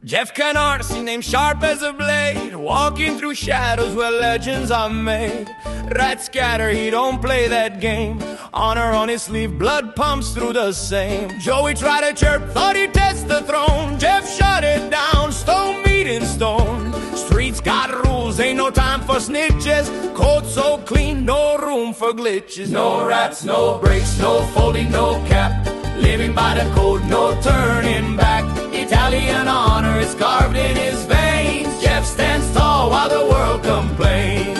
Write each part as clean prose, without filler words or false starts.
Jeff Canarsie, named sharp as a blade, walking through shadows where legends are made. Rat scatter, he don't play that game. Honor on his sleeve, blood pumps through the same. Joey tried to chirp, thought he'd test the throne. Jeff shut it down, stone meeting stone. Streets got rules, ain't no time for snitches. Code so clean, no room for glitches. No rats, no breaks, no folding, no cap. Living by the code, no turning back. Italian honor is carved in his veins. Jeff stands tall while the world complains.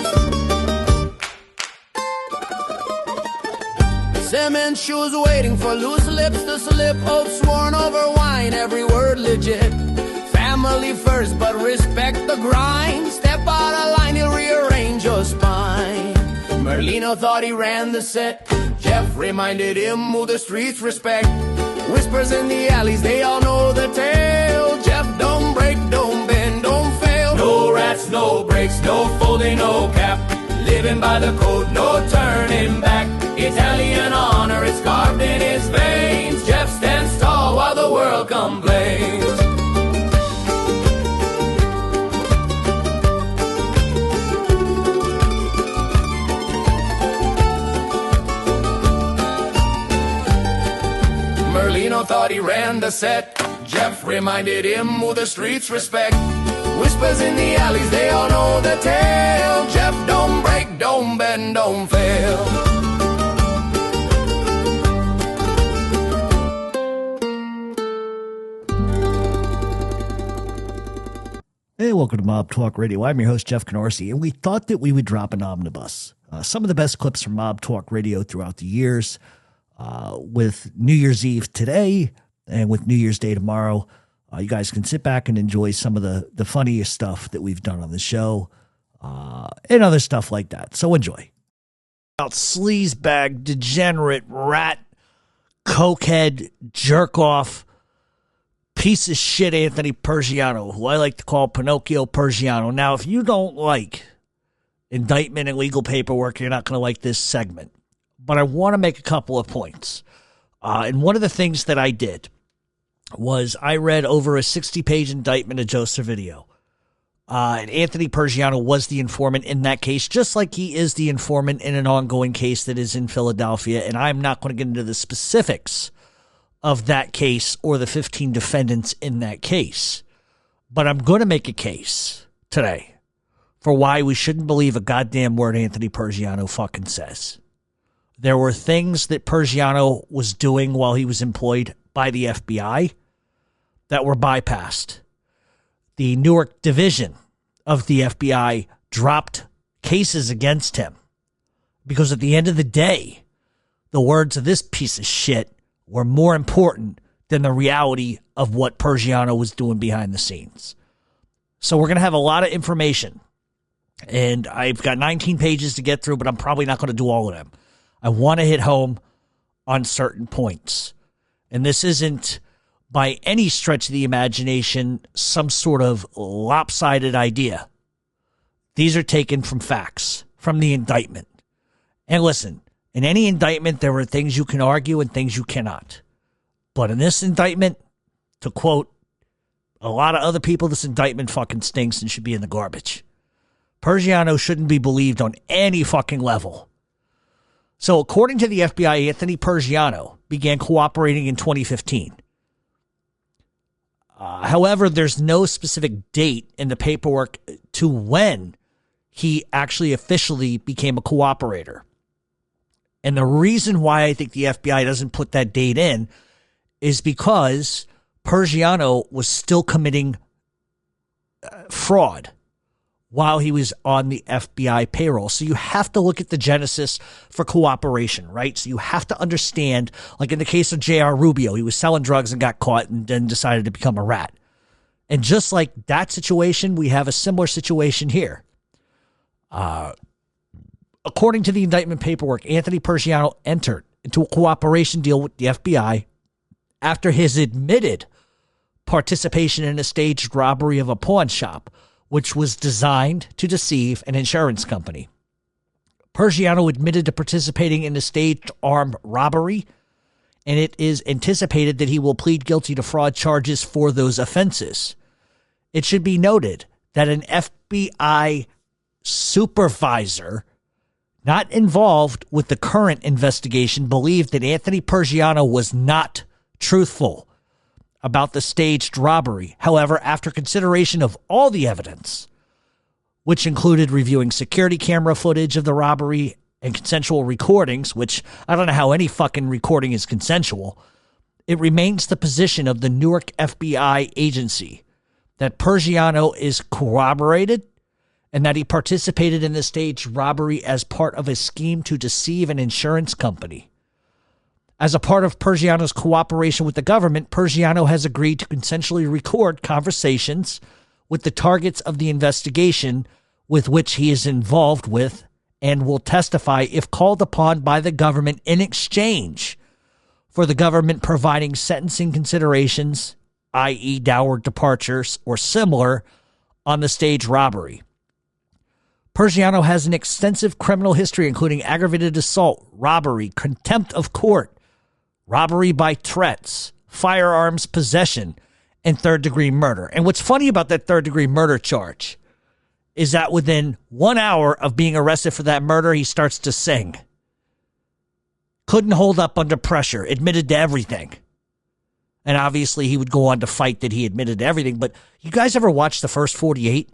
Cement shoes waiting for loose lips to slip. Oath sworn over wine, every word legit. Family first, but respect the grind. Step out of line, he'll rearrange your spine. Merlino thought he ran the set. Jeff reminded him who the streets respect. Whispers in the alleys, they all know the tale. Jeff, don't break, don't bend, don't fail. No rats, no breaks, no folding, no cap. Living by the code, no turning back. Italian honor is carved in his veins. Jeff stands tall while the world complains. Merlino thought he ran the set. Jeff reminded him who the streets respect. Whispers in the alleys, they all know the tale. Jeff, don't break, don't bend, don't fail. Hey, welcome to Mob Talk Radio. I'm your host, Jeff Canarsie, and we thought that we would drop an omnibus. Some of the best clips from Mob Talk Radio throughout the years. With New Year's Eve today and with New Year's Day tomorrow, you guys can sit back and enjoy some of the funniest stuff that we've done on the show and other stuff like that. So enjoy. About sleazebag, degenerate, rat, cokehead, jerk-off, piece of shit Anthony Pergiano, who I like to call Pinocchio Pergiano. Now, if you don't like indictment and legal paperwork, you're not going to like this segment. But I want to make a couple of points. And one of the things that I did was I read over a 60-page indictment of Joe Servideo. And Anthony Pergiano was the informant in that case, just like he is the informant in an ongoing case that is in Philadelphia. And I'm not going to get into the specifics of that case or the 15 defendants in that case. But I'm going to make a case today for why we shouldn't believe a goddamn word Anthony Pergiano fucking says. There were things that Pergiano was doing while he was employed by the FBI that were bypassed. The Newark division of the FBI dropped cases against him because at the end of the day, the words of this piece of shit were more important than the reality of what Pergiano was doing behind the scenes. So we're going to have a lot of information, and I've got 19 pages to get through, but I'm probably not going to do all of them. I want to hit home on certain points. And this isn't, by any stretch of the imagination, some sort of lopsided idea. These are taken from facts, from the indictment. And listen, in any indictment, there are things you can argue and things you cannot. But in this indictment, to quote a lot of other people, this indictment fucking stinks and should be in the garbage. Pergiano shouldn't be believed on any fucking level. So according to the FBI, Anthony Pergiano began cooperating in 2015. However, there's no specific date in the paperwork to when he actually officially became a cooperator. And the reason why I think the FBI doesn't put that date in is because Pergiano was still committing fraud while he was on the FBI payroll. So you have to look at the genesis for cooperation, right? So you have to understand, like in the case of J.R. Rubio, he was selling drugs and got caught and then decided to become a rat. And just like that situation, we have a similar situation here. According to the indictment paperwork, Anthony Pergiano entered into a cooperation deal with the FBI after his admitted participation in a staged robbery of a pawn shop, which was designed to deceive an insurance company. Pergiano admitted to participating in a staged armed robbery, and it is anticipated that he will plead guilty to fraud charges for those offenses. It should be noted that an FBI supervisor not involved with the current investigation believed that Anthony Pergiano was not truthful about the staged robbery. However, after consideration of all the evidence, which included reviewing security camera footage of the robbery and consensual recordings, which I don't know how any fucking recording is consensual, it remains the position of the Newark FBI agency that Pergiano is corroborated and that he participated in the staged robbery as part of a scheme to deceive an insurance company. As a part of Pergiano's cooperation with the government, Pergiano has agreed to consensually record conversations with the targets of the investigation with which he is involved with and will testify if called upon by the government in exchange for the government providing sentencing considerations, i.e. downward departures or similar, on the staged robbery. Pergiano has an extensive criminal history, including aggravated assault, robbery, contempt of court, robbery by threats, firearms possession, and third-degree murder. And what's funny about that third-degree murder charge is that within 1 hour of being arrested for that murder, he starts to sing. Couldn't hold up under pressure, admitted to everything. And obviously he would go on to fight that he admitted to everything. But you guys ever watch the first 48?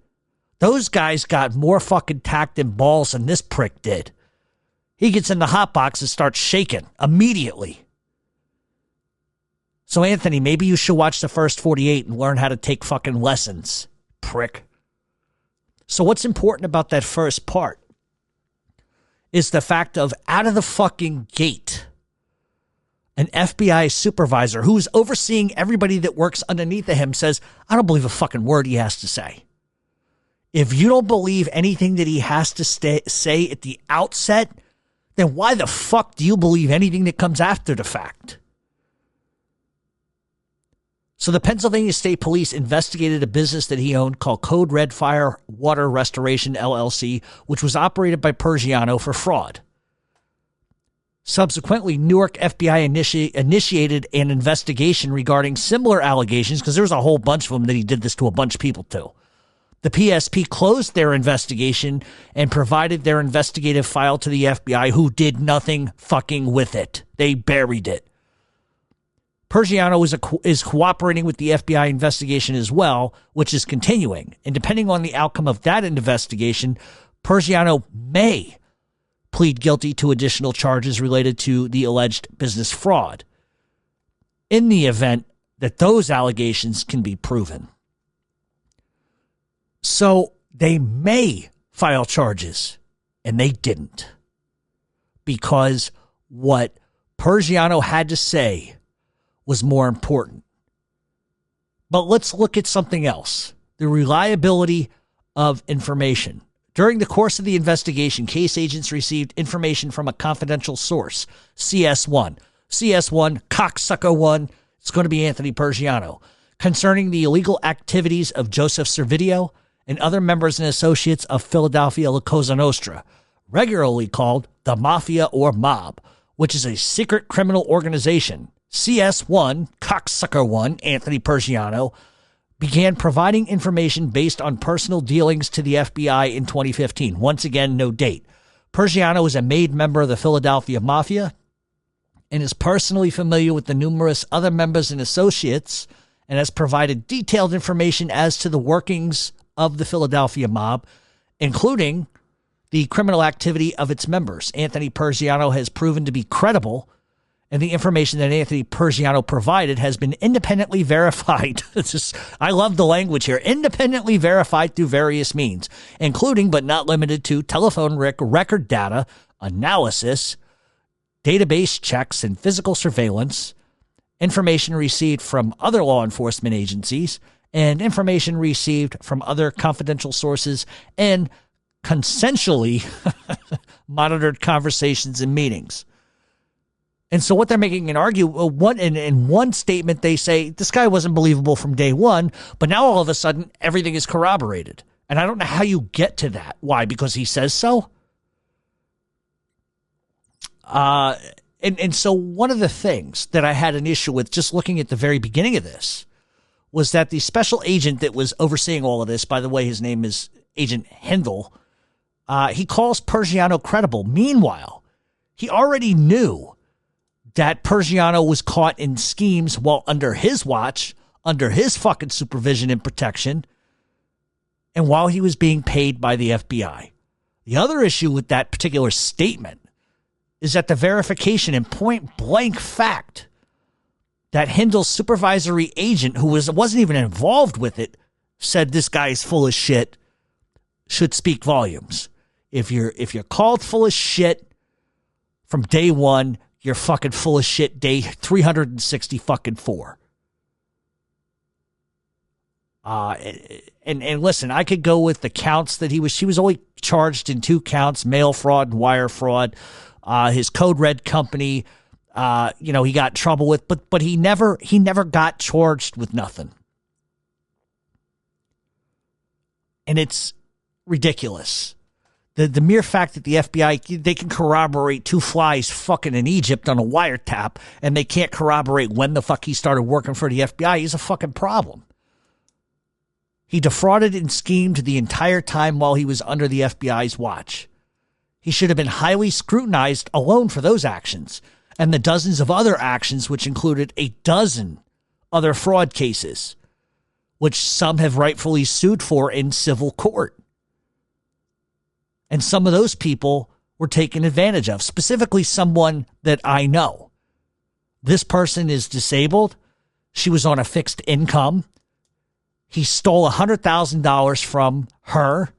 Those guys got more fucking tact and balls than this prick did. He gets in the hot box and starts shaking immediately. So, Anthony, maybe you should watch the first 48 and learn how to take fucking lessons, prick. So what's important about that first part is the fact of out of the fucking gate, an FBI supervisor who's overseeing everybody that works underneath of him says, I don't believe a fucking word he has to say. If you don't believe anything that he has to say at the outset, then why the fuck do you believe anything that comes after the fact? So the Pennsylvania State Police investigated a business that he owned called Code Red Fire Water Restoration, LLC, which was operated by Pergiano for fraud. Subsequently, Newark FBI initiated an investigation regarding similar allegations, because there was a whole bunch of them that he did this to a bunch of people too. The PSP closed their investigation and provided their investigative file to the FBI, who did nothing fucking with it. They buried it. Pergiano is cooperating with the FBI investigation as well, which is continuing. And depending on the outcome of that investigation, Pergiano may plead guilty to additional charges related to the alleged business fraud in the event that those allegations can be proven. So they may file charges, and they didn't, because what Pergiano had to say was more important. But let's look at something else. The reliability of information. During the course of the investigation, case agents received information from a confidential source, CS1. CS1, cocksucker 1, it's going to be Anthony Pergiano, concerning the illegal activities of Joseph Servideo and other members and associates of Philadelphia La Cosa Nostra, regularly called the Mafia or Mob, which is a secret criminal organization. CS1, cocksucker 1, Anthony Pergiano, began providing information based on personal dealings to the FBI in 2015. Once again, no date. Pergiano is a made member of the Philadelphia Mafia and is personally familiar with the numerous other members and associates, and has provided detailed information as to the workings of the Philadelphia mob, including the criminal activity of its members. Anthony Pergiano has proven to be credible, and the information that Anthony Pergiano provided has been independently verified. I love the language here. Independently verified through various means, including but not limited to telephone record data, analysis, database checks, and physical surveillance, information received from other law enforcement agencies, and information received from other confidential sources, and consensually monitored conversations and meetings. And so what they're making an argument, in one statement, they say this guy wasn't believable from day one, but now all of a sudden everything is corroborated. And I don't know how you get to that. Why? Because he says so? And so one of the things that I had an issue with just looking at the very beginning of this was that the special agent that was overseeing all of this, by the way, his name is Agent Hindle, he calls Persiano credible. Meanwhile, he already knew that Persiano was caught in schemes while under his watch, under his fucking supervision and protection, and while he was being paid by the FBI. The other issue with that particular statement is that the verification and point blank fact that Hindle's supervisory agent, who wasn't even involved with it, said this guy is full of shit, should speak volumes. If you're called full of shit from day one, you're fucking full of shit day 360 fucking 4. And listen, I could go with the counts that she was only charged in 2 counts, mail fraud and wire fraud. His Code Red company, he got in trouble with, but he never got charged with nothing. And it's ridiculous. The mere fact that the FBI, they can corroborate 2 flies fucking in Egypt on a wiretap, and they can't corroborate when the fuck he started working for the FBI is a fucking problem. He defrauded and schemed the entire time while he was under the FBI's watch. He should have been highly scrutinized alone for those actions, and the dozens of other actions, which included a dozen other fraud cases, which some have rightfully sued for in civil court. And some of those people were taken advantage of, specifically someone that I know. This person is disabled. She was on a fixed income. He stole $100,000 from her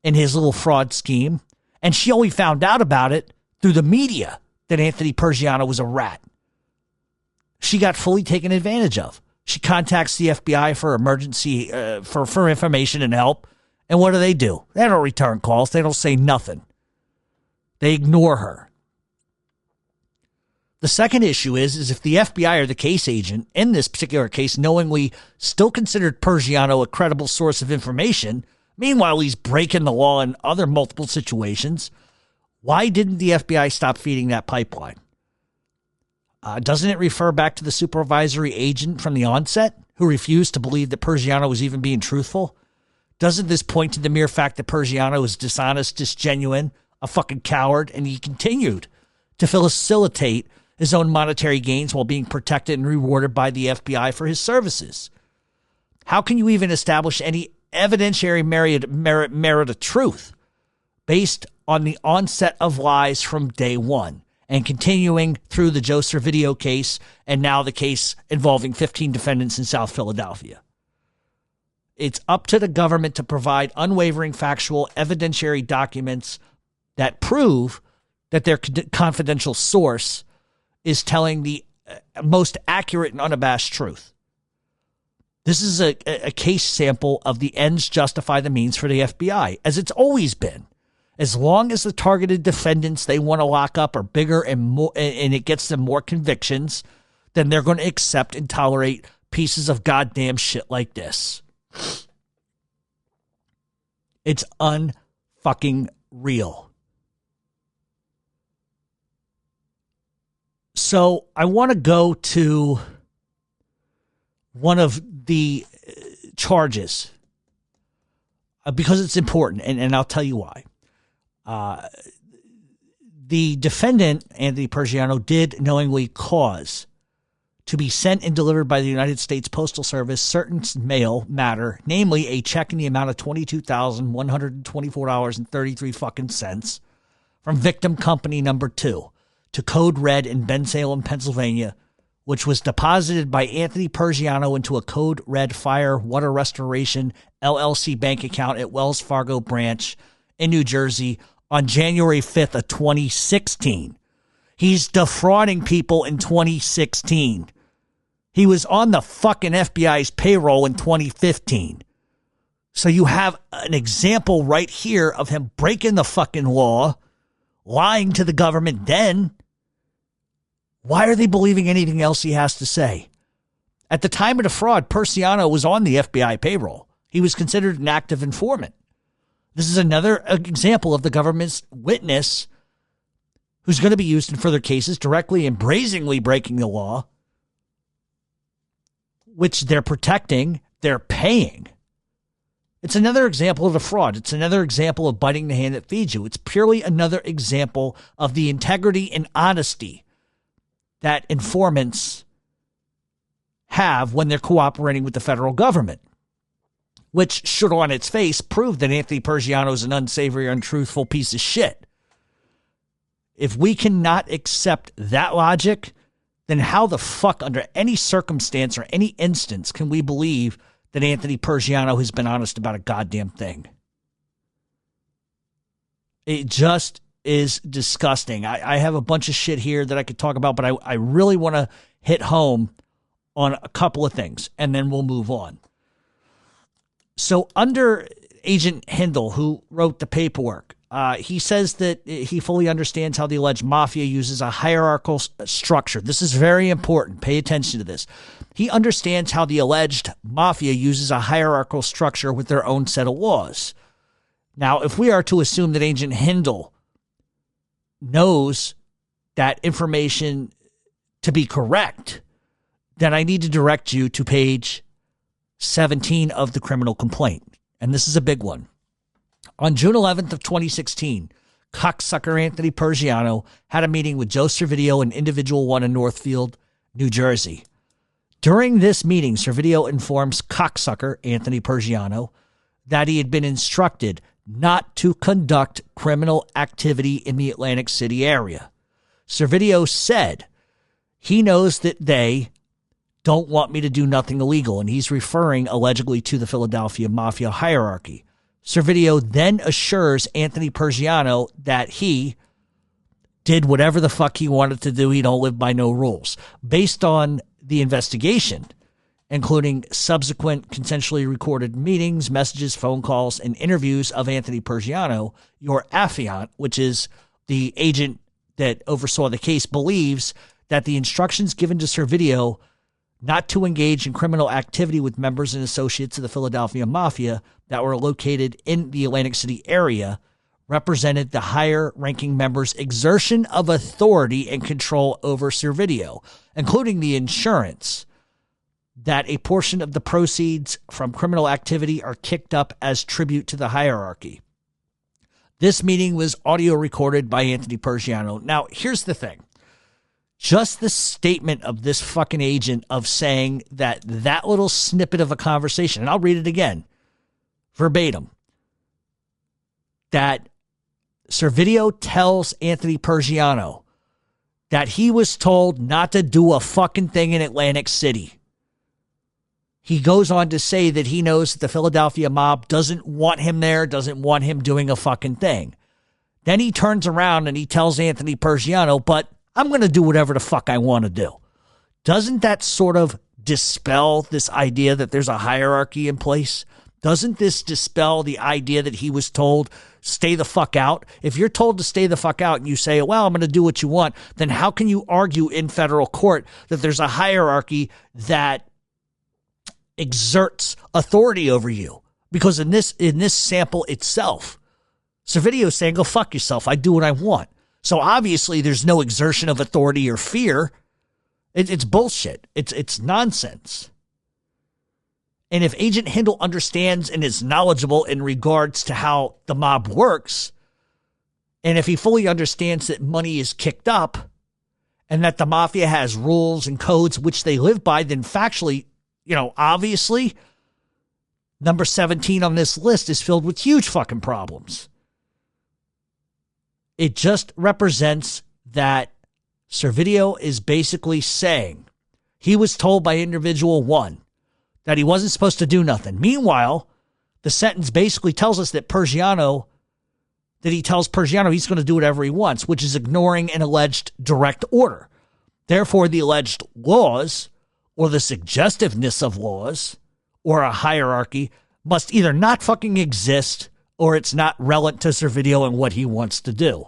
in his little fraud scheme. And she only found out about it through the media that Anthony Persiano was a rat. She got fully taken advantage of. She contacts the FBI for emergency, for information and help. And what do? They don't return calls. They don't say nothing. They ignore her. The second issue is if the FBI or the case agent in this particular case knowingly still considered Persiano a credible source of information, meanwhile he's breaking the law in other multiple situations, why didn't the FBI stop feeding that pipeline? Doesn't it refer back to the supervisory agent from the onset who refused to believe that Persiano was even being truthful? Doesn't this point to the mere fact that Persiano is dishonest, disgenuine, a fucking coward, and he continued to facilitate his own monetary gains while being protected and rewarded by the FBI for his services? How can you even establish any evidentiary merit of truth based on the onset of lies from day one and continuing through the Joser video case and now the case involving 15 defendants in South Philadelphia? It's up to the government to provide unwavering factual evidentiary documents that prove that their confidential source is telling the most accurate and unabashed truth. This is a case sample of the ends justify the means for the FBI, as it's always been. As long as the targeted defendants they want to lock up are bigger and more, and it gets them more convictions, then they're going to accept and tolerate pieces of goddamn shit like this. It's unfucking real. So I want to go to one of the charges because it's important, and I'll tell you why. The defendant, Anthony Persiano, did knowingly cause to be sent and delivered by the United States Postal Service certain mail matter, namely a check in the amount of $22,124.33 fucking cents from victim company number 2 to Code Red in Bensalem, Pennsylvania, which was deposited by Anthony Persiano into a Code Red Fire Water Restoration LLC bank account at Wells Fargo branch in New Jersey on January 5th of 2016. He's defrauding people in 2016. He was on the fucking FBI's payroll in 2015. So you have an example right here of him breaking the fucking law, lying to the government then. Why are they believing anything else he has to say? At the time of the fraud, Persiano was on the FBI payroll. He was considered an active informant. This is another example of the government's witness who's going to be used in further cases, directly and brazenly breaking the law, which they're protecting, they're paying. It's another example of a fraud. It's another example of biting the hand that feeds you. It's purely another example of the integrity and honesty that informants have when they're cooperating with the federal government, which should on its face prove that Anthony Pergiano is an unsavory, untruthful piece of shit. If we cannot accept that logic, then how the fuck under any circumstance or any instance can we believe that Anthony Pergiano has been honest about a goddamn thing? It just is disgusting. I have a bunch of shit here that I could talk about, but I really want to hit home on a couple of things, and then we'll move on. So under Agent Hindle, who wrote the paperwork, he says that he fully understands how the alleged mafia uses a hierarchical structure. This is very important. Pay attention to this. He understands how the alleged mafia uses a hierarchical structure with their own set of laws. Now, if we are to assume that Agent Hindle knows that information to be correct, then I need to direct you to page 17 of the criminal complaint. And this is a big one. On June 11th of 2016, cocksucker Anthony Pergiano had a meeting with Joe Servideo and Individual 1 in Northfield, New Jersey. During this meeting, Servideo informs cocksucker Anthony Pergiano that he had been instructed not to conduct criminal activity in the Atlantic City area. Servideo said he knows that they don't want me to do nothing illegal, and he's referring allegedly to the Philadelphia Mafia hierarchy. Servideo then assures Anthony Pergiano that he did whatever the fuck he wanted to do. He don't live by no rules. Based on the investigation, including subsequent consensually recorded meetings, messages, phone calls, and interviews of Anthony Pergiano, your affiant, which is the agent that oversaw the case, believes that the instructions given to Servideo not to engage in criminal activity with members and associates of the Philadelphia Mafia that were located in the Atlantic City area represented the higher-ranking members' exertion of authority and control over Servideo, including the insurance that a portion of the proceeds from criminal activity are kicked up as tribute to the hierarchy. This meeting was audio recorded by Anthony Pergiano. Now, here's the thing. Just the statement of this fucking agent of saying that little snippet of a conversation, and I'll read it again, verbatim, that Servideo tells Anthony Pergiano that he was told not to do a fucking thing in Atlantic City. He goes on to say that he knows that the Philadelphia mob doesn't want him there, doesn't want him doing a fucking thing. Then he turns around and he tells Anthony Pergiano, but I'm going to do whatever the fuck I want to do. Doesn't that sort of dispel this idea that there's a hierarchy in place? Doesn't this dispel the idea that he was told, stay the fuck out? If you're told to stay the fuck out and you say, well, I'm going to do what you want, then how can you argue in federal court that there's a hierarchy that exerts authority over you? Because in this sample itself, Servideo is saying, go fuck yourself. I do what I want. So obviously there's no exertion of authority or fear. It's bullshit. It's nonsense. And if Agent Hindle understands and is knowledgeable in regards to how the mob works, and if he fully understands that money is kicked up and that the mafia has rules and codes which they live by, then factually, obviously, number 17 on this list is filled with huge fucking problems. It just represents that Servideo is basically saying he was told by Individual 1 that he wasn't supposed to do nothing. Meanwhile, the sentence basically tells us that he tells Pergiano he's going to do whatever he wants, which is ignoring an alleged direct order. Therefore, the alleged laws or the suggestiveness of laws or a hierarchy must either not fucking exist or it's not relevant to Servideo and what he wants to do.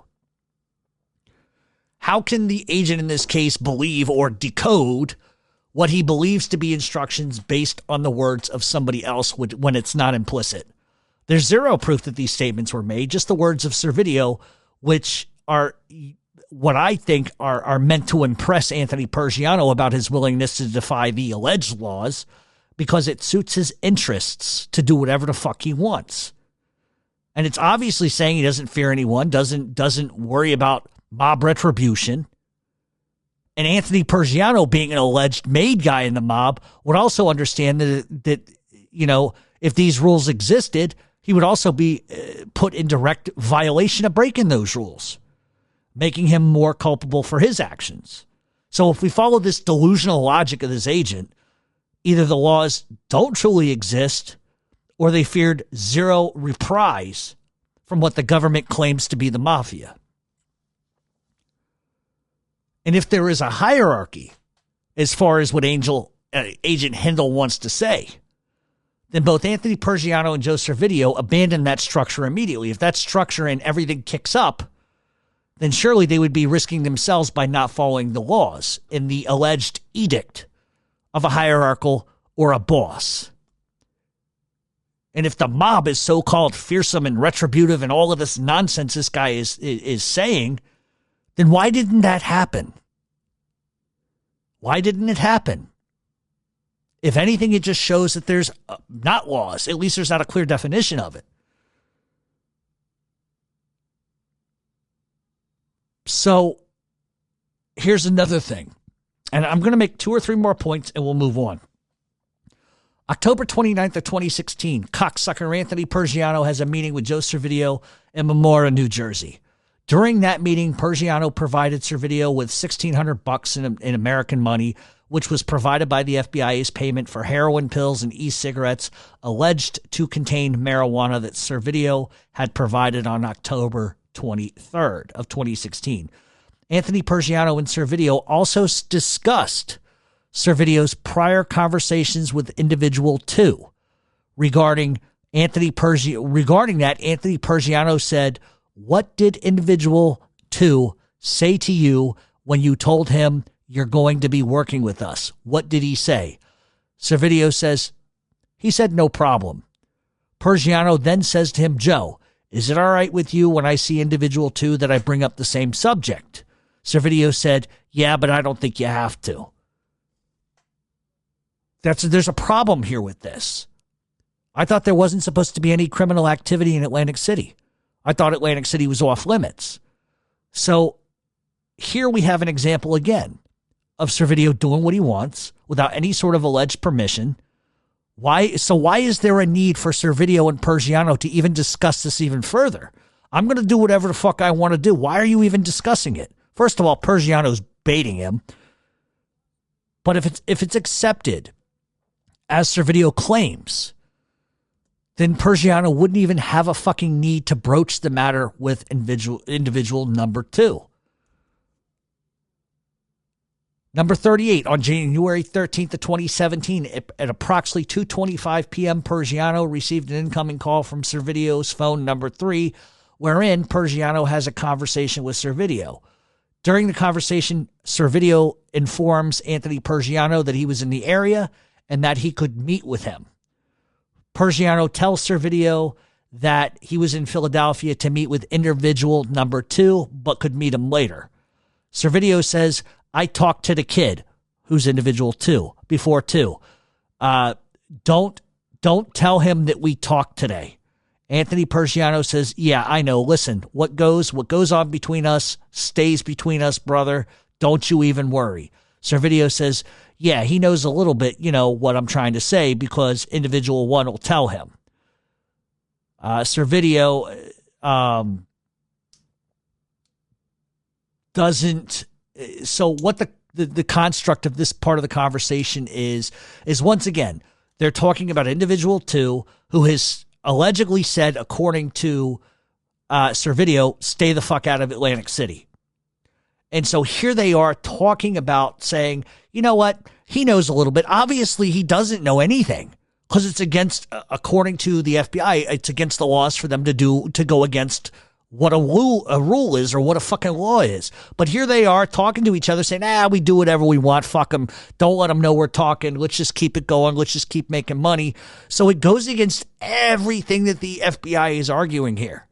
How can the agent in this case believe or decode what he believes to be instructions based on the words of somebody else when it's not implicit? There's zero proof that these statements were made, just the words of Servideo, which are what I think are meant to impress Anthony Pergiano about his willingness to defy the alleged laws because it suits his interests to do whatever the fuck he wants. And it's obviously saying he doesn't fear anyone, doesn't worry about mob retribution. And Anthony Pergiano, being an alleged made guy in the mob, would also understand that you know, if these rules existed, he would also be put in direct violation of breaking those rules, making him more culpable for his actions. So if we follow this delusional logic of this agent, either the laws don't truly exist or they feared zero reprise from what the government claims to be the mafia. And if there is a hierarchy, as far as what Agent Hindle wants to say, then both Anthony Pergiano and Joe Servideo abandon that structure immediately. If that structure and everything kicks up, then surely they would be risking themselves by not following the laws in the alleged edict of a hierarchical or a boss. And if the mob is so-called fearsome and retributive and all of this nonsense this guy is saying, then why didn't that happen? Why didn't it happen? If anything, it just shows that there's not laws. At least there's not a clear definition of it. So here's another thing. And I'm going to make 2 or 3 more points and we'll move on. October 29th of 2016, cocksucker Anthony Pergiano has a meeting with Joe Servideo in Memora, New Jersey. During that meeting, Pergiano provided Servideo with $1,600 in American money, which was provided by the FBI as payment for heroin pills and e-cigarettes alleged to contain marijuana that Servideo had provided on October 23rd of 2016. Anthony Pergiano and Servideo also discussed Servideo's prior conversations with Individual 2. Regarding that, Anthony Pergiano said, "What did Individual 2 say to you when you told him you're going to be working with us? What did he say?" Servideo says, "He said no problem." Pergiano then says to him, "Joe, is it all right with you when I see Individual 2 that I bring up the same subject?" Servideo said, "Yeah, but I don't think you have to." There's a problem here with this. I thought there wasn't supposed to be any criminal activity in Atlantic City. I thought Atlantic City was off limits. So here we have an example again of Servideo doing what he wants without any sort of alleged permission. Why is there a need for Servideo and Pergiano to even discuss this even further? I'm going to do whatever the fuck I want to do. Why are you even discussing it? First of all, Pergiano's baiting him. But if it's accepted, as Servideo claims, then Pergiano wouldn't even have a fucking need to broach the matter with individual number 2. Number 38, on January 13th of 2017, at approximately 2:25 p.m., Pergiano received an incoming call from Servideo's phone number 3, wherein Pergiano has a conversation with Servideo. During the conversation, Servideo informs Anthony Pergiano that he was in the area and that he could meet with him. Pergiano tells Servideo that he was in Philadelphia to meet with Individual number 2, but could meet him later. Servideo says, "I talked to the kid," who's Individual 2, before 2. Don't tell him that we talked today. Anthony Pergiano says, "Yeah, I know. Listen, what goes on between us stays between us, brother. Don't you even worry." Servideo says, "Yeah, he knows a little bit, what I'm trying to say because Individual 1 will tell him." Servideo doesn't. So what the construct of this part of the conversation is once again, they're talking about Individual 2, who has allegedly said, according to Servideo, "Stay the fuck out of Atlantic City." And so here they are talking about saying, you know what? He knows a little bit. Obviously, he doesn't know anything because it's against, according to the FBI, it's against the laws for them to go against what a rule is or what a fucking law is. But here they are talking to each other saying, we do whatever we want. Fuck them. Don't let them know we're talking. Let's just keep it going. Let's just keep making money. So it goes against everything that the FBI is arguing here.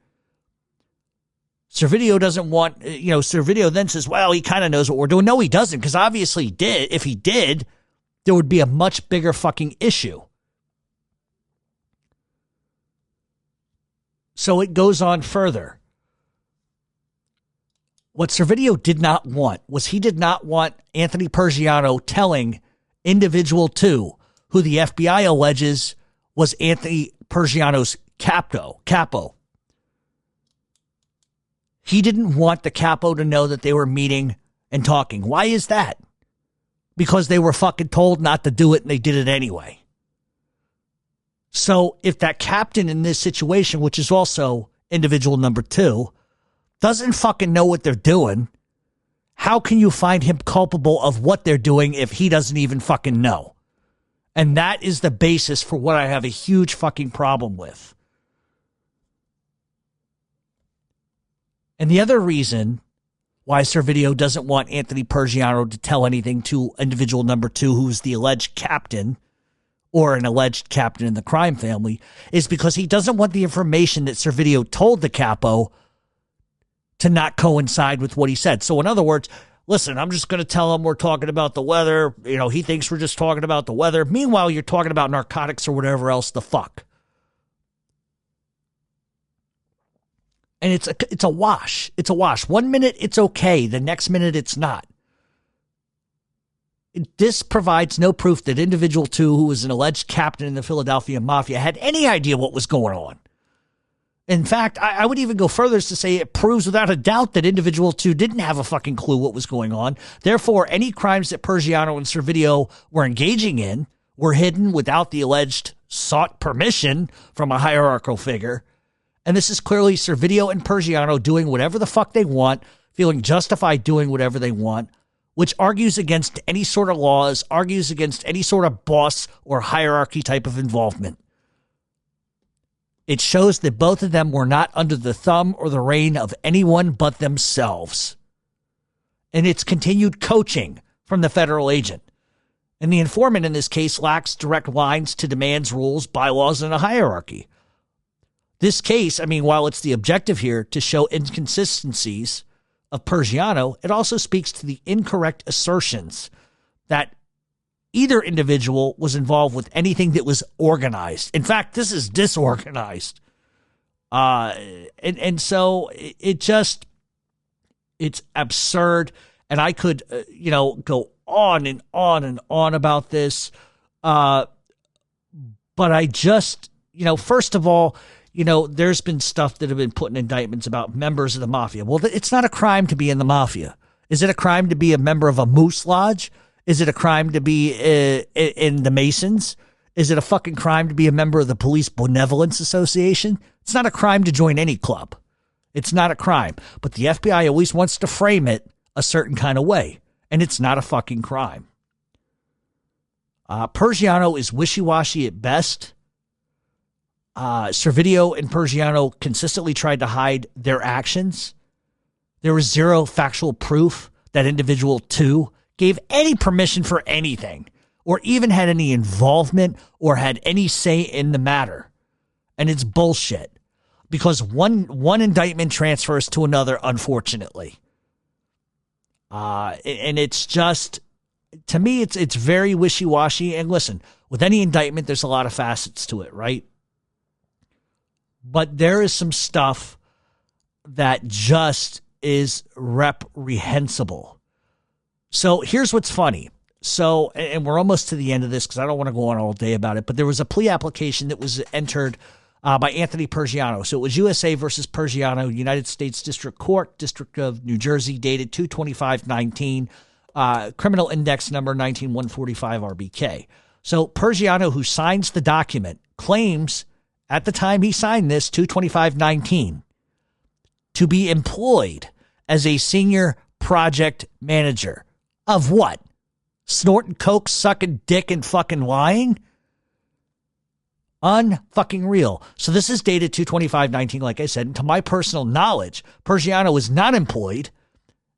Servideo doesn't want, Servideo then says, well, he kind of knows what we're doing. No, he doesn't, because obviously he did. If he did, there would be a much bigger fucking issue. So it goes on further. What Servideo did not want was he did not want Anthony Pergiano telling individual 2, who the FBI alleges was Anthony Pergiano's capo. He didn't want the capo to know that they were meeting and talking. Why is that? Because they were fucking told not to do it and they did it anyway. So if that captain in this situation, which is also individual number 2, doesn't fucking know what they're doing, how can you find him culpable of what they're doing if he doesn't even fucking know? And that is the basis for what I have a huge fucking problem with. And the other reason why Servideo doesn't want Anthony Pergiano to tell anything to individual number 2, who's the alleged captain or an alleged captain in the crime family, is because he doesn't want the information that Servideo told the capo to not coincide with what he said. So in other words, listen, I'm just going to tell him we're talking about the weather. He thinks we're just talking about the weather. Meanwhile, you're talking about narcotics or whatever else the fuck. And it's a wash. It's a wash. 1 minute, it's okay. The next minute, it's not. This provides no proof that individual 2, who was an alleged captain in the Philadelphia Mafia, had any idea what was going on. In fact, I would even go further as to say it proves without a doubt that individual 2 didn't have a fucking clue what was going on. Therefore, any crimes that Pergiano and Servideo were engaging in were hidden without the alleged sought permission from a hierarchical figure. And this is clearly Servideo and Pergiano doing whatever the fuck they want, feeling justified doing whatever they want, which argues against any sort of laws, argues against any sort of boss or hierarchy type of involvement. It shows that both of them were not under the thumb or the reign of anyone but themselves. And it's continued coaching from the federal agent. And the informant in this case lacks direct lines to demands, rules, bylaws, and a hierarchy. This case, while it's the objective here to show inconsistencies of Pergiano, it also speaks to the incorrect assertions that either individual was involved with anything that was organized. In fact, this is disorganized. And so it's absurd. And I could, go on and on and on about this. But I just, first of all, there's been stuff that have been put in indictments about members of the mafia. Well, it's not a crime to be in the mafia. Is it a crime to be a member of a moose lodge? Is it a crime to be in the Masons? Is it a fucking crime to be a member of the Police Benevolence Association? It's not a crime to join any club. It's not a crime. But the FBI always wants to frame it a certain kind of way. And it's not a fucking crime. Pergiano is wishy-washy at best. Servideo and Pergiano consistently tried to hide their actions. There was zero factual proof that individual 2 gave any permission for anything, or even had any involvement or had any say in the matter. And it's bullshit, because one indictment transfers to another, unfortunately. And it's just, to me, it's very wishy-washy. And listen, with any indictment, there's a lot of facets to it, right? But there is some stuff that just is reprehensible. So here's what's funny. So, and we're almost to the end of this because I don't want to go on all day about it, but there was a plea application that was entered by Anthony Pergiano. So it was USA versus Pergiano, United States District Court, District of New Jersey, dated 2/25/19, criminal index number 19145 RBK. So Pergiano, who signs the document, claims at the time he signed this, 2/25/19, to be employed as a senior project manager of what? Snorting coke, sucking dick, and fucking lying? Unfucking real. So this is dated 2/25/19, like I said. And to my personal knowledge, Pergiano is not employed.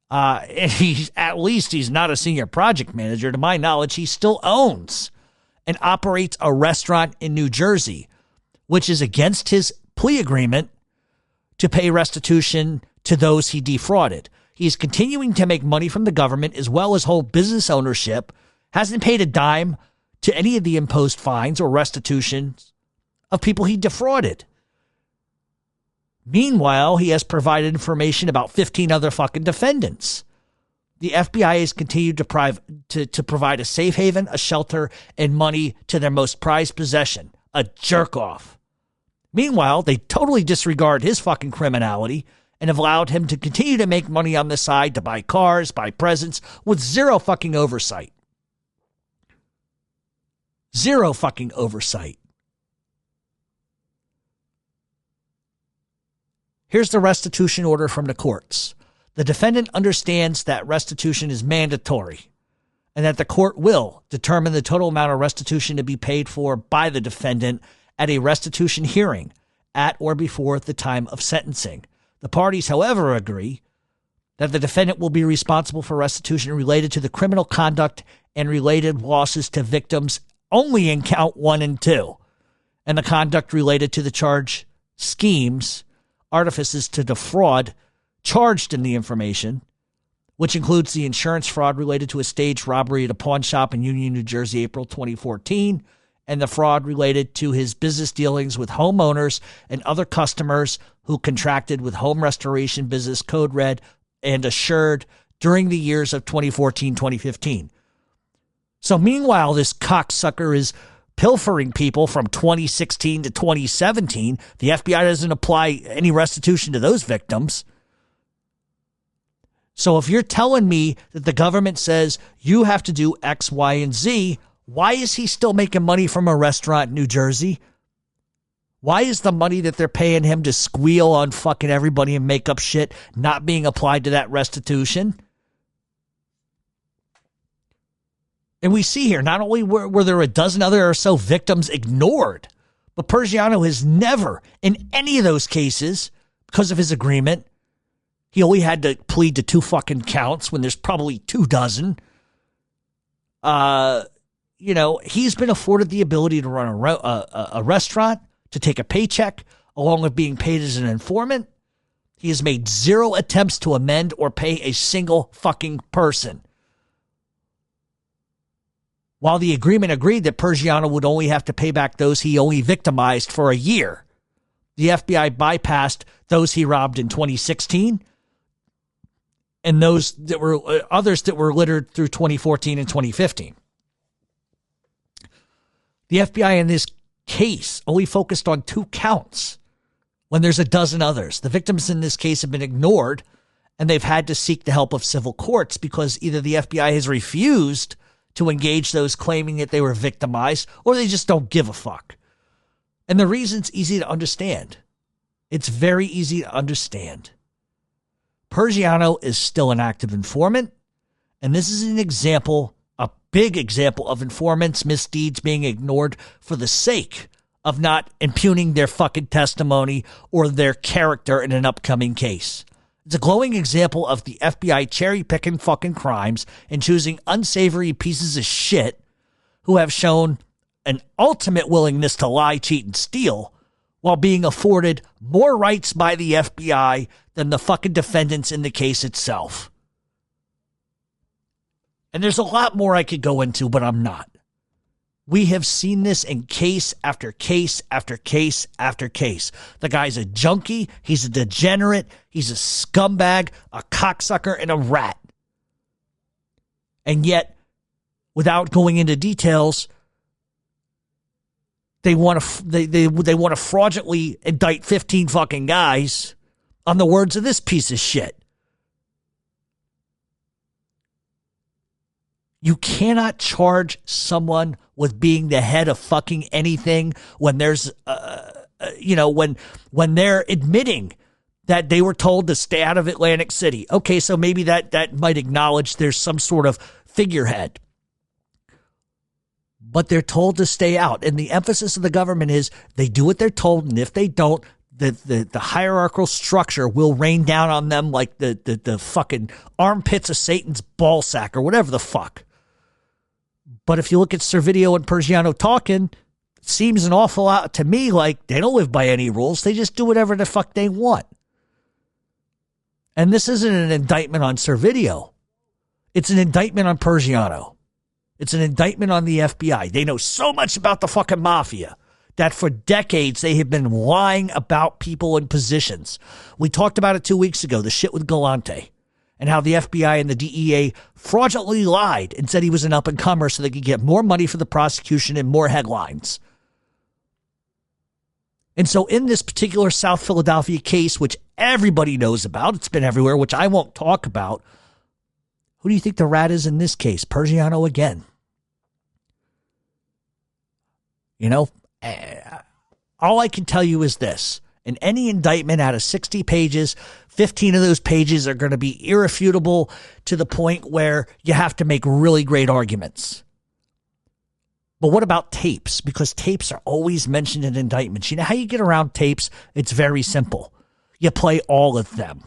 And he's not a senior project manager. To my knowledge, he still owns and operates a restaurant in New Jersey, which is against his plea agreement to pay restitution to those he defrauded. He is continuing to make money from the government as well as hold business ownership, hasn't paid a dime to any of the imposed fines or restitutions of people he defrauded. Meanwhile, he has provided information about 15 other fucking defendants. The FBI has continued to provide a safe haven, a shelter, and money to their most prized possession, a jerk-off. Meanwhile, they totally disregard his fucking criminality and have allowed him to continue to make money on the side to buy cars, buy presents, with zero fucking oversight. Zero fucking oversight. Here's the restitution order from the courts. The defendant understands that restitution is mandatory and that the court will determine the total amount of restitution to be paid for by the defendant at a restitution hearing at or before the time of sentencing. The parties, however, agree that the defendant will be responsible for restitution related to the criminal conduct and related losses to victims only in count 1 and 2, and the conduct related to the charge schemes, artifices to defraud charged in the information, which includes the insurance fraud related to a staged robbery at a pawn shop in Union, New Jersey, April 2014, and the fraud related to his business dealings with homeowners and other customers who contracted with Home Restoration Business Code Red and Assured during the years of 2014-2015. So meanwhile, this cocksucker is pilfering people from 2016 to 2017. The FBI doesn't apply any restitution to those victims. So if you're telling me that the government says you have to do X, Y, and Z, why is he still making money from a restaurant in New Jersey? Why is the money that they're paying him to squeal on fucking everybody and make up shit not being applied to that restitution? And we see here, not only were there a dozen other or so victims ignored, but Persiano has never, in any of those cases, because of his agreement, he only had to plead to 2 fucking counts when there's probably 2 dozen. He's been afforded the ability to run a restaurant, to take a paycheck, along with being paid as an informant. He has made 0 attempts to amend or pay a single fucking person. While the agreement agreed that Persiano would only have to pay back those he only victimized for a year, the FBI bypassed those he robbed in 2016 and those that were others that were littered through 2014 and 2015. The FBI in this case only focused on 2 counts when there's a dozen others. The victims in this case have been ignored, and they've had to seek the help of civil courts because either the FBI has refused to engage those claiming that they were victimized, or they just don't give a fuck. And the reason's easy to understand. It's very easy to understand. Persiano is still an active informant, and this is an example, a big example of informants' misdeeds being ignored for the sake of not impugning their fucking testimony or their character in an upcoming case. It's a glowing example of the FBI cherry-picking fucking crimes and choosing unsavory pieces of shit who have shown an ultimate willingness to lie, cheat, and steal while being afforded more rights by the FBI than the fucking defendants in the case itself. And there's a lot more I could go into, but I'm not. We have seen this in case after case after case after case. The guy's a junkie. He's a degenerate. He's a scumbag, a cocksucker, and a rat. And yet, without going into details, they want to fraudulently indict 15 fucking guys on the words of this piece of shit. You cannot charge someone with being the head of fucking anything when there's, when they're admitting that they were told to stay out of Atlantic City. Okay, so maybe that might acknowledge there's some sort of figurehead. But they're told to stay out. And the emphasis of the government is they do what they're told, and if they don't, the hierarchical structure will rain down on them like the fucking armpits of Satan's ballsack or whatever the fuck. But if you look at Servideo and Persiano talking, it seems an awful lot to me like they don't live by any rules. They just do whatever the fuck they want. And this isn't an indictment on Servideo. It's an indictment on Persiano. It's an indictment on the FBI. They know so much about the fucking mafia that for decades they have been lying about people in positions. We talked about it 2 weeks ago, the shit with Galante, and how the FBI and the DEA fraudulently lied and said he was an up-and-comer so they could get more money for the prosecution and more headlines. And so in this particular South Philadelphia case, which everybody knows about, it's been everywhere, which I won't talk about, who do you think the rat is in this case? Persiano again. You know, all I can tell you is this. In any indictment out of 60 pages, 15 of those pages are going to be irrefutable to the point where you have to make really great arguments. But what about tapes? Because tapes are always mentioned in indictments. You know how you get around tapes? It's very simple. You play all of them.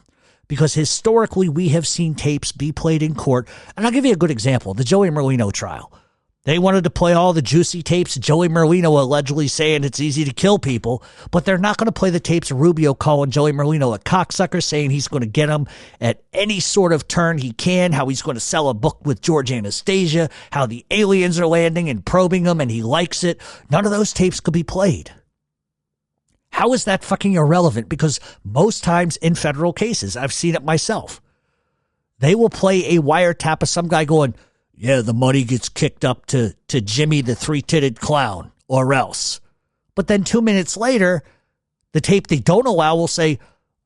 Because historically, we have seen tapes be played in court. And I'll give you a good example. The Joey Merlino trial. They wanted to play all the juicy tapes. Joey Merlino allegedly saying it's easy to kill people. But they're not going to play the tapes of Rubio calling Joey Merlino a cocksucker, saying he's going to get him at any sort of turn he can, how he's going to sell a book with George Anastasia, how the aliens are landing and probing him and he likes it. None of those tapes could be played. How is that fucking irrelevant? Because most times in federal cases, I've seen it myself, they will play a wiretap of some guy going, yeah, the money gets kicked up to Jimmy the three-titted clown, or else. But then 2 minutes later, the tape they don't allow will say,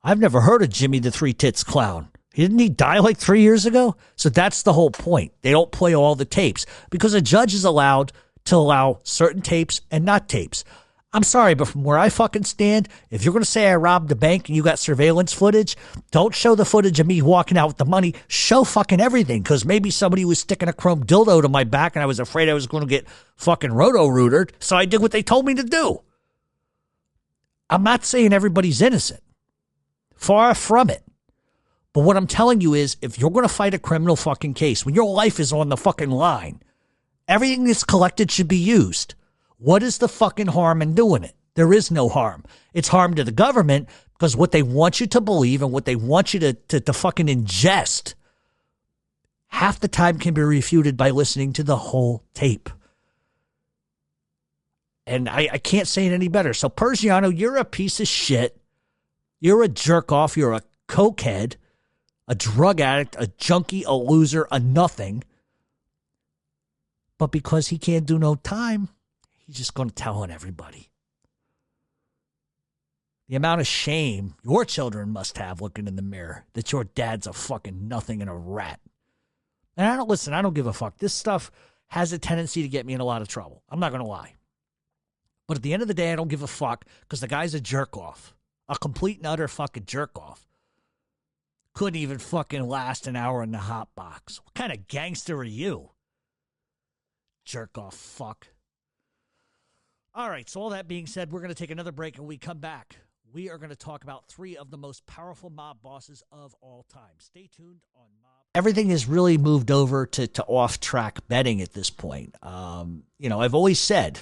I've never heard of Jimmy the three-tits clown. Didn't he die like 3 years ago? So that's the whole point. They don't play all the tapes because a judge is allowed to allow certain tapes and not tapes. I'm sorry, but from where I fucking stand, if you're going to say I robbed the bank and you got surveillance footage, don't show the footage of me walking out with the money. Show fucking everything, because maybe somebody was sticking a chrome dildo to my back and I was afraid I was going to get fucking roto-rootered, so I did what they told me to do. I'm not saying everybody's innocent. Far from it. But what I'm telling you is, if you're going to fight a criminal fucking case, when your life is on the fucking line, everything that's collected should be used. What is the fucking harm in doing it? There is no harm. It's harm to the government because what they want you to believe and what they want you to fucking ingest half the time can be refuted by listening to the whole tape. And I can't say it any better. So Persiano, you're a piece of shit. You're a jerk off. You're a cokehead, a drug addict, a junkie, a loser, a nothing. But because he can't do no time, he's just going to tell on everybody. The amount of shame your children must have looking in the mirror that your dad's a fucking nothing and a rat. And I don't give a fuck. This stuff has a tendency to get me in a lot of trouble. I'm not going to lie. But at the end of the day, I don't give a fuck because the guy's a jerk off. A complete and utter fucking jerk off. Couldn't even fucking last an hour in the hot box. What kind of gangster are you? Jerk off fuck. All right, so all that being said, we're going to take another break, and when we come back, we are going to talk about three of the most powerful mob bosses of all time. Stay tuned on Mob. Everything has really moved over to off-track betting at this point. I've always said,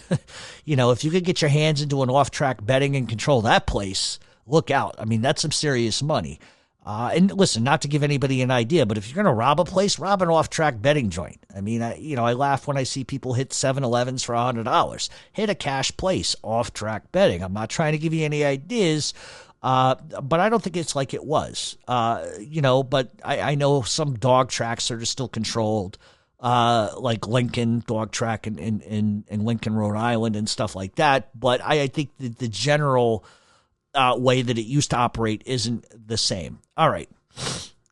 if you could get your hands into an off-track betting and control that place, look out. I mean, that's some serious money. And listen, not to give anybody an idea, but if you're going to rob a place, rob an off-track betting joint. I mean, I laugh when I see people hit 7-Elevens for $100. Hit a cash place, off-track betting. I'm not trying to give you any ideas, but I don't think it's like it was. But I know some dog tracks that are still controlled, like Lincoln dog track in Lincoln, Rhode Island and stuff like that. But I think the general way that it used to operate isn't the same. All right.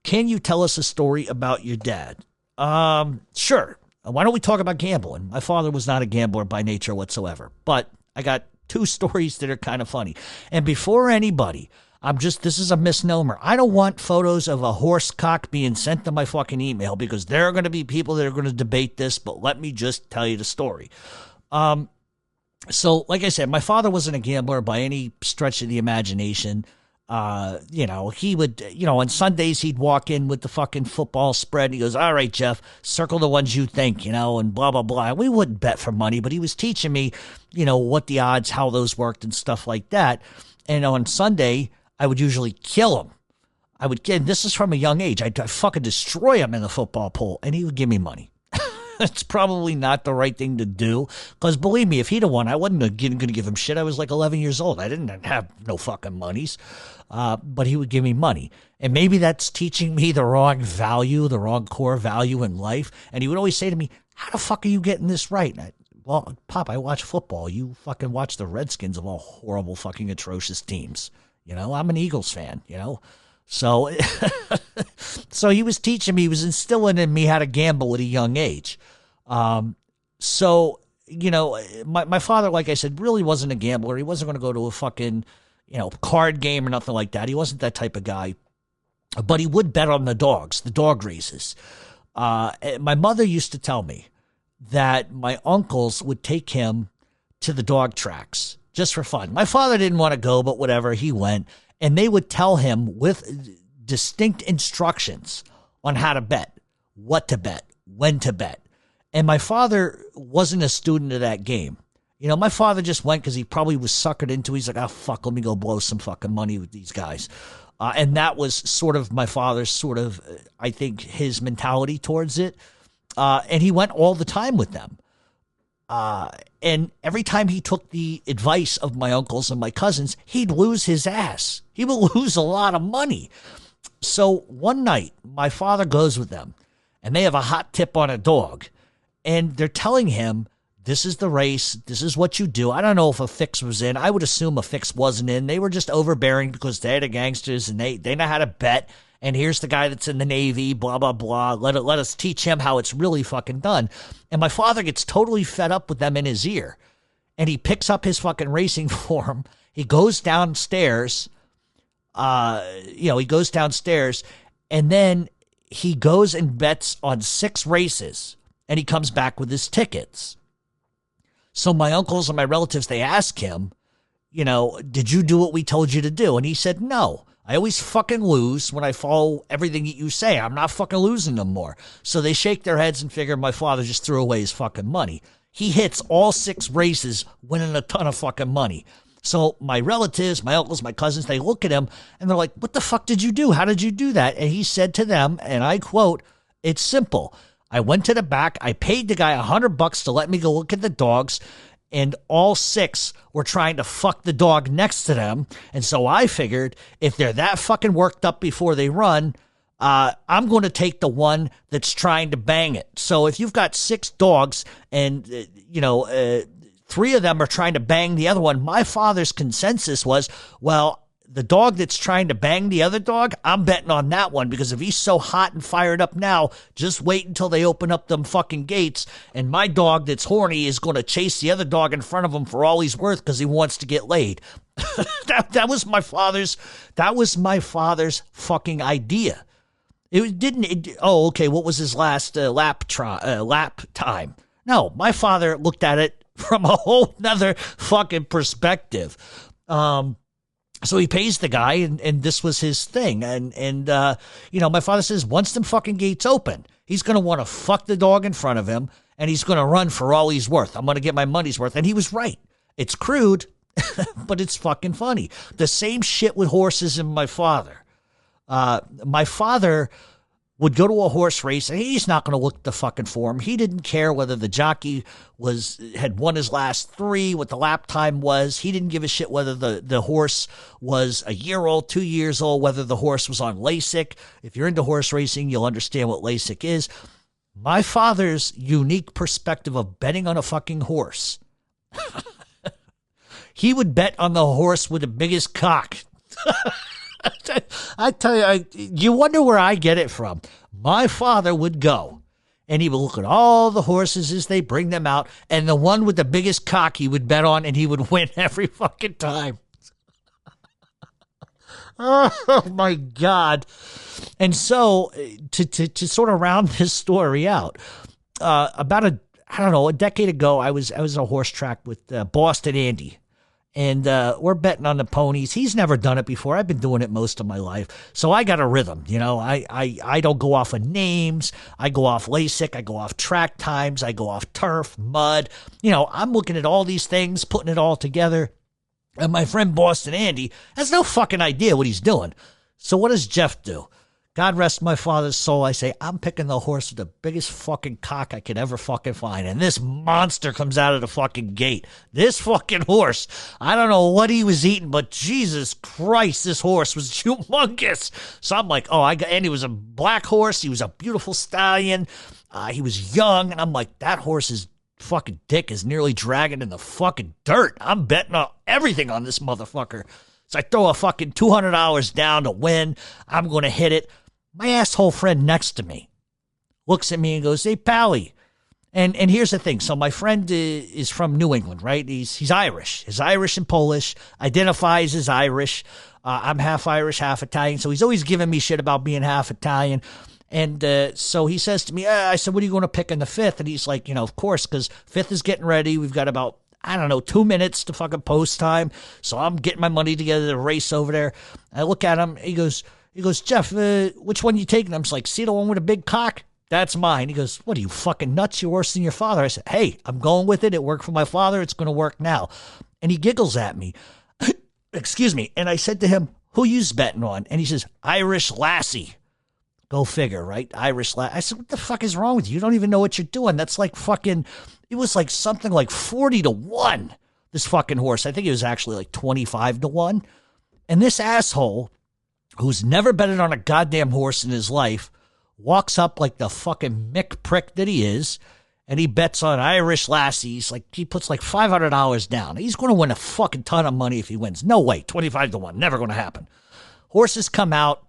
Can you tell us a story about your dad? Sure. Why don't we talk about gambling? My father was not a gambler by nature whatsoever, but I got two stories that are kind of funny. And before anybody, this is a misnomer. I don't want photos of a horse cock being sent to my fucking email because there are going to be people that are going to debate this, but let me just tell you the story. So, like I said, my father wasn't a gambler by any stretch of the imagination. He would, on Sundays he'd walk in with the fucking football spread. And he goes, all right, Jeff, circle the ones you think, and blah, blah, blah. And we wouldn't bet for money, but he was teaching me, what the odds, how those worked and stuff like that. And on Sunday, I would usually kill him. I would get, this is from a young age, I'd fucking destroy him in the football pool, and he would give me money. It's probably not the right thing to do, because believe me, if he'd have won, I wasn't going to give him shit. I was like 11 years old. I didn't have no fucking monies, but he would give me money. And maybe that's teaching me the wrong value, the wrong core value in life. And he would always say to me, how the fuck are you getting this right? And well, Pop, I watch football. You fucking watch the Redskins of all horrible fucking atrocious teams. You know, I'm an Eagles fan, you know. So, so he was teaching me, he was instilling in me how to gamble at a young age. So, you know, my father, like I said, really wasn't a gambler. He wasn't going to go to a fucking, you know, card game or nothing like that. He wasn't that type of guy, but he would bet on the dogs, the dog races. My mother used to tell me that my uncles would take him to the dog tracks just for fun. My father didn't want to go, but whatever, he went. And they would tell him with distinct instructions on how to bet, what to bet, when to bet. And my father wasn't a student of that game. You know, my father just went because he probably was suckered into it. He's like, oh, fuck, let me go blow some fucking money with these guys. And that was sort of my father's sort of, I think, his mentality towards it. And he went all the time with them. And every time he took the advice of my uncles and my cousins, he'd lose his ass. He would lose a lot of money. So one night, my father goes with them, and they have a hot tip on a dog. And they're telling him, this is the race. This is what you do. I don't know if a fix was in. I would assume a fix wasn't in. They were just overbearing because they're the gangsters, and they know how to bet. And here's the guy that's in the Navy, blah, blah, blah. Let us teach him how it's really fucking done. And my father gets totally fed up with them in his ear. And he picks up his fucking racing form. He goes downstairs. He goes downstairs. And then he goes and bets on 6 races. And he comes back with his tickets. So my uncles and my relatives, they ask him, you know, did you do what we told you to do? And he said, no. I always fucking lose when I follow everything that you say. I'm not fucking losing no more. So they shake their heads and figure my father just threw away his fucking money. He hits all 6 races, winning a ton of fucking money. So my relatives, my uncles, my cousins, they look at him and they're like, what the fuck did you do? How did you do that? And he said to them, and I quote, it's simple. I went to the back. I paid the guy $100 to let me go look at the dogs. And all 6 were trying to fuck the dog next to them. And so I figured if they're that fucking worked up before they run, I'm going to take the one that's trying to bang it. So if you've got 6 dogs and, 3 of them are trying to bang the other one, my father's consensus was, well, the dog that's trying to bang the other dog, I'm betting on that one, because if he's so hot and fired up now, just wait until they open up them fucking gates, and my dog that's horny is going to chase the other dog in front of him for all he's worth because he wants to get laid. That was my father's fucking idea. What was his last lap time? No, my father looked at it from a whole nother fucking perspective. So he pays the guy, and this was his thing. And my father says, once them fucking gates open, he's going to want to fuck the dog in front of him, and he's going to run for all he's worth. I'm going to get my money's worth. And he was right. It's crude, but it's fucking funny. The same shit with horses and my father. My father would go to a horse race, and he's not going to look at the fucking form. He didn't care whether the jockey had won his last 3, what the lap time was. He didn't give a shit whether the horse was a year old, 2 years old, whether the horse was on LASIK. If you're into horse racing, you'll understand what LASIK is. My father's unique perspective of betting on a fucking horse. He would bet on the horse with the biggest cock. I tell you, you wonder where I get it from. My father would go, and he would look at all the horses as they bring them out, and the one with the biggest cock he would bet on, and he would win every fucking time. Oh, my God. And so, to sort of round this story out, about a decade ago, I was at a horse track with Boston Andy. And we're betting on the ponies. He's never done it before. I've been doing it most of my life. So I got a rhythm. You know, I don't go off of names. I go off LASIK. I go off track times. I go off turf, mud. You know, I'm looking at all these things, putting it all together. And my friend Boston Andy has no fucking idea what he's doing. So what does Jeff do? God rest my father's soul. I say, I'm picking the horse with the biggest fucking cock I could ever fucking find. And this monster comes out of the fucking gate. This fucking horse. I don't know what he was eating, but Jesus Christ, this horse was humongous. So I'm like, and he was a black horse. He was a beautiful stallion. He was young. And I'm like, that horse's fucking dick is nearly dragging in the fucking dirt. I'm betting on everything on this motherfucker. So I throw a fucking $200 down to win. I'm going to hit it. My asshole friend next to me looks at me and goes, hey, Pally. And here's the thing. So my friend is from New England, right? He's Irish. He's Irish and Polish, identifies as Irish. I'm half Irish, half Italian. So he's always giving me shit about being half Italian. And so he says to me, I said, what are you going to pick in the fifth? And he's like, of course, because fifth is getting ready. We've got about, 2 minutes to fucking post time. So I'm getting my money together to race over there. I look at him. He goes, Jeff, which one you taking? I'm just like, see the one with a big cock? That's mine. He goes, what are you, fucking nuts? You're worse than your father. I said, hey, I'm going with it. It worked for my father. It's going to work now. And he giggles at me. Excuse me. And I said to him, who you betting on? And he says, Irish Lassie. Go figure, right? Irish Lassie. I said, what the fuck is wrong with you? You don't even know what you're doing. That's like fucking, it was like something like 40-1, this fucking horse. I think it was actually like 25-1. And this asshole, who's never betted on a goddamn horse in his life, walks up like the fucking Mick prick that he is, and he bets on Irish Lassies. Like, he puts like $500 down. He's going to win a fucking ton of money if he wins. No way. 25-1. Never going to happen. Horses come out.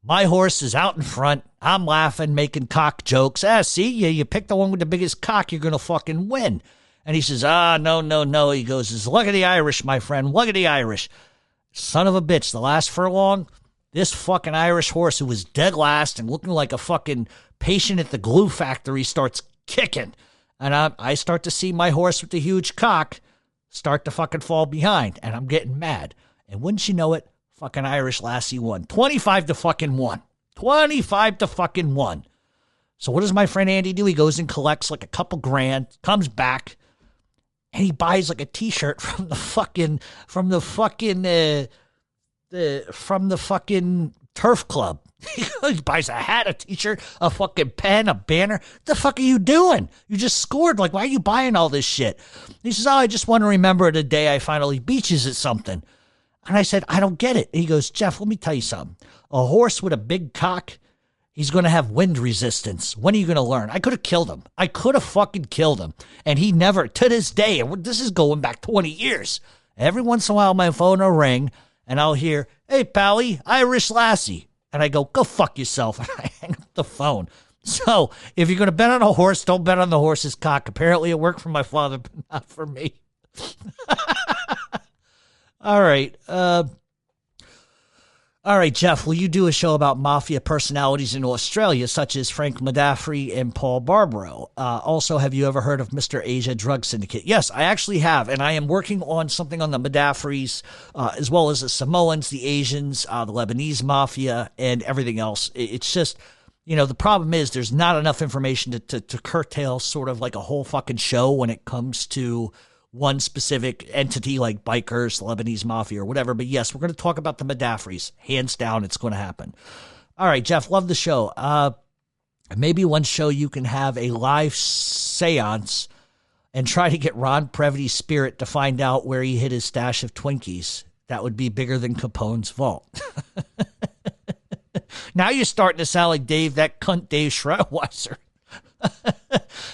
My horse is out in front. I'm laughing, making cock jokes. See, you pick the one with the biggest cock, you're going to fucking win. And he says, no. He goes, look at the Irish, my friend. Look at the Irish. Son of a bitch, the last furlong, this fucking Irish horse who was dead last and looking like a fucking patient at the glue factory starts kicking. And I start to see my horse with the huge cock start to fucking fall behind. And I'm getting mad. And wouldn't you know it, fucking Irish Lassie won. 25-1. 25-1. So what does my friend Andy do? He goes and collects like a couple grand, comes back, and he buys like a t-shirt from the fucking turf club. He buys a hat, a t-shirt, a fucking pen, a banner. What the fuck are you doing? You just scored. Like, why are you buying all this shit? He says, I just want to remember the day I finally beat you at something. And I said, I don't get it. He goes, Jeff, let me tell you something. A horse with a big cock, he's going to have wind resistance. When are you going to learn? I could have killed him. I could have fucking killed him. And he never, to this day, and this is going back 20 years. Every once in a while, my phone will ring, and I'll hear, hey, Pally, Irish Lassie. And I go, go fuck yourself. And I hang up the phone. So if you're going to bet on a horse, don't bet on the horse's cock. Apparently it worked for my father, but not for me. All right. All right, Jeff, will you do a show about mafia personalities in Australia, such as Frank Modafferi and Paul Barbaro? Also, have you ever heard of Mr. Asia Drug Syndicate? Yes, I actually have, and I am working on something on the Modafferis, as well as the Samoans, the Asians, the Lebanese mafia, and everything else. It's just, the problem is there's not enough information to curtail sort of like a whole fucking show when it comes to one specific entity like bikers, Lebanese mafia, or whatever. But yes, we're going to talk about the Modafferis. Hands down, it's going to happen. All right, Jeff, love the show. Maybe one show you can have a live seance and try to get Ron Previty's spirit to find out where he hid his stash of Twinkies. That would be bigger than Capone's vault. Now you're starting to sound like that cunt Dave Schroedweiser.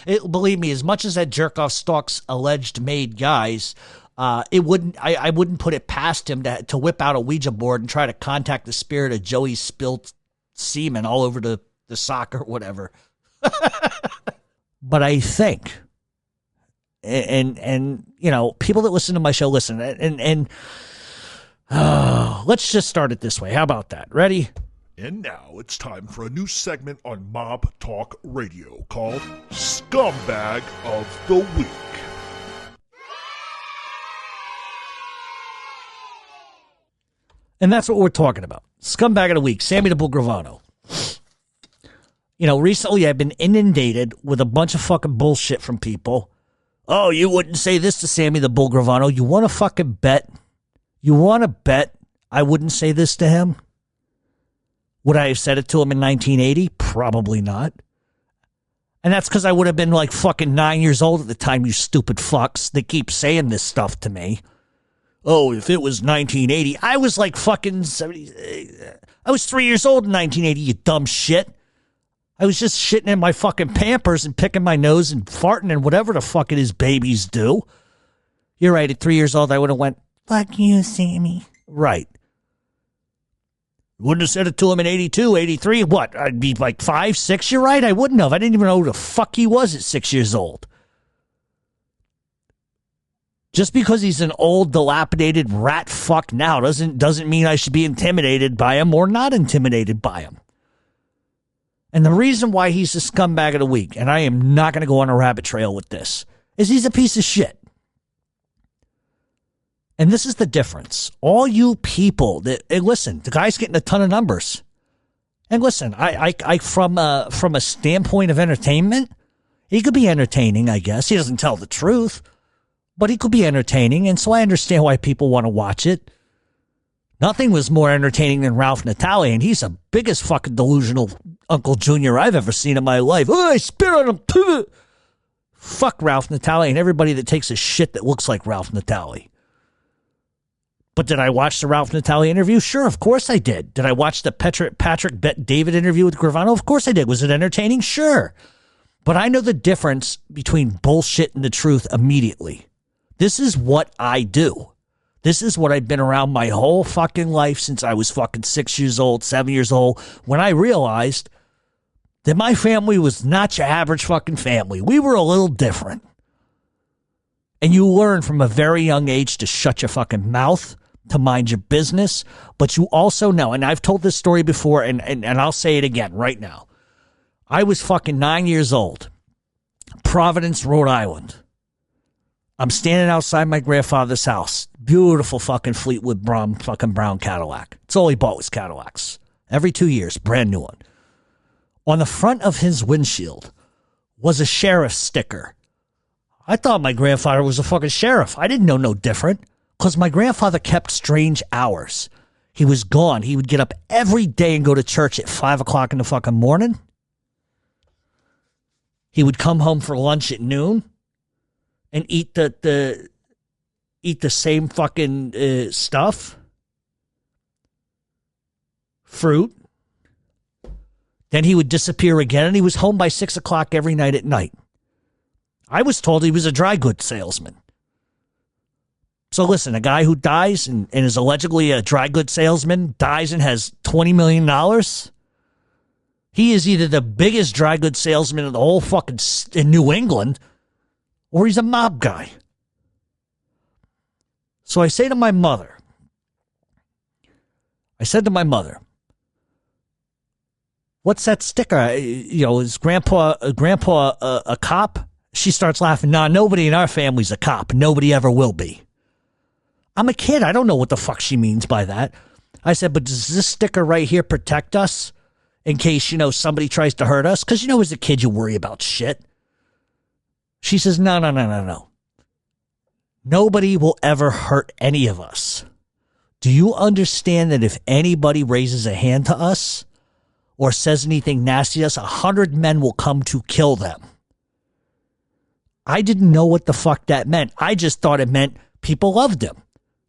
Believe me, as much as that jerk off stalks alleged made guys, I wouldn't put it past him to whip out a Ouija board and try to contact the spirit of Joey spilled semen all over the sock or whatever. But I think, and people that listen to my show listen, and let's just start it this way. How about that? Ready? And now it's time for a new segment on Mob Talk Radio called Scumbag of the Week. And that's what we're talking about. Scumbag of the Week, Sammy the Bull Gravano. Recently I've been inundated with a bunch of fucking bullshit from people. Oh, you wouldn't say this to Sammy the Bull Gravano. You want to fucking bet? You want to bet I wouldn't say this to him? Would I have said it to him in 1980? Probably not. And that's because I would have been like fucking 9 years old at the time, you stupid fucks. They keep saying this stuff to me. Oh, if it was 1980, I was like fucking 70. I was 3 years old in 1980, you dumb shit. I was just shitting in my fucking Pampers and picking my nose and farting and whatever the fuck it is babies do. You're right, at 3 years old, I would have went, fuck you, Sammy. Right. Wouldn't have said it to him in 82, 83. What? I'd be like 5, 6. You're right. I wouldn't have. I didn't even know who the fuck he was at 6 years old. Just because he's an old, dilapidated rat fuck now doesn't mean I should be intimidated by him or not intimidated by him. And the reason why he's the scumbag of the week, and I am not going to go on a rabbit trail with this, is he's a piece of shit. And this is the difference. All you people that, hey, listen, the guy's getting a ton of numbers. And listen, I from a standpoint of entertainment, he could be entertaining, I guess. He doesn't tell the truth, but he could be entertaining. And so I understand why people want to watch it. Nothing was more entertaining than Ralph Natale, and he's the biggest fucking delusional Uncle Junior I've ever seen in my life. Oh, I spit on him. Fuck Ralph Natale and everybody that takes a shit that looks like Ralph Natale. But did I watch the Ralph Natale interview? Sure, of course I did. Did I watch the Patrick Bet-David interview with Gravano? Of course I did. Was it entertaining? Sure. But I know the difference between bullshit and the truth immediately. This is what I do. This is what I've been around my whole fucking life since I was fucking 6 years old, 7 years old, when I realized that my family was not your average fucking family. We were a little different. And you learn from a very young age to shut your fucking mouth, to mind your business, but you also know, and I've told this story before, and I'll say it again right now. I was fucking 9 years old, Providence, Rhode Island. I'm standing outside my grandfather's house. Beautiful fucking Fleetwood brown Cadillac. It's all he bought was Cadillacs. Every 2 years, brand new one. On the front of his windshield was a sheriff's sticker. I thought my grandfather was a fucking sheriff. I didn't know no different. Because my grandfather kept strange hours. He was gone. He would get up every day and go to church at 5 o'clock in the fucking morning. He would come home for lunch at noon and eat the same fucking stuff. Fruit. Then he would disappear again, and he was home by 6 o'clock every night at night. I was told he was a dry goods salesman. So listen, a guy who dies and is allegedly a dry goods salesman, dies and has $20 million. He is either the biggest dry goods salesman in the whole fucking in New England, or he's a mob guy. So I say to my mother, what's that sticker? Is grandpa a cop? She starts laughing. Nah, nobody in our family's a cop. Nobody ever will be. I'm a kid. I don't know what the fuck she means by that. I said, but does this sticker right here protect us in case, somebody tries to hurt us? Because, as a kid, you worry about shit. She says, no. Nobody will ever hurt any of us. Do you understand that if anybody raises a hand to us or says anything nasty to us, 100 men will come to kill them? I didn't know what the fuck that meant. I just thought it meant people loved him.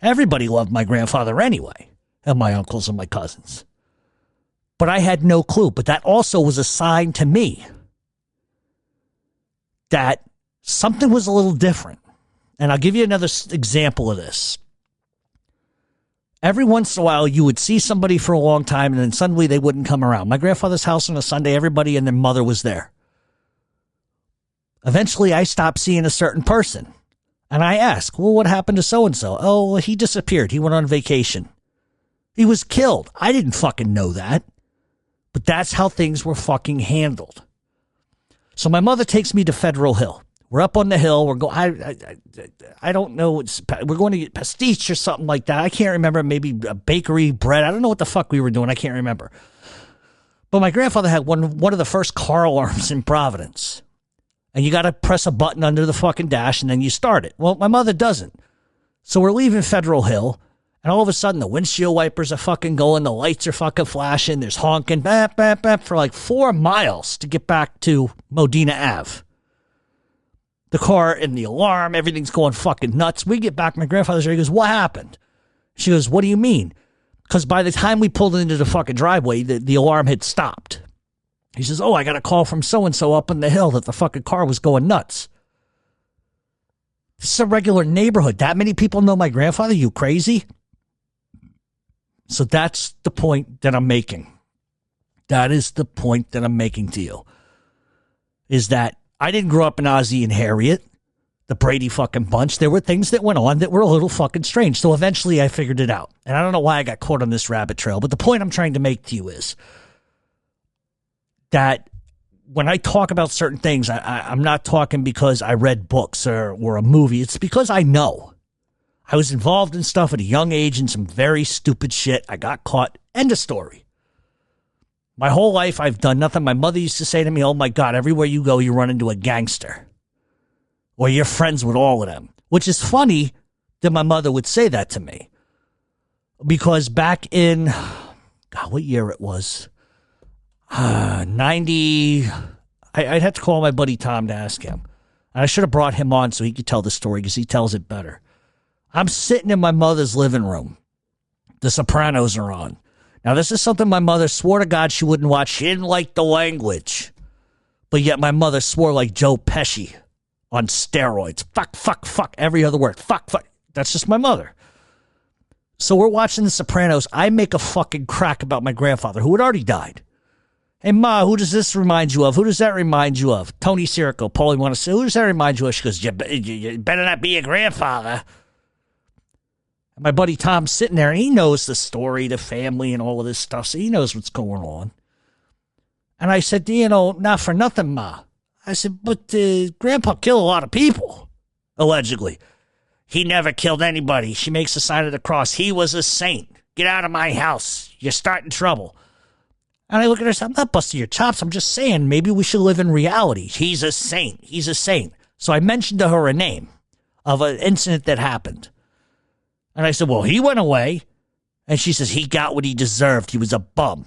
Everybody loved my grandfather anyway, and my uncles and my cousins. But I had no clue. But that also was a sign to me that something was a little different. And I'll give you another example of this. Every once in a while, you would see somebody for a long time, and then suddenly they wouldn't come around. My grandfather's house on a Sunday, everybody and their mother was there. Eventually, I stopped seeing a certain person. And I asked, well, what happened to so-and-so? Oh, he disappeared. He went on vacation. He was killed. I didn't fucking know that. But that's how things were fucking handled. So my mother takes me to Federal Hill. We're up on the hill. We're going, I don't know. We're going to get pastiche or something like that. I can't remember. Maybe a bakery, bread. I don't know what the fuck we were doing. I can't remember. But my grandfather had one of the first car alarms in Providence. And you got to press a button under the fucking dash and then you start it. Well, my mother doesn't. So we're leaving Federal Hill And all of a sudden, the windshield wipers are fucking going. The lights are fucking flashing. There's honking, bap, bap, bap, for like 4 miles to get back to Modena Ave. The car and the alarm, everything's going fucking nuts. We get back. My grandfather's there. He goes, what happened? She goes, what do you mean? Because by the time we pulled into the fucking driveway, the alarm had stopped. He says, oh, I got a call from so-and-so up in the hill that the fucking car was going nuts. This is a regular neighborhood. That many people know my grandfather? You crazy? So that's the point that I'm making. That is the point that I'm making to you. Is that I didn't grow up in Ozzie and Harriet, the Brady fucking bunch. There were things that went on that were a little fucking strange. So eventually I figured it out. And I don't know why I got caught on this rabbit trail, but the point I'm trying to make to you is that when I talk about certain things, I'm not talking because I read books or a movie. It's because I know. I was involved in stuff at a young age in some very stupid shit. I got caught. End of story. My whole life, I've done nothing. My mother used to say to me, oh my God, everywhere you go, you run into a gangster. Or you're friends with all of them. Which is funny that my mother would say that to me. Because back in, God, what year it was? 90, I'd have to call my buddy Tom to ask him. And I should have brought him on so he could tell the story because he tells it better. I'm sitting in my mother's living room. The Sopranos are on. Now, this is something my mother swore to God she wouldn't watch. She didn't like the language. But yet my mother swore like Joe Pesci on steroids. Fuck, fuck, fuck. Every other word. Fuck, fuck. That's just my mother. So we're watching The Sopranos. I make a fucking crack about my grandfather, who had already died. Hey, Ma, who does this remind you of? Who does that remind you of? Tony Sirico. Paulie, want to say, who does that remind you of? She goes, you better not be your grandfather. And my buddy Tom's sitting there, and he knows the story, the family, and all of this stuff, so he knows what's going on. And I said, not for nothing, Ma. I said, but Grandpa killed a lot of people, allegedly. He never killed anybody. She makes the sign of the cross. He was a saint. Get out of my house. You're starting trouble. And I look at her and say, I'm not busting your chops. I'm just saying maybe we should live in reality. He's a saint. He's a saint. So I mentioned to her a name of an incident that happened. And I said, well, he went away. And she says, he got what he deserved. He was a bum.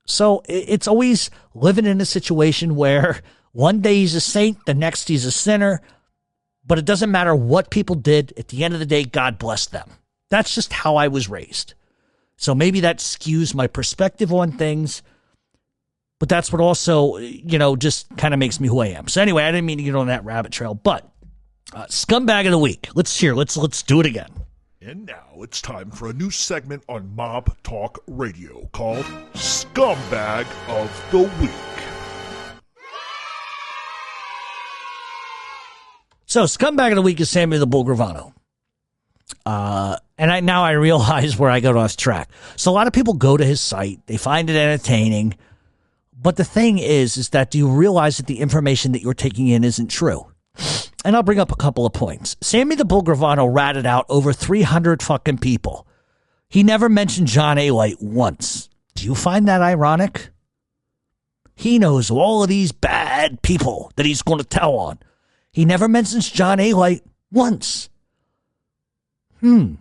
So it's always living in a situation where one day he's a saint, the next he's a sinner. But it doesn't matter what people did. At the end of the day, God blessed them. That's just how I was raised. So maybe that skews my perspective on things. But that's what also, just kind of makes me who I am. So anyway, I didn't mean to get on that rabbit trail. But Scumbag of the Week. Let's do it again. And now it's time for a new segment on Mob Talk Radio called Scumbag of the Week. So Scumbag of the Week is Sammy the Bull Gravano. And I realize where I got off track. So a lot of people go to his site. They find it entertaining. But the thing is that do you realize that the information that you're taking in isn't true? And I'll bring up a couple of points. Sammy the Bull Gravano ratted out over 300 fucking people. He never mentioned John A. Light once. Do you find that ironic? He knows all of these bad people that he's going to tell on. He never mentions John A. Light once. You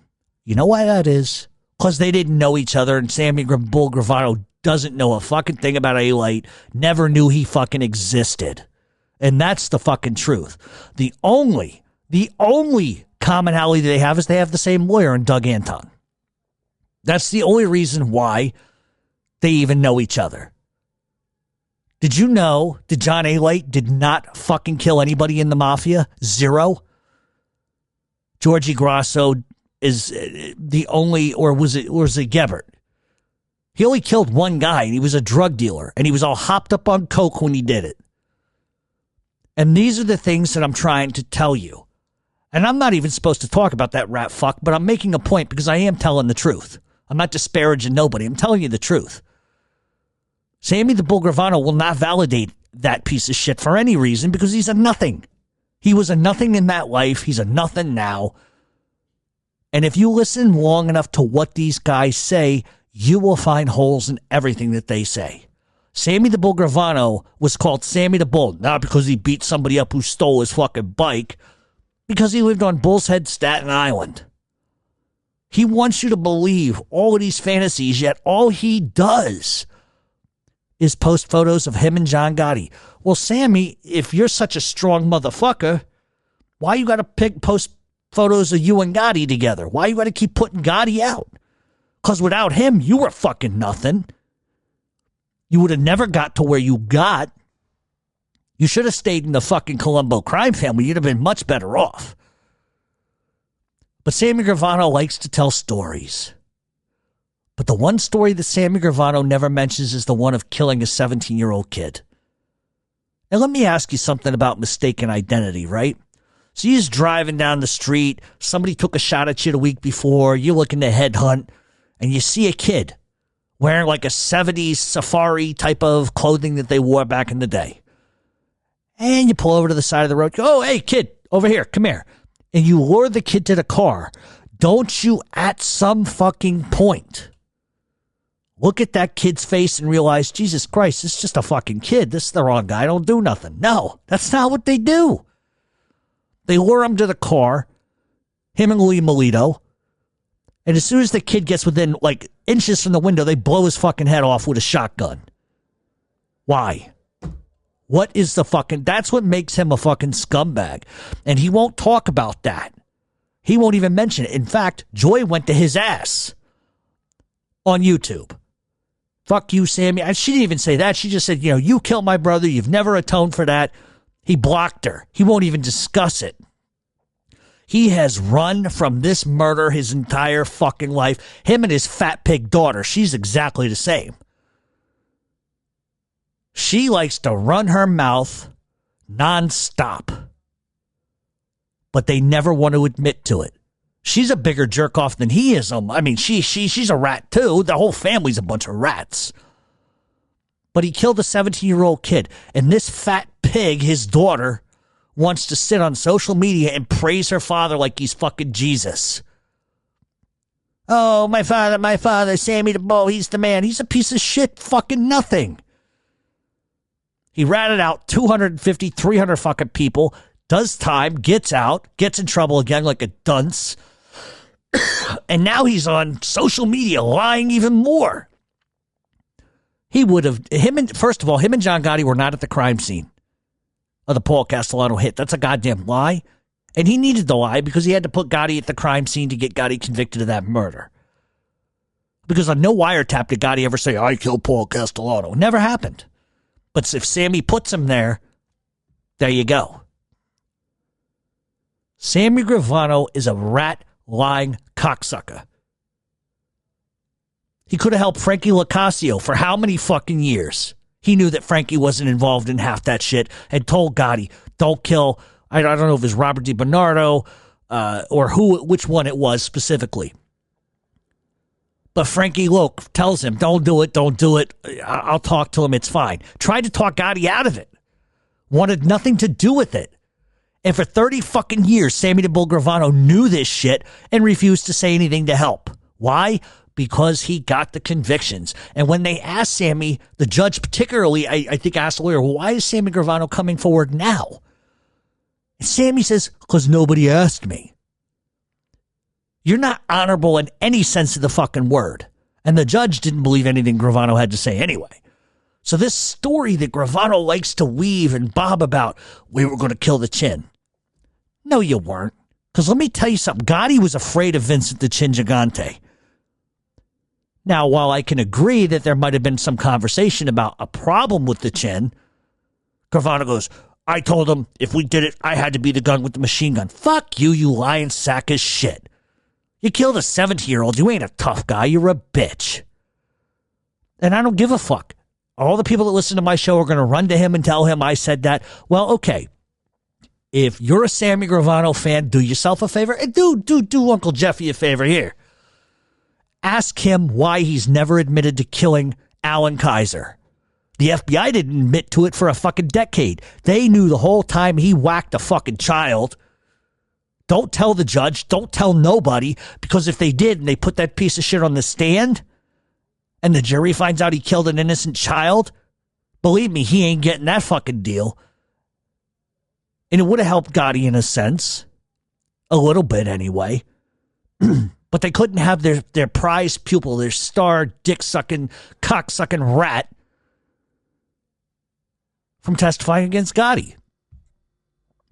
know why that is? Because they didn't know each other, and Sammy Bull Gravano doesn't know a fucking thing about A-Light, never knew he fucking existed. And that's the fucking truth. The only commonality they have is they have the same lawyer in Doug Anton. That's the only reason why they even know each other. Did you know that John A-Light did not fucking kill anybody in the mafia? Zero. Georgie Grasso is the only, or was it Gebert? He only killed one guy, and he was a drug dealer, and he was all hopped up on coke when he did it. And these are the things that I'm trying to tell you. And I'm not even supposed to talk about that rat fuck, but I'm making a point because I am telling the truth. I'm not disparaging nobody. I'm telling you the truth. Sammy the Bull Gravano will not validate that piece of shit for any reason because he's a nothing. He was a nothing in that life. He's a nothing now. And if you listen long enough to what these guys say, you will find holes in everything that they say. Sammy the Bull Gravano was called Sammy the Bull, not because he beat somebody up who stole his fucking bike, because he lived on Bull's Head, Staten Island. He wants you to believe all of these fantasies, yet all he does is post photos of him and John Gotti. Well, Sammy, if you're such a strong motherfucker, why you got to post photos of you and Gotti together? Why you got to keep putting Gotti out? Because without him, you were fucking nothing. You would have never got to where you got. You should have stayed in the fucking Colombo crime family. You'd have been much better off. But Sammy Gravano likes to tell stories. But the one story that Sammy Gravano never mentions is the one of killing a 17-year-old kid. And let me ask you something about mistaken identity, right? So you're just driving down the street. Somebody took a shot at you the week before. You're looking to headhunt. And you see a kid wearing like a 70s safari type of clothing that they wore back in the day. And you pull over to the side of the road. Oh, hey, kid, over here. Come here. And you lure the kid to the car. Don't you at some fucking point look at that kid's face and realize, Jesus Christ, this is just a fucking kid. This is the wrong guy. Don't do nothing. No, that's not what they do. They lure him to the car, him and Louis Melito. And as soon as the kid gets within like inches from the window, they blow his fucking head off with a shotgun. Why? What is the fucking... That's what makes him a fucking scumbag. And he won't talk about that. He won't even mention it. In fact, Joy went to his ass on YouTube. Fuck you, Sammy. She didn't even say that. She just said, you killed my brother. You've never atoned for that. He blocked her. He won't even discuss it. He has run from this murder his entire fucking life. Him and his fat pig daughter. She's exactly the same. She likes to run her mouth nonstop. But they never want to admit to it. She's a bigger jerk off than he is. I mean, she's a rat too. The whole family's a bunch of rats. But he killed a 17-year-old kid. And this fat pig, his daughter, wants to sit on social media and praise her father like he's fucking Jesus. Oh, my father, Sammy the Bull, he's the man. He's a piece of shit, fucking nothing. He ratted out 250, 300 fucking people, does time, gets out, gets in trouble again like a dunce. And now he's on social media lying even more. He would have, first of all, him and John Gotti were not at the crime scene of the Paul Castellano hit. That's a goddamn lie. And he needed to lie because he had to put Gotti at the crime scene to get Gotti convicted of that murder. Because on no wiretap did Gotti ever say, I killed Paul Castellano. It never happened. But if Sammy puts him there you go. Sammy Gravano is a rat lying cocksucker. He could have helped Frankie Locascio for how many fucking years? He knew that Frankie wasn't involved in half that shit and told Gotti, don't kill, I don't know if it was Robert DiBernardo or which one it was specifically. But Frankie Loke tells him, don't do it. I'll talk to him. It's fine. Tried to talk Gotti out of it. Wanted nothing to do with it. And for 30 fucking years, Sammy the Bull Gravano knew this shit and refused to say anything to help. Why? Because he got the convictions. And when they asked Sammy, the judge particularly, I think asked the lawyer, why is Sammy Gravano coming forward now? And Sammy says, because nobody asked me. You're not honorable in any sense of the fucking word. And the judge didn't believe anything Gravano had to say anyway. So this story that Gravano likes to weave and bob about, we were going to kill the Chin. No, you weren't. Because let me tell you something. Gotti was afraid of Vincent the Chin Gigante. Now, while I can agree that there might have been some conversation about a problem with the Chin, Gravano goes, I told him if we did it, I had to be the gun with the machine gun. Fuck you, you lying sack of shit. You killed a 17-year-old. You ain't a tough guy. You're a bitch. And I don't give a fuck. All the people that listen to my show are going to run to him and tell him I said that. Well, okay. If you're a Sammy Gravano fan, do yourself a favor. And do Uncle Jeffy a favor here. Ask him why he's never admitted to killing Alan Kaiser. The FBI didn't admit to it for a fucking decade. They knew the whole time he whacked a fucking child. Don't tell the judge. Don't tell nobody. Because if they did and they put that piece of shit on the stand and the jury finds out he killed an innocent child, believe me, he ain't getting that fucking deal. And it would have helped Gotti in a sense. A little bit anyway. But they couldn't have their prize pupil, their star dick-sucking, cock-sucking rat from testifying against Gotti.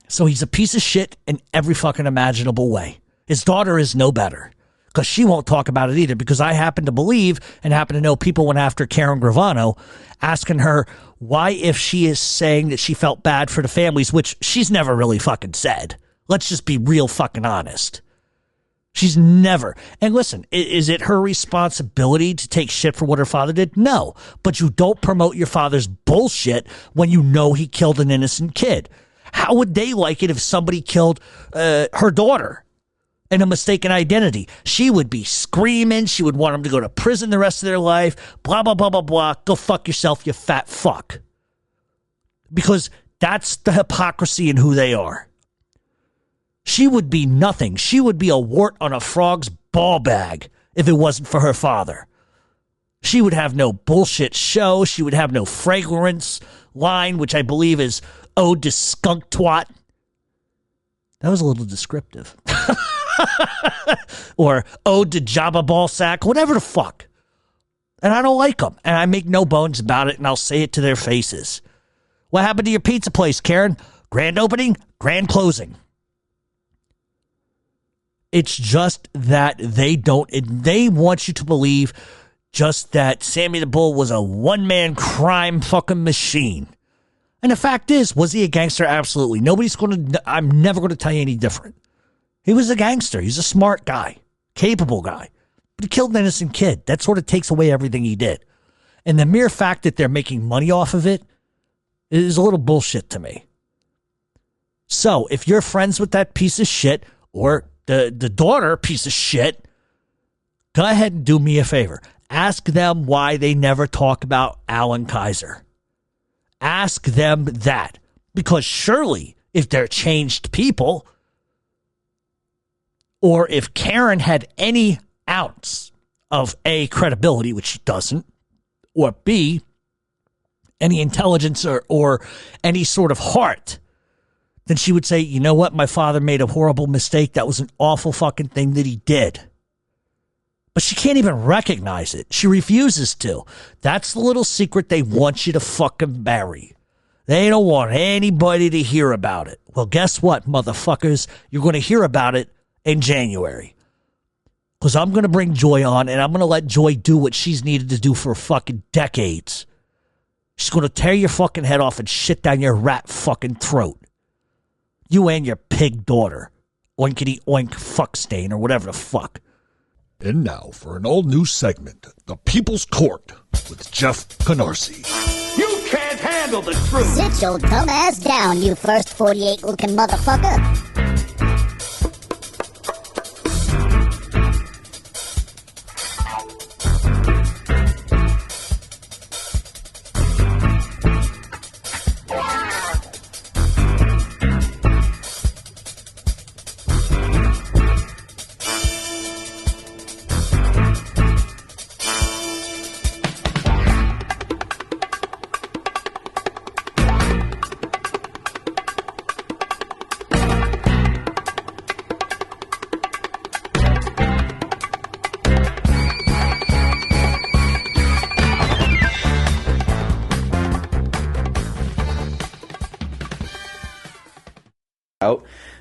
So he's a piece of shit in every fucking imaginable way. His daughter is no better, because she won't talk about it either, because I happen to believe and happen to know people went after Karen Gravano, asking her why, if she is saying that she felt bad for the families, which she's never really fucking said. Let's just be real fucking honest. She's never. And listen, is it her responsibility to take shit for what her father did? No. But you don't promote your father's bullshit when you know he killed an innocent kid. How would they like it if somebody killed her daughter in a mistaken identity? She would be screaming. She would want them to go to prison the rest of their life. Blah, blah, blah, blah, blah. Go fuck yourself, you fat fuck. Because that's the hypocrisy in who they are. She would be nothing. She would be a wart on a frog's ball bag if it wasn't for her father. She would have no bullshit show. She would have no fragrance line, which I believe is ode to skunk twat. That was a little descriptive. Or ode to Jabba ball sack, whatever the fuck. And I don't like them. And I make no bones about it, and I'll say it to their faces. What happened to your pizza place, Karen? Grand opening, grand closing. It's just that they want you to believe just that Sammy the Bull was a one-man crime fucking machine. And the fact is, was he a gangster? Absolutely. I'm never going to tell you any different. He was a gangster. He's a smart guy, capable guy. But he killed an innocent kid. That sort of takes away everything he did. And the mere fact that they're making money off of it is a little bullshit to me. So if you're friends with that piece of shit, or the daughter piece of shit, go ahead and do me a favor. Ask them why they never talk about Alan Kaiser. Ask them that. Because surely, if they're changed people, or if Karen had any ounce of A, credibility, which she doesn't, or B, any intelligence or any sort of heart, then she would say, you know what? My father made a horrible mistake. That was an awful fucking thing that he did. But she can't even recognize it. She refuses to. That's the little secret they want you to fucking bury. They don't want anybody to hear about it. Well, guess what, motherfuckers? You're going to hear about it in January. Because I'm going to bring Joy on, and I'm going to let Joy do what she's needed to do for fucking decades. She's going to tear your fucking head off and shit down your rat fucking throat. You and your pig daughter. Oinkity oink fuck stain, or whatever the fuck. And now for an all-new segment, The People's Court, with Jeff Canarsie. You can't handle the truth. Sit your dumb ass down, you first 48 looking motherfucker.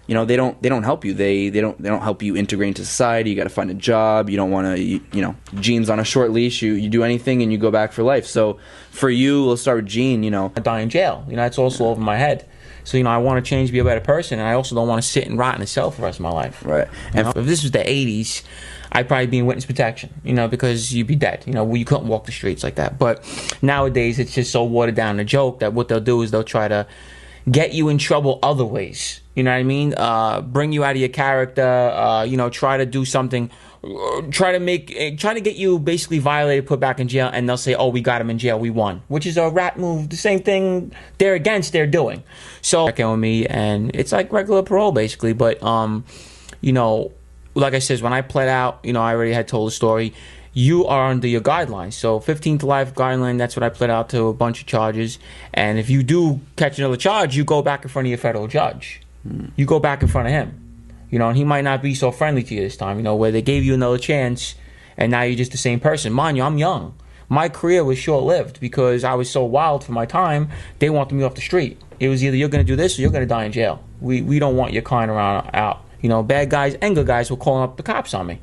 You know, they don't help you. They don't help you integrate into society. You got to find a job. You don't want to, Gene's on a short leash. You do anything and you go back for life. So for you, let's start with Gene. I die in jail. That's also over my head. So I want to change, be a better person, and I also don't want to sit and rot in a cell for the rest of my life. Right. And if this was the '80s, I'd probably be in witness protection. Because you'd be dead. You couldn't walk the streets like that. But nowadays, it's just so watered down a joke that what they'll do is they'll try to get you in trouble other ways. You know what I mean? Bring you out of your character. Try to do something. Try to get you basically violated, put back in jail, and they'll say, "Oh, we got him in jail. We won," which is a rat move. The same thing they're doing. So check in with me, and it's like regular parole basically. But like I said, when I pled out, I already had told the story. You are under your guidelines. So 15 to life guideline, that's what I pled out to, a bunch of charges. And if you do catch another charge, you go back in front of your federal judge. You go back in front of him. You know, and he might not be so friendly to you this time, you know, where they gave you another chance and now you're just the same person. Mind you, I'm young. My career was short-lived because I was so wild for my time, they wanted me off the street. It was either you're going to do this or you're going to die in jail. We don't want you crying around out. You know, bad guys and good guys were calling up the cops on me.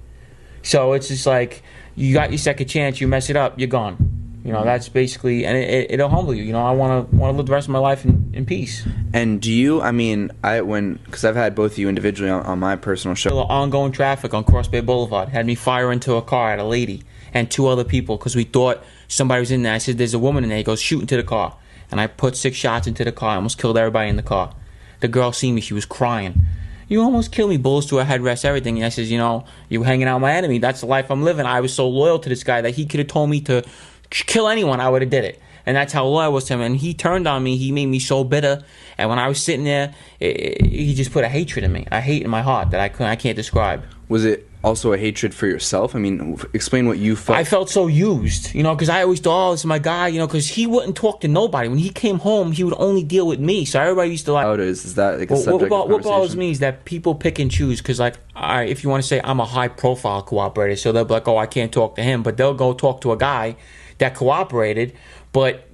So it's just like, you got your second chance, you mess it up, you're gone. You know, that's basically, and it'll humble you. You know, I want to live the rest of my life in peace. And do you, because I've had both of you individually on my personal show. Ongoing traffic on Cross Bay Boulevard had me fire into a car at a lady and 2 other people because we thought somebody was in there. I said, there's a woman in there. He goes, shoot into the car. And I put 6 shots into the car. I almost killed everybody in the car. The girl seen me. She was crying. You almost killed me, bullets to her headrest, everything. And I says, you know, you hanging out with my enemy. That's the life I'm living. I was so loyal to this guy that he could have told me to kill anyone. I would have did it. And that's how loyal I was to him. And he turned on me. He made me so bitter. And when I was sitting there, he just put a hatred in me. A hate in my heart that I can't describe. Was it also a hatred for yourself? I mean, explain what you felt. I felt so used, you know, because I always thought, oh, this is my guy, you know, because he wouldn't talk to nobody. When he came home, he would only deal with me. So everybody used to like... How it is that like a subject of conversation? What bothers me is that people pick and choose, because like, if you want to say I'm a high-profile cooperator, so they'll be like, oh, I can't talk to him, but they'll go talk to a guy that cooperated, but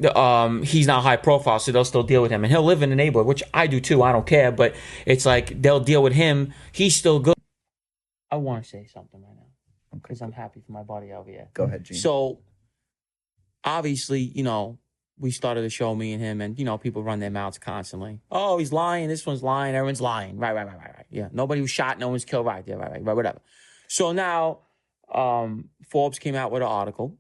he's not high profile, so they'll still deal with him. And he'll live in the neighborhood, which I do too, I don't care, but it's like they'll deal with him. He's still good. I want to say something right now because I'm happy for my body over here. Go ahead, Gene. So, obviously, you know, we started the show, me and him, and, you know, people run their mouths constantly. Oh, he's lying, this one's lying, everyone's lying. Right. Yeah, nobody was shot, no one's killed. Right, yeah, right, whatever. So now, Forbes came out with an article.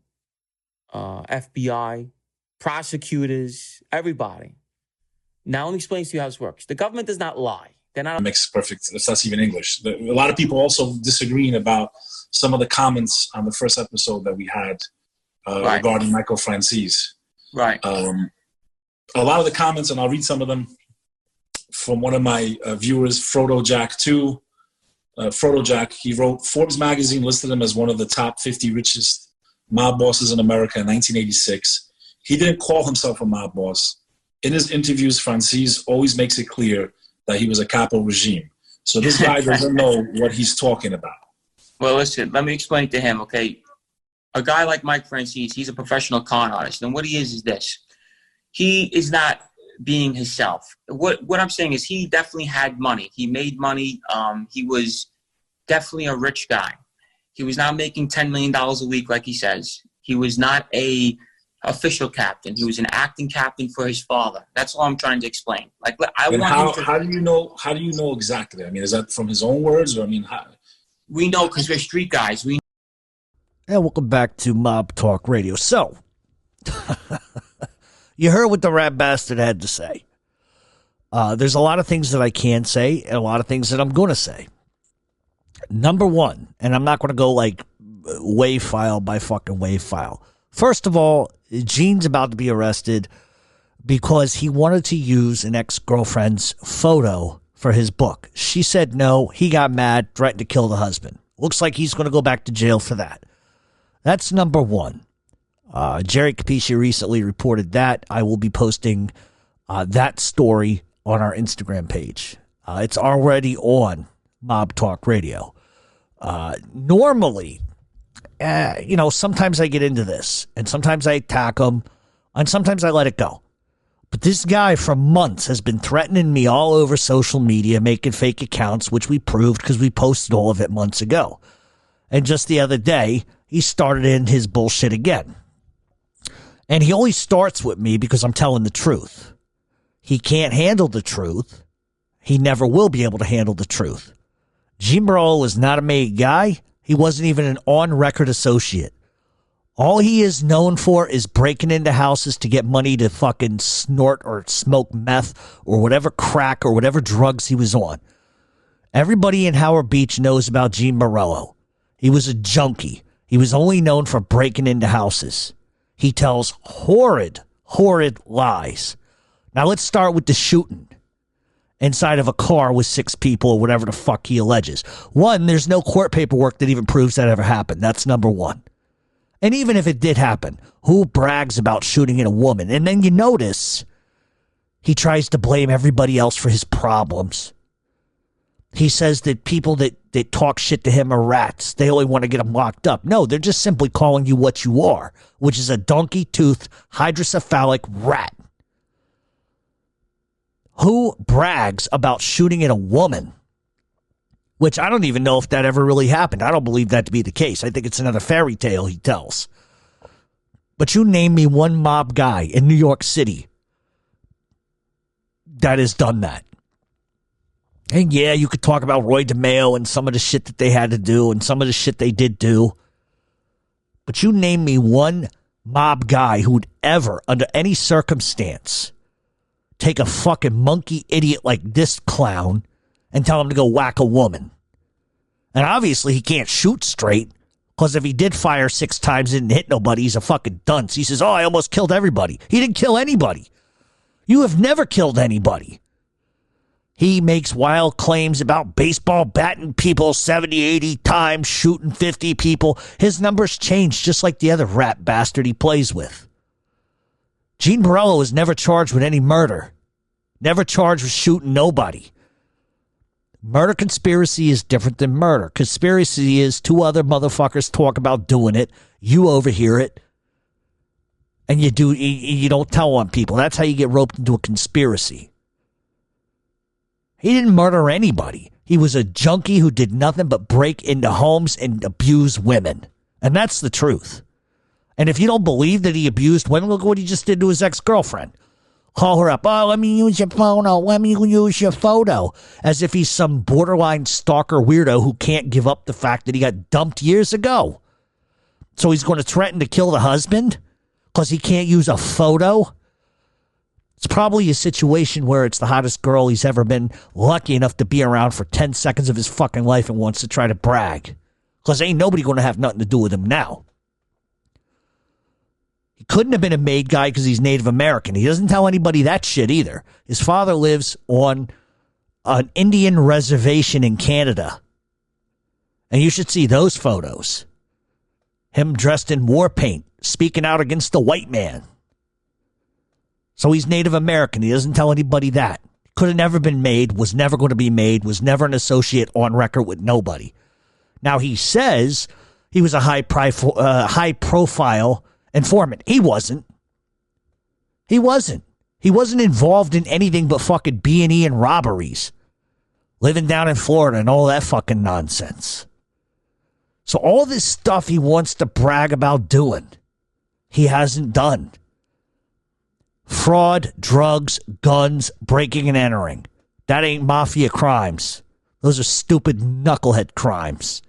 FBI, prosecutors, everybody. Now let me explain to you how this works. The government does not lie. They're not. Makes perfect. That's even English. A lot of people also disagreeing about some of the comments on the first episode that we had regarding Michael Francis. Right. A lot of the comments, and I'll read some of them from one of my viewers, Frodo Jack 2. Frodo Jack, he wrote, Forbes magazine listed him as one of the top 50 richest mob bosses in America in 1986. He didn't call himself a mob boss. In his interviews, Francis always makes it clear that he was a capo regime. So this guy doesn't know what he's talking about. Well, listen, let me explain to him, okay? A guy like Mike Francis, he's a professional con artist. And what he is this. He is not being himself. What I'm saying is he definitely had money. He made money. He was definitely a rich guy. He was not making $10 million a week like he says. He was not a official captain. He was an acting captain for his father. That's all I'm trying to explain. Like, how do you know exactly? I mean, is that from his own words, or I mean, how? We know because we're street guys. And welcome back to Mob Talk Radio. So, you heard what the rat bastard had to say. There's a lot of things that I can say and a lot of things that I'm going to say. Number one, and I'm not going to go like wave file by fucking wave file. First of all, Gene's about to be arrested because he wanted to use an ex-girlfriend's photo for his book. She said no. He got mad, threatened to kill the husband. Looks like he's going to go back to jail for that. That's number one. Jerry Capisci recently reported that. I will be posting that story on our Instagram page. It's already on Mob Talk Radio. Normally, sometimes I get into this, and sometimes I attack them, and sometimes I let it go. But this guy for months has been threatening me all over social media, making fake accounts, which we proved because we posted all of it months ago. And just the other day, he started in his bullshit again. And he always starts with me because I'm telling the truth. He can't handle the truth. He never will be able to handle the truth. Gene Barolo is not a made guy. He wasn't even an on-record associate. All he is known for is breaking into houses to get money to fucking snort or smoke meth or whatever crack or whatever drugs he was on. Everybody in Howard Beach knows about Gene Barolo. He was a junkie. He was only known for breaking into houses. He tells horrid lies. Now let's start with the shooting inside of a car with 6 people or whatever the fuck he alleges. One, there's no court paperwork that even proves that ever happened. That's number one. And even if it did happen, who brags about shooting at a woman? And then you notice he tries to blame everybody else for his problems. He says that people that talk shit to him are rats. They only want to get him locked up. No, they're just simply calling you what you are, which is a donkey-toothed, hydrocephalic rat. Who brags about shooting at a woman? Which I don't even know if that ever really happened. I don't believe that to be the case. I think it's another fairy tale he tells. But you name me one mob guy in New York City that has done that. And yeah, you could talk about Roy DeMeo and some of the shit that they had to do and some of the shit they did do. But you name me one mob guy who would ever, under any circumstance, take a fucking monkey idiot like this clown and tell him to go whack a woman. And obviously he can't shoot straight, because if he did fire 6 times and didn't hit nobody, he's a fucking dunce. He says, oh, I almost killed everybody. He didn't kill anybody. You have never killed anybody. He makes wild claims about baseball batting people 70, 80 times, shooting 50 people. His numbers change just like the other rat bastard he plays with. Gene Borello was never charged with any murder. Never charged with shooting nobody. Murder conspiracy is different than murder. Conspiracy is 2 other motherfuckers talk about doing it. You overhear it. And you don't tell on people. That's how you get roped into a conspiracy. He didn't murder anybody. He was a junkie who did nothing but break into homes and abuse women. And that's the truth. And if you don't believe that he abused women, look what he just did to his ex-girlfriend. Call her up. Oh, let me use your photo. Let me use your photo. As if he's some borderline stalker weirdo who can't give up the fact that he got dumped years ago. So he's going to threaten to kill the husband because he can't use a photo? It's probably a situation where it's the hottest girl he's ever been lucky enough to be around for 10 seconds of his fucking life and wants to try to brag. Because ain't nobody going to have nothing to do with him now. He couldn't have been a made guy because he's Native American. He doesn't tell anybody that shit either. His father lives on an Indian reservation in Canada. And you should see those photos. Him dressed in war paint, speaking out against the white man. So he's Native American. He doesn't tell anybody that. Could have never been made, was never going to be made, was never an associate on record with nobody. Now he says he was a high-profile informant. He wasn't. He wasn't. He wasn't involved in anything but fucking B&E and robberies. Living down in Florida and all that fucking nonsense. So all this stuff he wants to brag about doing, he hasn't done. Fraud, drugs, guns, breaking and entering. That ain't mafia crimes. Those are stupid knucklehead crimes.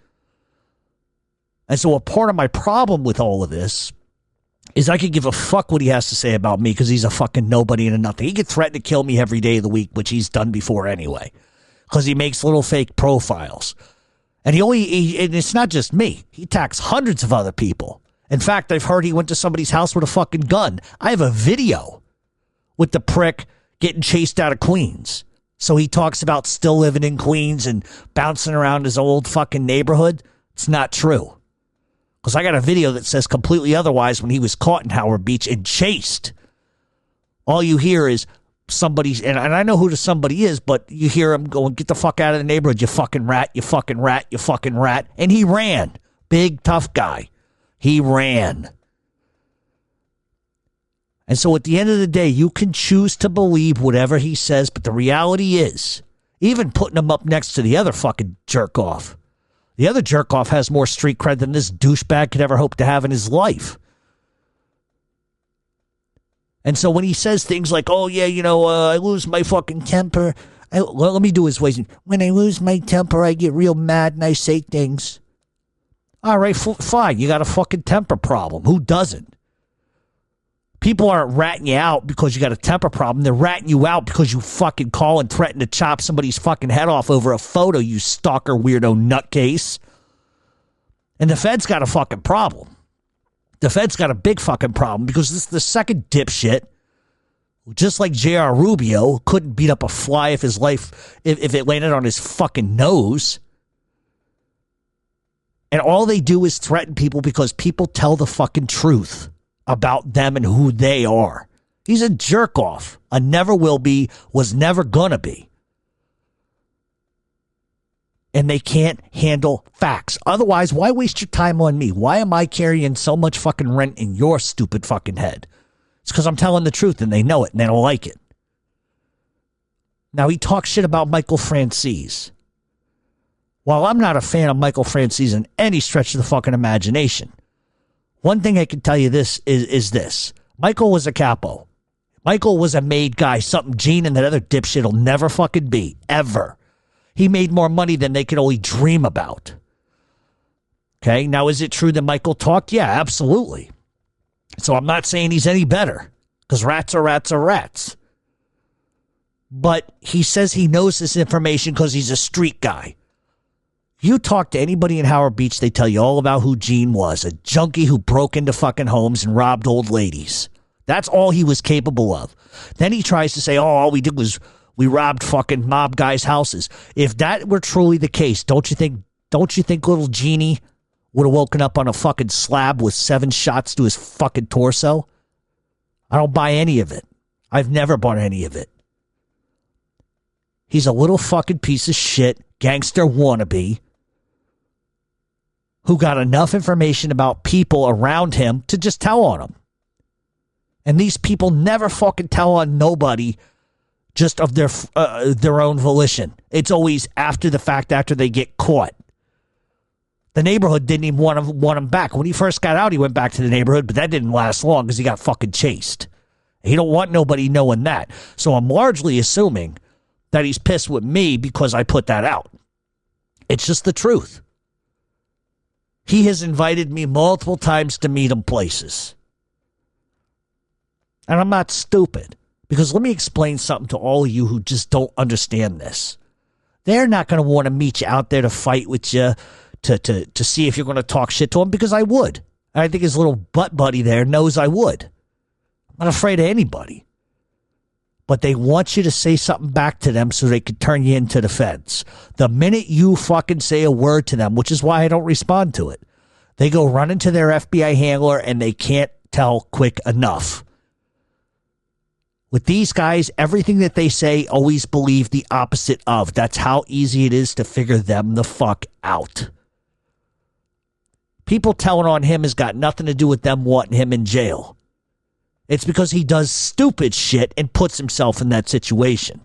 And so a part of my problem with all of this is I could give a fuck what he has to say about me because he's a fucking nobody and a nothing. He could threaten to kill me every day of the week, which he's done before anyway, because he makes little fake profiles. And and it's not just me. He attacks hundreds of other people. In fact, I've heard he went to somebody's house with a fucking gun. I have a video with the prick getting chased out of Queens. So he talks about still living in Queens and bouncing around his old fucking neighborhood. It's not true. Because I got a video that says completely otherwise when he was caught in Howard Beach and chased. All you hear is somebody, and I know who the somebody is, but you hear him going, get the fuck out of the neighborhood, you fucking rat, you fucking rat, you fucking rat. And he ran. Big, tough guy. He ran. And so at the end of the day, you can choose to believe whatever he says, but the reality is, even putting him up next to the other fucking jerk-off, the other jerk-off has more street cred than this douchebag could ever hope to have in his life. And so when he says things like, oh, yeah, I lose my fucking temper. Let me do his ways. When I lose my temper, I get real mad and I say things. All right, fine. You got a fucking temper problem. Who doesn't? People aren't ratting you out because you got a temper problem. They're ratting you out because you fucking call and threaten to chop somebody's fucking head off over a photo, you stalker weirdo nutcase. And the Fed's got a fucking problem. The Fed's got a big fucking problem because this is the second dipshit, just like J.R. Rubio, couldn't beat up a fly if it landed on his fucking nose. And all they do is threaten people because people tell the fucking truth about them and who they are. He's a jerk-off. A never will be, was never gonna be. and they can't handle facts. Otherwise, why waste your time on me? Why am I carrying so much fucking rent in your stupid fucking head? It's because I'm telling the truth and they know it and they don't like it. Now, he talks shit about Michael Francis. While I'm not a fan of Michael Francis in any stretch of the fucking imagination, one thing I can tell you is this. Michael was a capo. Michael was a made guy, something Gene and that other dipshit will never fucking be, ever. He made more money than they could only dream about. Okay, now is it true that Michael talked? Yeah, absolutely. So I'm not saying he's any better, because rats are rats are rats. But he says he knows this information because he's a street guy. You talk to anybody in Howard Beach, they tell you all about who Gene was, a junkie who broke into fucking homes and robbed old ladies. That's all he was capable of. Then he tries to say, oh, all we did was we robbed fucking mob guys' houses. If that were truly the case, don't you think little Jeannie would have woken up on a fucking slab with 7 shots to his fucking torso? I don't buy any of it. I've never bought any of it. He's a little fucking piece of shit, gangster wannabe, who got enough information about people around him to just tell on him. And these people never fucking tell on nobody just of their own volition. It's always after the fact, after they get caught. The neighborhood didn't even want him back. When he first got out, he went back to the neighborhood, but that didn't last long because he got fucking chased. He don't want nobody knowing that. So I'm largely assuming that he's pissed with me because I put that out. It's just the truth. He has invited me multiple times to meet him places. And I'm not stupid. Because let me explain something to all of you who just don't understand this. They're not going to want to meet you out there to fight with you, to see if you're going to talk shit to him, because I would. And I think his little butt buddy there knows I would. I'm not afraid of anybody. But they want you to say something back to them so they can turn you into the feds. The minute you fucking say a word to them, which is why I don't respond to it, they go running to their FBI handler and they can't tell quick enough. With these guys, everything that they say, always believe the opposite of. That's how easy it is to figure them the fuck out. People telling on him has got nothing to do with them wanting him in jail. It's because he does stupid shit and puts himself in that situation.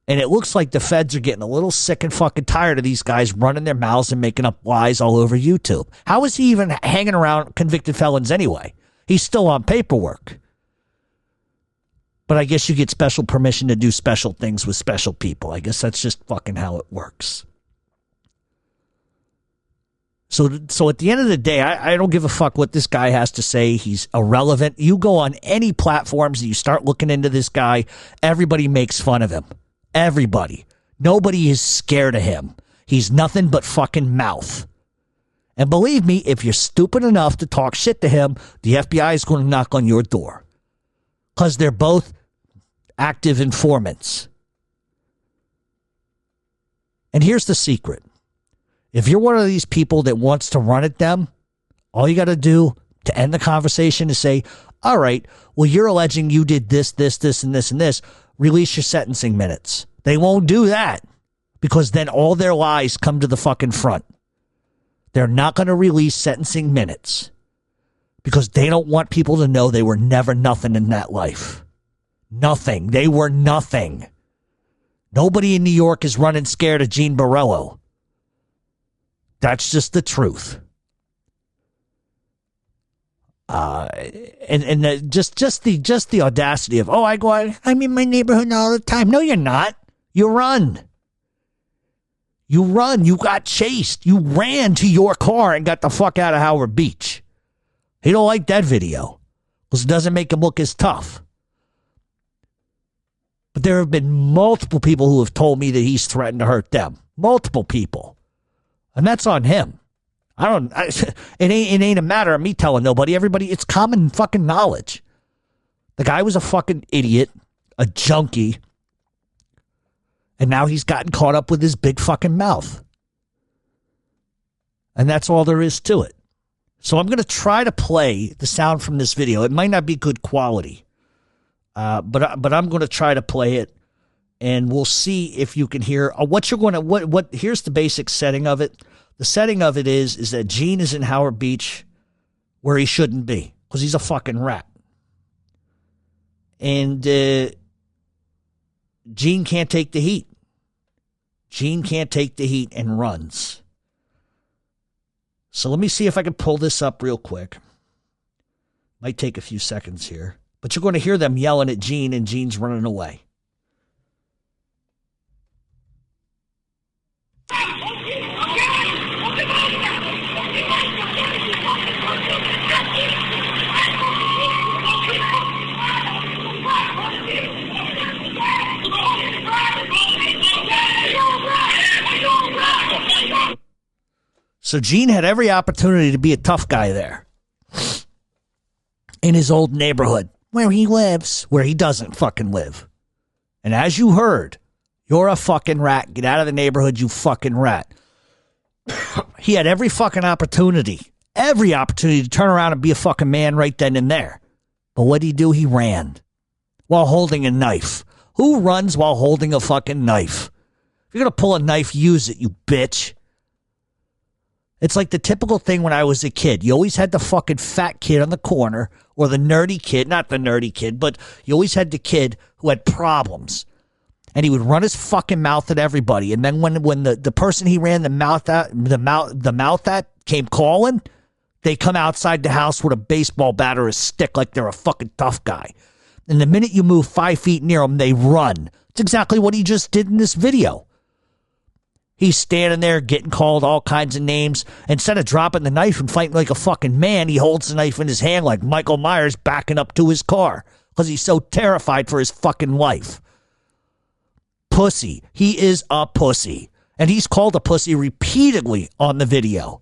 And it looks like the feds are getting a little sick and fucking tired of these guys running their mouths and making up lies all over YouTube. How is he even hanging around convicted felons anyway? He's still on paperwork. But I guess you get special permission to do special things with special people. I guess that's just fucking how it works. So at the end of the day, I don't give a fuck what this guy has to say. He's irrelevant. You go on any platforms and you start looking into this guy, everybody makes fun of him. Everybody. Nobody is scared of him. He's nothing but fucking mouth. And believe me, if you're stupid enough to talk shit to him, the FBI is going to knock on your door. Because they're both active informants. And here's the secret. If you're one of these people that wants to run at them, all you got to do to end the conversation is say, all right, well, you're alleging you did this, and this. Release your sentencing minutes. They won't do that because then all their lies come to the fucking front. They're not going to release sentencing minutes because they don't want people to know they were never nothing in that life. Nothing. They were nothing. Nobody in New York is running scared of Gene Borello. That's just the truth. Just the audacity of, oh, I'm in my neighborhood all the time. No, you're not. You run. You run. You got chased. You ran to your car and got the fuck out of Howard Beach. He don't like that video because it doesn't make him look as tough. But there have been multiple people who have told me that he's threatened to hurt them. Multiple people. And that's on him. It ain't a matter of me telling nobody. Everybody, it's common fucking knowledge. The guy was a fucking idiot, a junkie, and now he's gotten caught up with his big fucking mouth. And that's all there is to it. So I'm going to try to play the sound from this video. It might not be good quality, but I'm going to try to play it and we'll see if you can hear what you're going to, what, here's the basic setting of it. The setting of it is that Gene is in Howard Beach where he shouldn't be because he's a fucking rat. And Gene can't take the heat. Gene can't take the heat and runs. So let me see if I can pull this up real quick. Might take a few seconds here. But you're going to hear them yelling at Gene, and Gene's running away. So Gene had every opportunity to be a tough guy there. In his old neighborhood, where he lives, where he doesn't fucking live. And as you heard, you're a fucking rat. Get out of the neighborhood, you fucking rat. He had every fucking opportunity to turn around and be a fucking man right then and there. But what did he do? He ran while holding a knife. Who runs while holding a fucking knife? If you're going to pull a knife, use it, you bitch. It's like the typical thing when I was a kid. You always had the fucking fat kid on the corner or the nerdy kid, not the nerdy kid, but you always had the kid who had problems. And he would run his fucking mouth at everybody. And then when the person he ran the mouth at came calling, they come outside the house with a baseball bat or a stick like they're a fucking tough guy. And the minute you move 5 feet near them, they run. It's exactly what he just did in this video. He's standing there getting called all kinds of names. Instead of dropping the knife and fighting like a fucking man, he holds the knife in his hand like Michael Myers backing up to his car because he's so terrified for his fucking life. Pussy. He is a pussy. And he's called a pussy repeatedly on the video.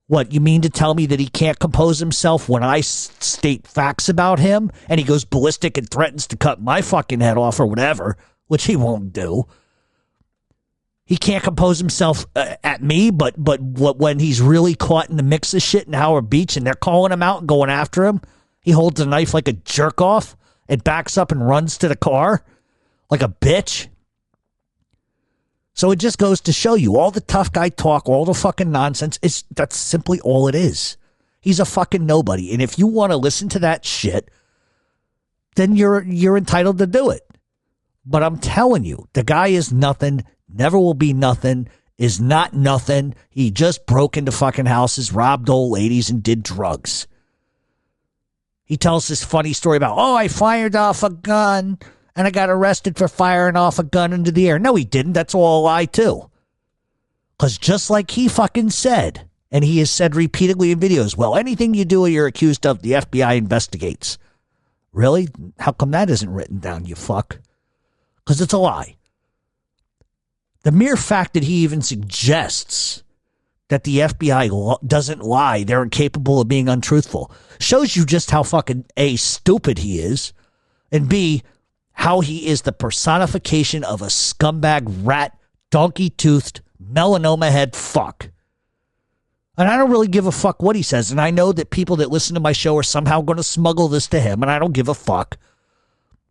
What, you mean to tell me that he can't compose himself when I state facts about him and he goes ballistic and threatens to cut my fucking head off or whatever, which he won't do? He can't compose himself at me, but when he's really caught in the mix of shit in Howard Beach and they're calling him out and going after him, he holds a knife like a jerk off and backs up and runs to the car like a bitch. So it just goes to show you all the tough guy talk, all the fucking nonsense. That's simply all it is. He's a fucking nobody. And if you want to listen to that shit, then you're entitled to do it. But I'm telling you, the guy is nothing. Never will be nothing, is not nothing. He just broke into fucking houses, robbed old ladies, and did drugs. He tells this funny story about, I fired off a gun, and I got arrested for firing off a gun into the air. No, he didn't. That's all a lie, too. Because just like he fucking said, and he has said repeatedly in videos, well, anything you do or you're accused of, the FBI investigates. Really? How come that isn't written down, you fuck? Because it's a lie. The mere fact that he even suggests that the FBI doesn't lie, they're incapable of being untruthful, shows you just how fucking A, stupid he is, and B, how he is the personification of a scumbag, rat, donkey-toothed, melanoma head fuck. And I don't really give a fuck what he says, and I know that people that listen to my show are somehow going to smuggle this to him, and I don't give a fuck.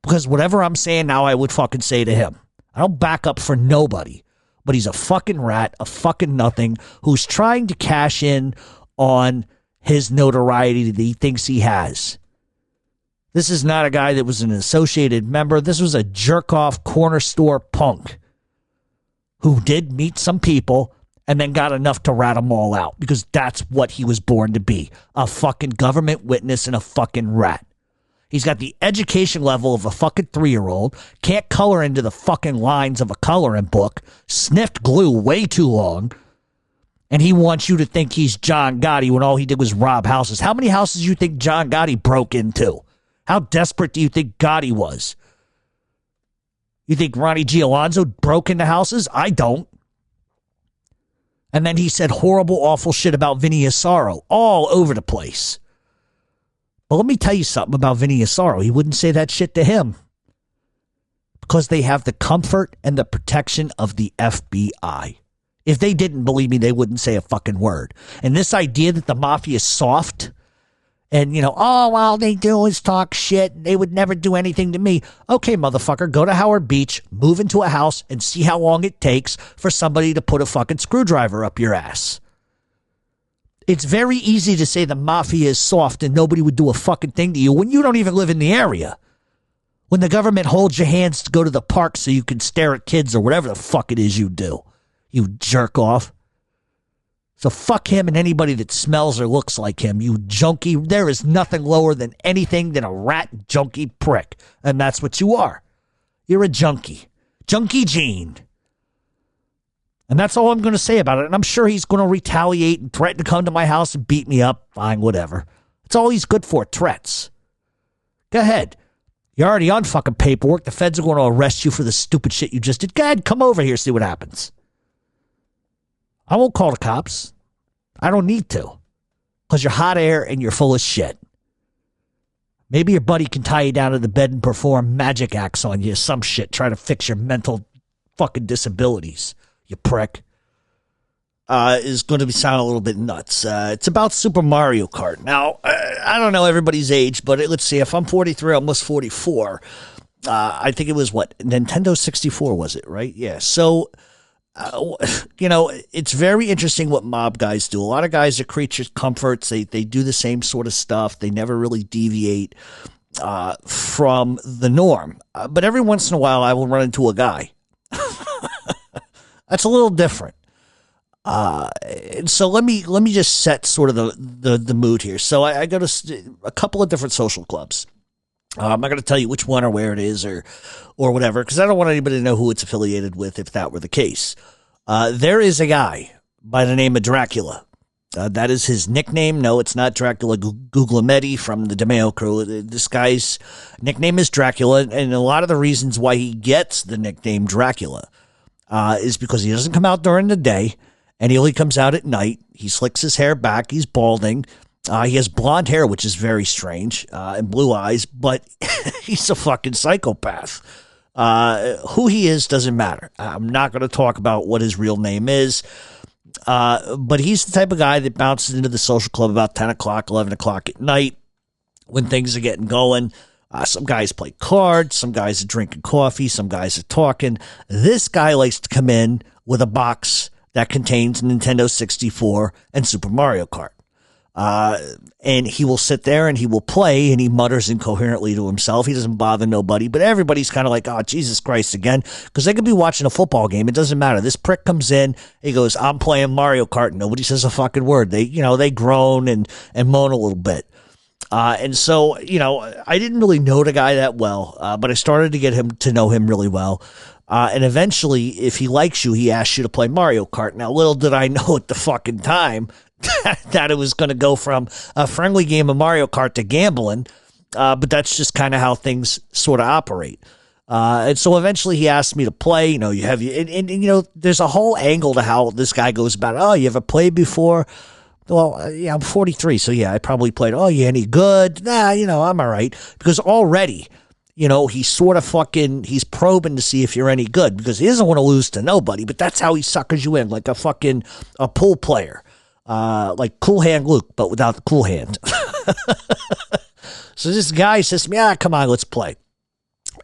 Because whatever I'm saying now, I would fucking say to him. I don't back up for nobody, but he's a fucking rat, a fucking nothing, who's trying to cash in on his notoriety that he thinks he has. This is not a guy that was an associated member. This was a jerk-off corner store punk who did meet some people and then got enough to rat them all out because that's what he was born to be, a fucking government witness and a fucking rat. He's got the education level of a fucking 3-year-old, can't color into the fucking lines of a coloring book, sniffed glue way too long, and he wants you to think he's John Gotti when all he did was rob houses. How many houses do you think John Gotti broke into? How desperate do you think Gotti was? You think Ronnie G. Alonzo broke into houses? I don't. And then he said horrible, awful shit about Vinny Asaro all over the place. But let me tell you something about Vinny Asaro. He wouldn't say that shit to him because they have the comfort and the protection of the FBI. If they didn't believe me, they wouldn't say a fucking word. And this idea that the mafia is soft And, oh, all they do is talk shit. They would never do anything to me. Okay, motherfucker, go to Howard Beach, move into a house, and see how long it takes for somebody to put a fucking screwdriver up your ass. It's very easy to say the mafia is soft and nobody would do a fucking thing to you when you don't even live in the area. When the government holds your hands to go to the park so you can stare at kids or whatever the fuck it is you do. You jerk off. So fuck him and anybody that smells or looks like him, you junkie. There is nothing lower than anything than a rat junkie prick. And that's what you are. You're a junkie. Junkie Gene. And that's all I'm going to say about it. And I'm sure he's going to retaliate and threaten to come to my house and beat me up. Fine, whatever. It's all he's good for, threats. Go ahead. You're already on fucking paperwork. The feds are going to arrest you for the stupid shit you just did. Go ahead, come over here, see what happens. I won't call the cops. I don't need to. Because you're hot air and you're full of shit. Maybe your buddy can tie you down to the bed and perform magic acts on you. Some shit. Try to fix your mental fucking disabilities. You prick. Is going to sound a little bit nuts. It's about Super Mario Kart. Now, I don't know everybody's age, but let's see. If I'm 43, almost 44. I think it was Nintendo 64 was it, right? Yeah. So... it's very interesting what mob guys do. A lot of guys are creatures comforts. They do the same sort of stuff. They never really deviate from the norm. But every once in a while, I will run into a guy. That's a little different. So let me just set sort of the mood here. So I go to a couple of different social clubs. I'm not going to tell you which one or where it is or whatever, because I don't want anybody to know who it's affiliated with if that were the case. There is a guy by the name of Dracula. That is his nickname. No, it's not Dracula Guglielmetti from the DeMeo crew. This guy's nickname is Dracula, and a lot of the reasons why he gets the nickname Dracula is because he doesn't come out during the day, and he only comes out at night. He slicks his hair back. He's balding. He has blonde hair, which is very strange, and blue eyes, but he's a fucking psychopath. Who he is doesn't matter. I'm not going to talk about what his real name is, but he's the type of guy that bounces into the social club about 10 o'clock, 11 o'clock at night when things are getting going. Some guys play cards, some guys are drinking coffee, some guys are talking. This guy likes to come in with a box that contains Nintendo 64 and Super Mario Kart. And he will sit there and he will play and he mutters incoherently to himself. He doesn't bother nobody, but everybody's kind of like, oh, Jesus Christ again. Because they could be watching a football game. It doesn't matter. This prick comes in. He goes, I'm playing Mario Kart. Nobody says a fucking word. They groan and moan a little bit. And so, I didn't really know the guy that well, but I started to get him to know him really well. And eventually, if he likes you, he asks you to play Mario Kart. Now, little did I know at the fucking time that it was going to go from a friendly game of Mario Kart to gambling. But that's just kind of how things sort of operate. And so eventually he asked me to play, there's a whole angle to how this guy goes about it. Oh, you ever played before? Well, yeah, I'm 43. So yeah, I probably played. Oh, you any good? Nah, I'm all right. Because already, he's sort of he's probing to see if you're any good because he doesn't want to lose to nobody, but that's how he suckers you in like a pool player. Like Cool Hand Luke, but without the cool hand. So this guy says to me, come on, let's play.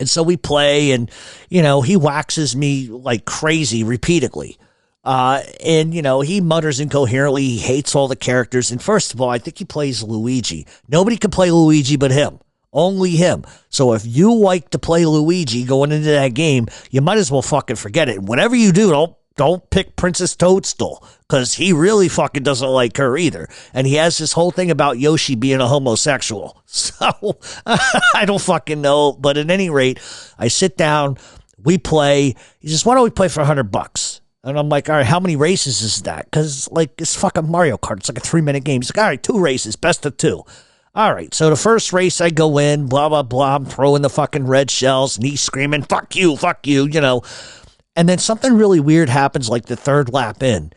And so we play and, he waxes me like crazy repeatedly. And he mutters incoherently. He hates all the characters. And first of all, I think he plays Luigi. Nobody can play Luigi but him. Only him. So if you like to play Luigi going into that game, you might as well fucking forget it. Whatever you do, don't pick Princess Toadstool because he really fucking doesn't like her either. And he has this whole thing about Yoshi being a homosexual. So I don't fucking know. But at any rate, I sit down, we play. He says, why don't we play for $100? And I'm like, all right, how many races is that? Because it's fucking Mario Kart. It's like a 3-minute game. He's like, all right, 2 races, best of 2. All right, so the first race I go in, blah, blah, blah. I'm throwing the fucking red shells and he's screaming, fuck you, And then something really weird happens like the 3rd lap in.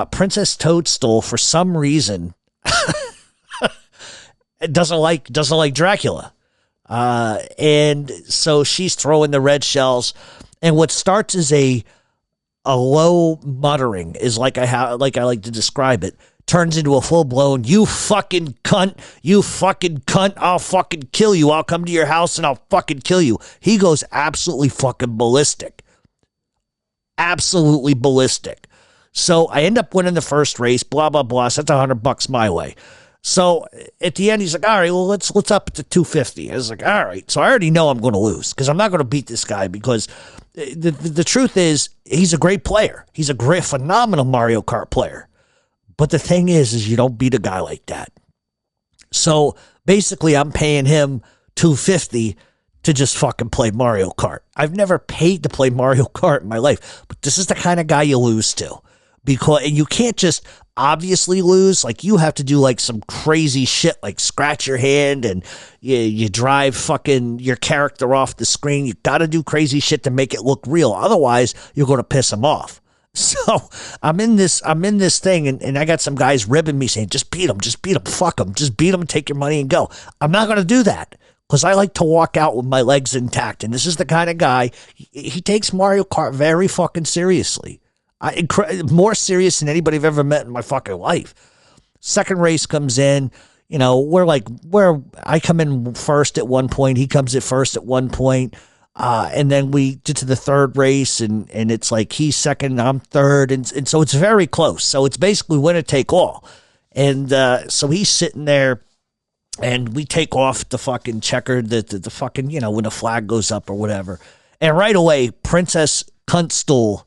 Princess Toadstool, for some reason, doesn't like Dracula. And so she's throwing the red shells. And what starts as a low muttering is like I like to describe it, turns into a full-blown, you fucking cunt, I'll fucking kill you. I'll come to your house and I'll fucking kill you. He goes absolutely fucking ballistic. Absolutely ballistic. So I end up winning the first race, blah, blah, blah. So that's $100 my way. So at the end, he's like, all right, well, let's up it to 250. I was like, all right. So I already know I'm going to lose because I'm not going to beat this guy because the truth is he's a great player. He's a great, phenomenal Mario Kart player. But the thing is you don't beat a guy like that. So basically I'm paying him $250 to just fucking play Mario Kart. I've never paid to play Mario Kart in my life, but this is the kind of guy you lose to. Because you can't just obviously lose. Like, you have to do like some crazy shit, like scratch your hand and you drive fucking your character off the screen. You got to do crazy shit to make it look real. Otherwise, you're going to piss him off. So I'm in this thing and I got some guys ribbing me saying, just beat him, fuck him, just beat him and take your money and go. I'm not going to do that because I like to walk out with my legs intact. And this is the kind of guy, he takes Mario Kart very fucking seriously. More serious than anybody I've ever met in my fucking life. Second race comes in, you know, where I come in first at one point, he comes in first at one point, and then we get to the third race, and it's like he's second, I'm third, and so it's very close. So it's basically winner take all, and so he's sitting there, and we take off the fucking checkered, the fucking, you know, when the flag goes up or whatever, and right away, Princess Cuntstool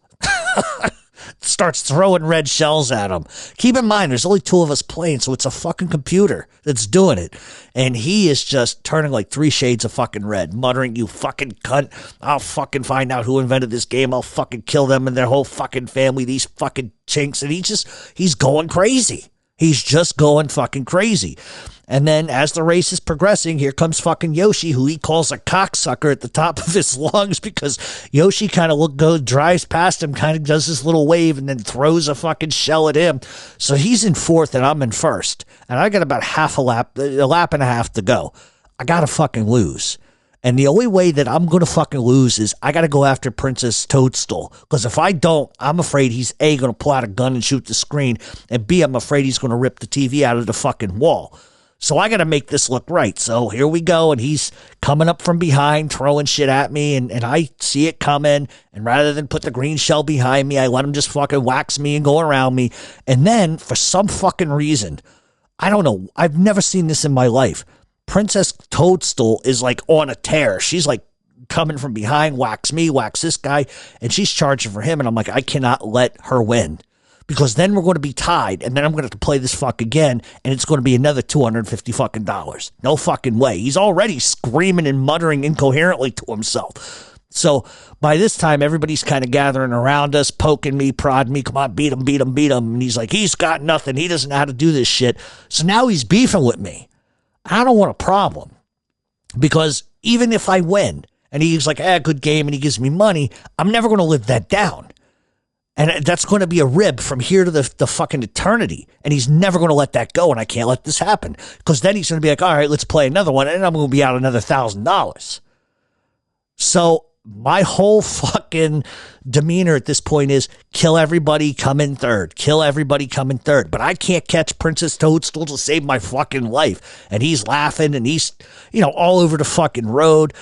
starts throwing red shells at him. Keep in mind, there's only two of us playing, so it's a fucking computer that's doing it. And he is just turning like 3 shades of fucking red, muttering, you fucking cunt. I'll fucking find out who invented this game. I'll fucking kill them and their whole fucking family, these fucking chinks. And he's going crazy. He's just going fucking crazy. And then as the race is progressing, here comes fucking Yoshi, who he calls a cocksucker at the top of his lungs because Yoshi kind of drives past him, kind of does this little wave and then throws a fucking shell at him. So he's in fourth and I'm in first. And I got about a lap and a half to go. I got to fucking lose. And the only way that I'm going to fucking lose is I got to go after Princess Toadstool. Because if I don't, I'm afraid he's A, going to pull out a gun and shoot the screen. And B, I'm afraid he's going to rip the TV out of the fucking wall. So I got to make this look right. So here we go. And he's coming up from behind, throwing shit at me. And I see it coming. And rather than put the green shell behind me, I let him just fucking wax me and go around me. And then for some fucking reason, I don't know, I've never seen this in my life. Princess Toadstool is like on a tear. She's like coming from behind, wax me, wax this guy. And she's charging for him. And I'm like, I cannot let her win. Because then we're going to be tied, and then I'm going to have to play this fuck again, and it's going to be another $250 fucking dollars. No fucking way. He's already screaming and muttering incoherently to himself. So by this time, everybody's kind of gathering around us, poking me, prodding me. Come on, beat him, beat him, beat him. And he's like, he's got nothing. He doesn't know how to do this shit. So now he's beefing with me. I don't want a problem. Because even if I win, and he's like, good game, and he gives me money, I'm never going to live that down. And that's going to be a rib from here to the fucking eternity. And he's never going to let that go. And I can't let this happen. Because then he's going to be like, all right, let's play another one. And I'm going to be out another $1,000. So my whole fucking demeanor at this point is kill everybody, come in third. Kill everybody, come in third. But I can't catch Princess Toadstool to save my fucking life. And he's laughing and he's, you know, all over the fucking road.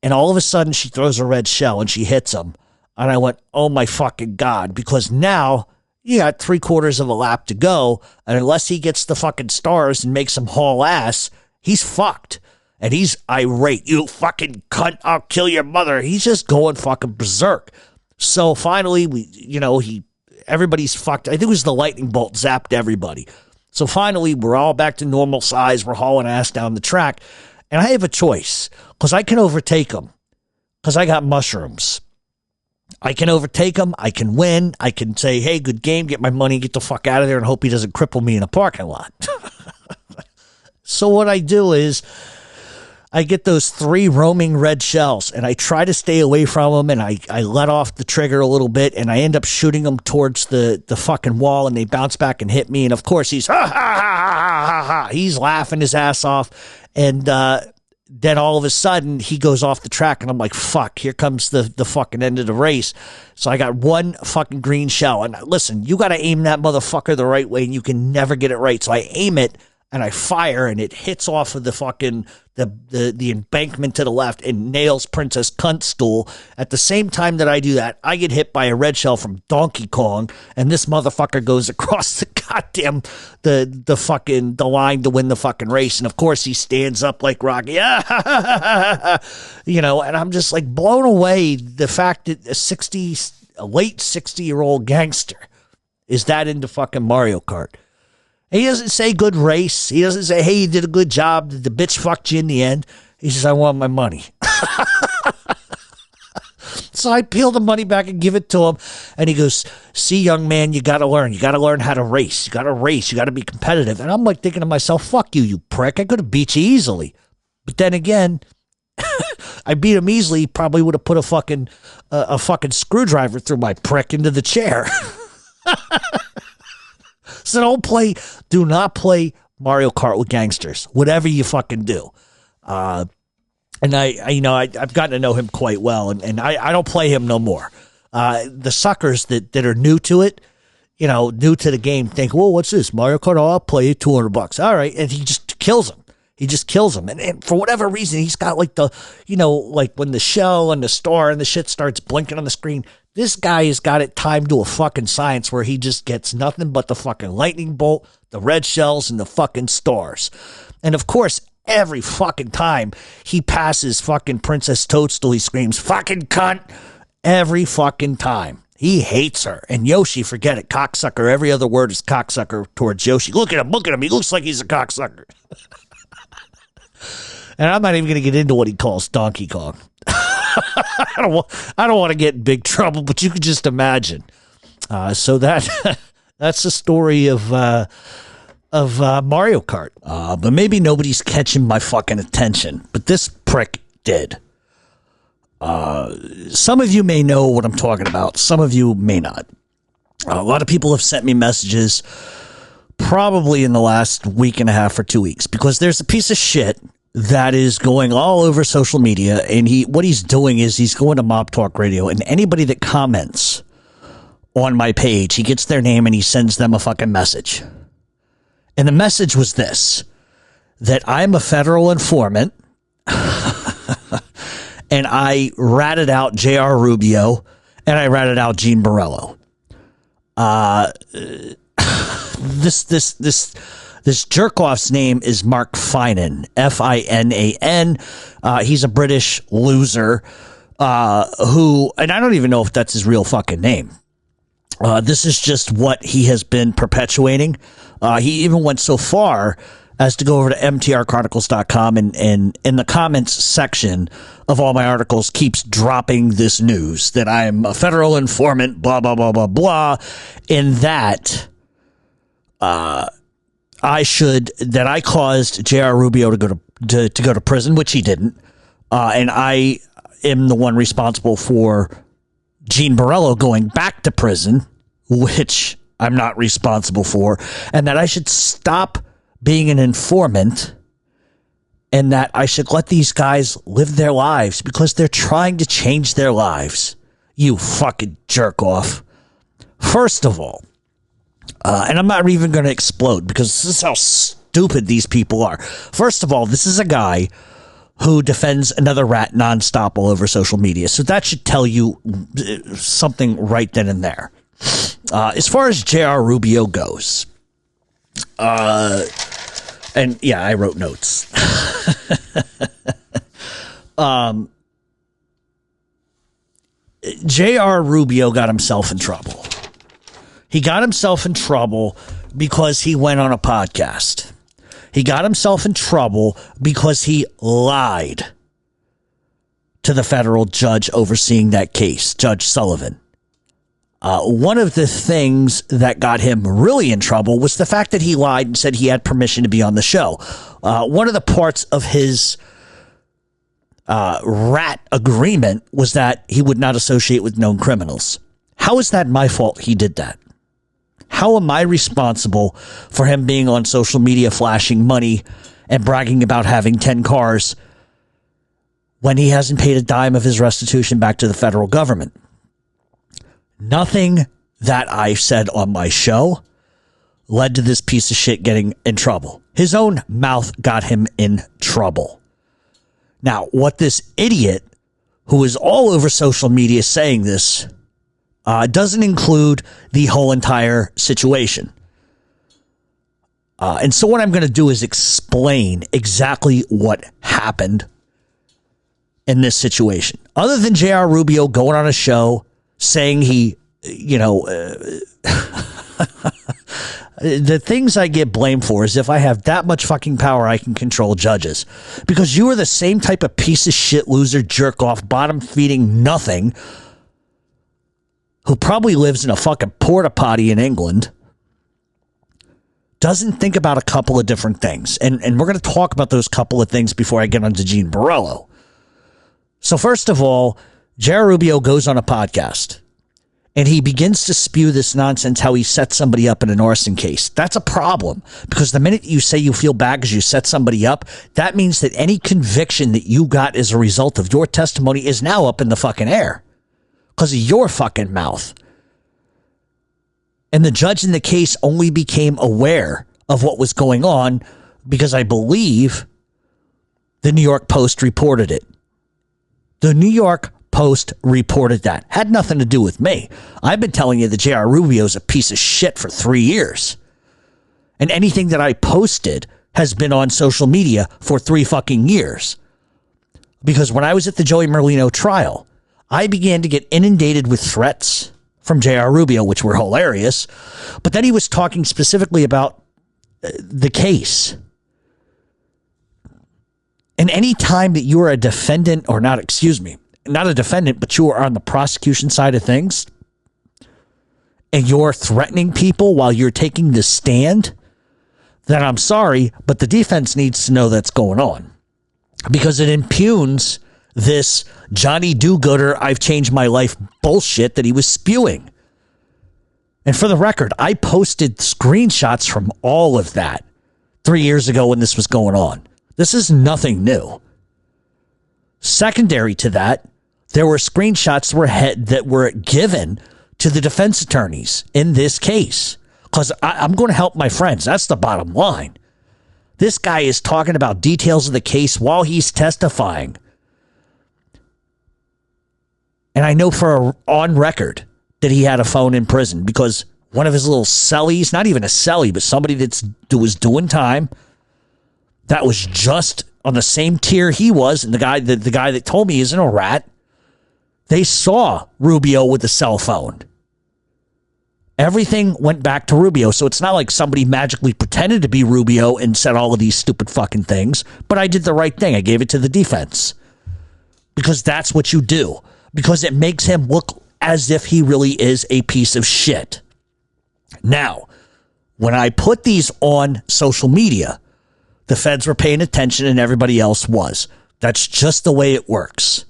And all of a sudden she throws a red shell and she hits him. And I went, oh my fucking God, because now you got 3/4 of a lap to go. And unless he gets the fucking stars and makes him haul ass, he's fucked. And he's irate. You fucking cunt, I'll kill your mother. He's just going fucking berserk. So finally, everybody's fucked. I think it was the lightning bolt zapped everybody. So finally, we're all back to normal size. We're hauling ass down the track. And I have a choice because I can overtake him because I got mushrooms. I can overtake him. I can win. I can say, hey, good game. Get my money. Get the fuck out of there and hope he doesn't cripple me in a parking lot. So what I do is I get those 3 roaming red shells and I try to stay away from them and I let off the trigger a little bit and I end up shooting them towards the fucking wall and they bounce back and hit me. And of course he's he's laughing his ass off. And then all of a sudden he goes off the track and I'm like, fuck, here comes the fucking end of the race. So I got one fucking green shell. And listen, you got to aim that motherfucker the right way and you can never get it right. So I aim it and I fire and it hits off of the fucking the embankment to the left and nails Princess Cunt Stool. At the same time that I do that, I get hit by a red shell from Donkey Kong, and this motherfucker goes across the goddamn the line to win the fucking race. And of course he stands up like Rocky, you know, and I'm just like blown away the fact that a late 60-year-old gangster is that into fucking Mario Kart. He doesn't say good race. He doesn't say, hey, you did a good job. The bitch fucked you in the end. He says, I want my money. So I peel the money back and give it to him. And he goes, see, young man, you got to learn. You got to learn how to race. You got to race. You got to be competitive. And I'm like thinking to myself, fuck you, you prick. I could have beat you easily. But then again, I beat him easily. He probably would have put a fucking screwdriver through my prick into the chair. So do not play Mario Kart with gangsters, whatever you fucking do. And I've gotten to know him quite well, and I don't play him no more. The suckers that are new to it, you know, new to the game, think, well, what's this? Mario Kart? Oh, I'll play it, $200. All right. And he just kills him. He just kills him. And for whatever reason, he's got like like when the shell and the star and the shit starts blinking on the screen, this guy has got it timed to a fucking science where he just gets nothing but the fucking lightning bolt, the red shells, and the fucking stars. And of course, every fucking time he passes fucking Princess Toadstool, he screams, fucking cunt, every fucking time. He hates her. And Yoshi, forget it, cocksucker. Every other word is cocksucker towards Yoshi. Look at him. He looks like he's a cocksucker. And I'm not even going to get into what he calls Donkey Kong. I don't want to get in big trouble, but you could just imagine. So that's the story of Mario Kart. But maybe nobody's catching my fucking attention, but this prick did. Some of you may know what I'm talking about. Some of you may not. A lot of people have sent me messages probably in the last week and a half or 2 weeks because there's a piece of shit that is going all over social media, and what he's doing is he's going to Mob Talk Radio, and anybody that comments on my page, he gets their name and he sends them a fucking message. And the message was this, that I'm a federal informant, and I ratted out J.R. Rubio, and I ratted out Gene Borello. This jerk-off's name is Mark Finan, Finan. He's a British loser who, and I don't even know if that's his real fucking name. This is just what he has been perpetuating. He even went so far as to go over to mtrchronicles.com and in the comments section of all my articles keeps dropping this news that I'm a federal informant, blah, blah, blah, blah, blah, and that I caused J.R. Rubio to go to prison, which he didn't. And I am the one responsible for Gene Borello going back to prison, which I'm not responsible for, and that I should stop being an informant and that I should let these guys live their lives because they're trying to change their lives. You fucking jerk off. First of all, and I'm not even going to explode because this is how stupid these people are. First of all, this is a guy who defends another rat nonstop all over social media. So that should tell you something right then and there. As far as J.R. Rubio goes, and yeah, I wrote notes. J.R. Rubio got himself in trouble. He got himself in trouble because he went on a podcast. He got himself in trouble because he lied to the federal judge overseeing that case, Judge Sullivan. One of the things that got him really in trouble was the fact that he lied and said he had permission to be on the show. One of the parts of his rat agreement was that he would not associate with known criminals. How is that my fault he did that? How am I responsible for him being on social media flashing money and bragging about having 10 cars when he hasn't paid a dime of his restitution back to the federal government. Nothing that I said on my show led to this piece of shit getting in trouble. His own mouth got him in trouble. Now, what this idiot who is all over social media saying this doesn't include the whole entire situation. And so what I'm going to do is explain exactly what happened in this situation. Other than J.R. Rubio going on a show saying he, the things I get blamed for is if I have that much fucking power, I can control judges. Because you are the same type of piece of shit, loser, jerk off, bottom feeding nothing who probably lives in a fucking porta potty in England, doesn't think about a couple of different things. And we're going to talk about those couple of things before I get onto Gene Borrello. So first of all, J.R. Rubio goes on a podcast and he begins to spew this nonsense how he set somebody up in an arson case. That's a problem, because the minute you say you feel bad because you set somebody up, that means that any conviction that you got as a result of your testimony is now up in the fucking air because of your fucking mouth. And the judge in the case only became aware of what was going on because I believe the New York Post reported it. The New York Post reported that. Had nothing to do with me. I've been telling you that J.R. Rubio is a piece of shit for 3 years. And anything that I posted has been on social media for 3 fucking years. Because when I was at the Joey Merlino trial, I began to get inundated with threats from J.R. Rubio, which were hilarious. But then he was talking specifically about the case. And any time that you are a defendant, or not a defendant, but you are on the prosecution side of things, and you're threatening people while you're taking the stand, then I'm sorry, but the defense needs to know that's going on. Because it impugns this Johnny Do-Gooder, I've changed my life bullshit that he was spewing. And for the record, I posted screenshots from all of that 3 years ago when this was going on. This is nothing new. Secondary to that, there were screenshots that were given to the defense attorneys in this case. Because I'm going to help my friends. That's the bottom line. This guy is talking about details of the case while he's testifying. And I know on record that he had a phone in prison because one of his little cellies, not even a cellie, but somebody that was doing time, that was just on the same tier he was, and the guy that told me isn't a rat, they saw Rubio with the cell phone. Everything went back to Rubio, so it's not like somebody magically pretended to be Rubio and said all of these stupid fucking things, but I did the right thing. I gave it to the defense. Because that's what you do. Because it makes him look as if he really is a piece of shit. Now, when I put these on social media, the feds were paying attention and everybody else was. That's just the way it works.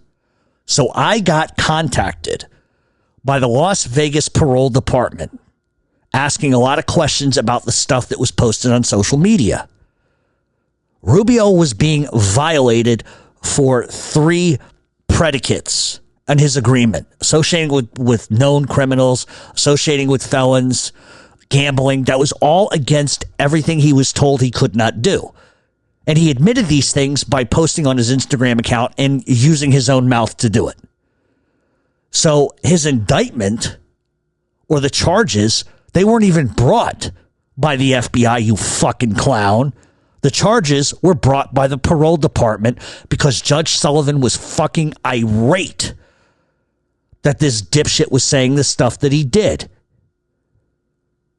So I got contacted by the Las Vegas Parole Department asking a lot of questions about the stuff that was posted on social media. Rubio was being violated for 3 predicates on his agreement, associating with known criminals, associating with felons, gambling. That was all against everything he was told he could not do. And he admitted these things by posting on his Instagram account and using his own mouth to do it. So his indictment, or the charges, they weren't even brought by the FBI, you fucking clown. The charges were brought by the parole department because Judge Sullivan was fucking irate that this dipshit was saying the stuff that he did.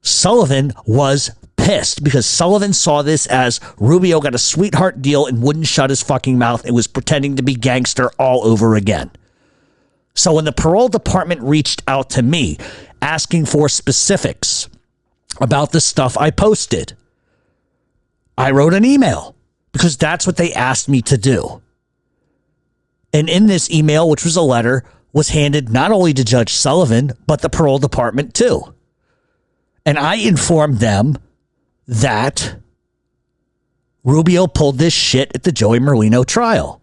Sullivan was pissed because Sullivan saw this as Rubio got a sweetheart deal and wouldn't shut his fucking mouth and was pretending to be gangster all over again. So when the parole department reached out to me asking for specifics about the stuff I posted, I wrote an email because that's what they asked me to do. And in this email, which was a letter, was handed not only to Judge Sullivan, but the parole department too. And I informed them that Rubio pulled this shit at the Joey Merlino trial.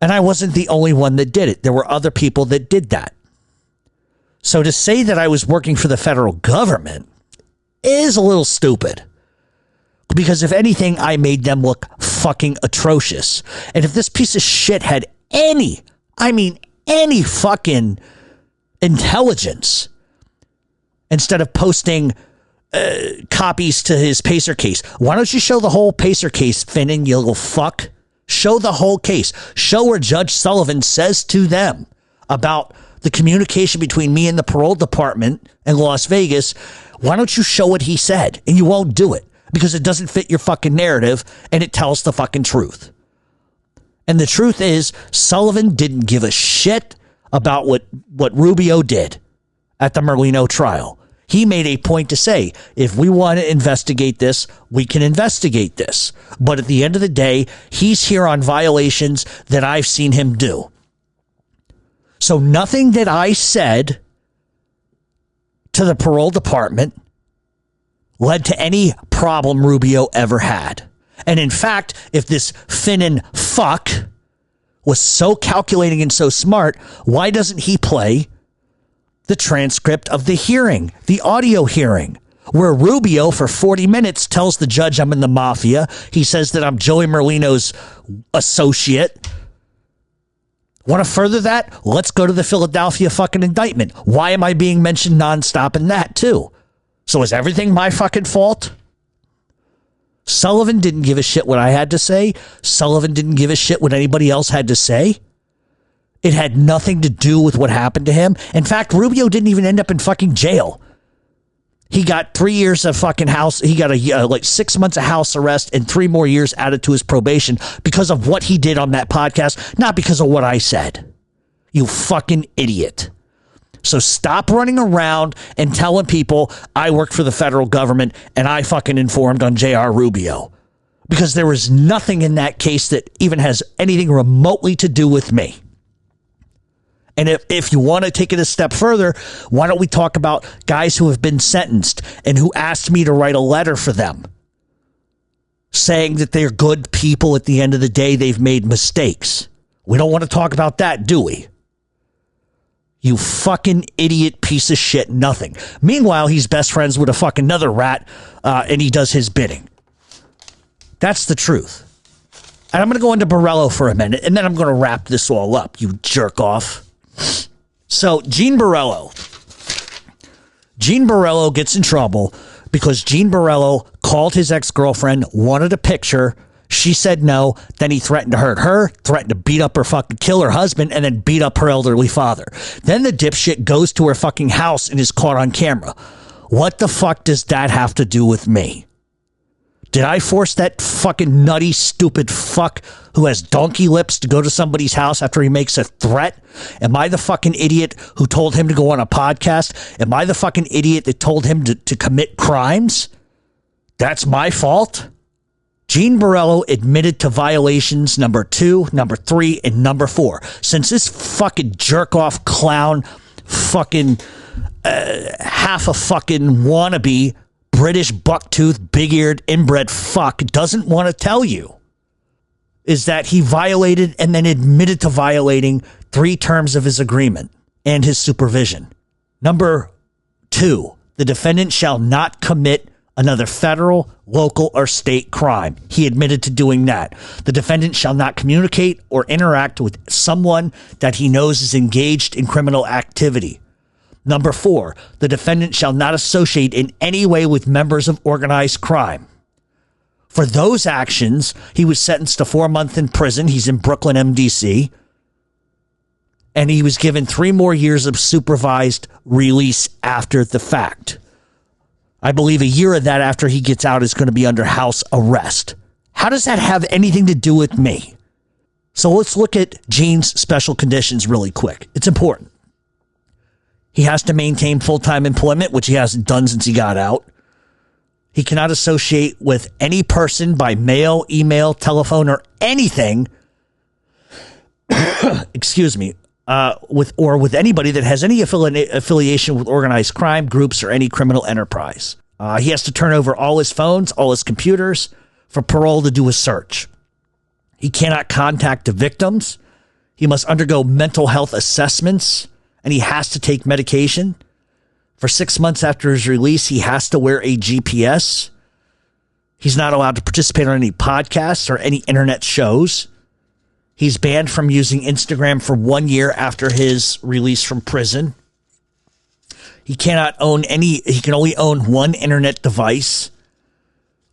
And I wasn't the only one that did it. There were other people that did that. So to say that I was working for the federal government is a little stupid. Because if anything, I made them look fucking atrocious. And if this piece of shit had any fucking intelligence, instead of posting copies to his Pacer case, why don't you show the whole Pacer case, Finnan, you little fuck? Show the whole case. Show where Judge Sullivan says to them about the communication between me and the parole department in Las Vegas. Why don't you show what he said? And you won't do it because it doesn't fit your fucking narrative and it tells the fucking truth. And the truth is, Sullivan didn't give a shit about what Rubio did at the Merlino trial. He made a point to say, if we want to investigate this, we can investigate this. But at the end of the day, he's here on violations that I've seen him do. So nothing that I said to the parole department led to any problem Rubio ever had. And in fact, if this Finnan fuck was so calculating and so smart, why doesn't he play the transcript of the hearing, the audio hearing, where Rubio for 40 minutes tells the judge I'm in the mafia. He says that I'm Joey Merlino's associate. Want to further that? Let's go to the Philadelphia fucking indictment. Why am I being mentioned nonstop in that too? So is everything my fucking fault? Sullivan didn't give a shit what I had to say. Sullivan didn't give a shit what anybody else had to say. It had nothing to do with what happened to him. In fact, Rubio didn't even end up in fucking jail. He got 3 years of fucking house. He got like 6 months of house arrest and 3 more years added to his probation because of what he did on that podcast, not because of what I said. You fucking idiot. So stop running around and telling people I work for the federal government and I fucking informed on J.R. Rubio. Because there was nothing in that case that even has anything remotely to do with me. And if you want to take it a step further, why don't we talk about guys who have been sentenced and who asked me to write a letter for them saying that they're good people at the end of the day, they've made mistakes. We don't want to talk about that, do we? You fucking idiot piece of shit, nothing. Meanwhile, he's best friends with a fucking another rat and he does his bidding. That's the truth. And I'm going to go into Borrello for a minute and then I'm going to wrap this all up, you jerk off. So Gene Borrello gets in trouble because Gene Borrello called his ex-girlfriend, wanted a picture. She said no. Then he threatened to hurt her, threatened to beat up her fucking kill her husband, and then beat up her elderly father. Then the dipshit goes to her fucking house and is caught on camera. What the fuck does that have to do with me? Did I force that fucking nutty, stupid fuck who has donkey lips to go to somebody's house after he makes a threat? Am I the fucking idiot who told him to go on a podcast? Am I the fucking idiot that told him to commit crimes? That's my fault? Gene Borrello admitted to violations number 2, number 3, and number 4. Since this fucking jerk-off clown fucking half a fucking wannabe British bucktooth, big-eared, inbred fuck doesn't want to tell you is that he violated and then admitted to violating 3 terms of his agreement and his supervision. Number 2, the defendant shall not commit another federal, local, or state crime. He admitted to doing that. The defendant shall not communicate or interact with someone that he knows is engaged in criminal activity. Number 4, the defendant shall not associate in any way with members of organized crime. For those actions, he was sentenced to 4 months in prison. He's in Brooklyn, MDC. And he was given 3 more years of supervised release after the fact. I believe a year of that after he gets out is going to be under house arrest. How does that have anything to do with me? So let's look at Gene's special conditions really quick. It's important. He has to maintain full-time employment, which he hasn't done since he got out. He cannot associate with any person by mail, email, telephone, or anything. Excuse me. With anybody that has any affiliation with organized crime groups or any criminal enterprise. He has to turn over all his phones, all his computers for parole to do a search. He cannot contact the victims. He must undergo mental health assessments, and he has to take medication. For 6 months after his release, he has to wear a GPS. He's not allowed to participate on any podcasts or any internet shows. He's banned from using Instagram for 1 year after his release from prison. He cannot own he can only own one internet device,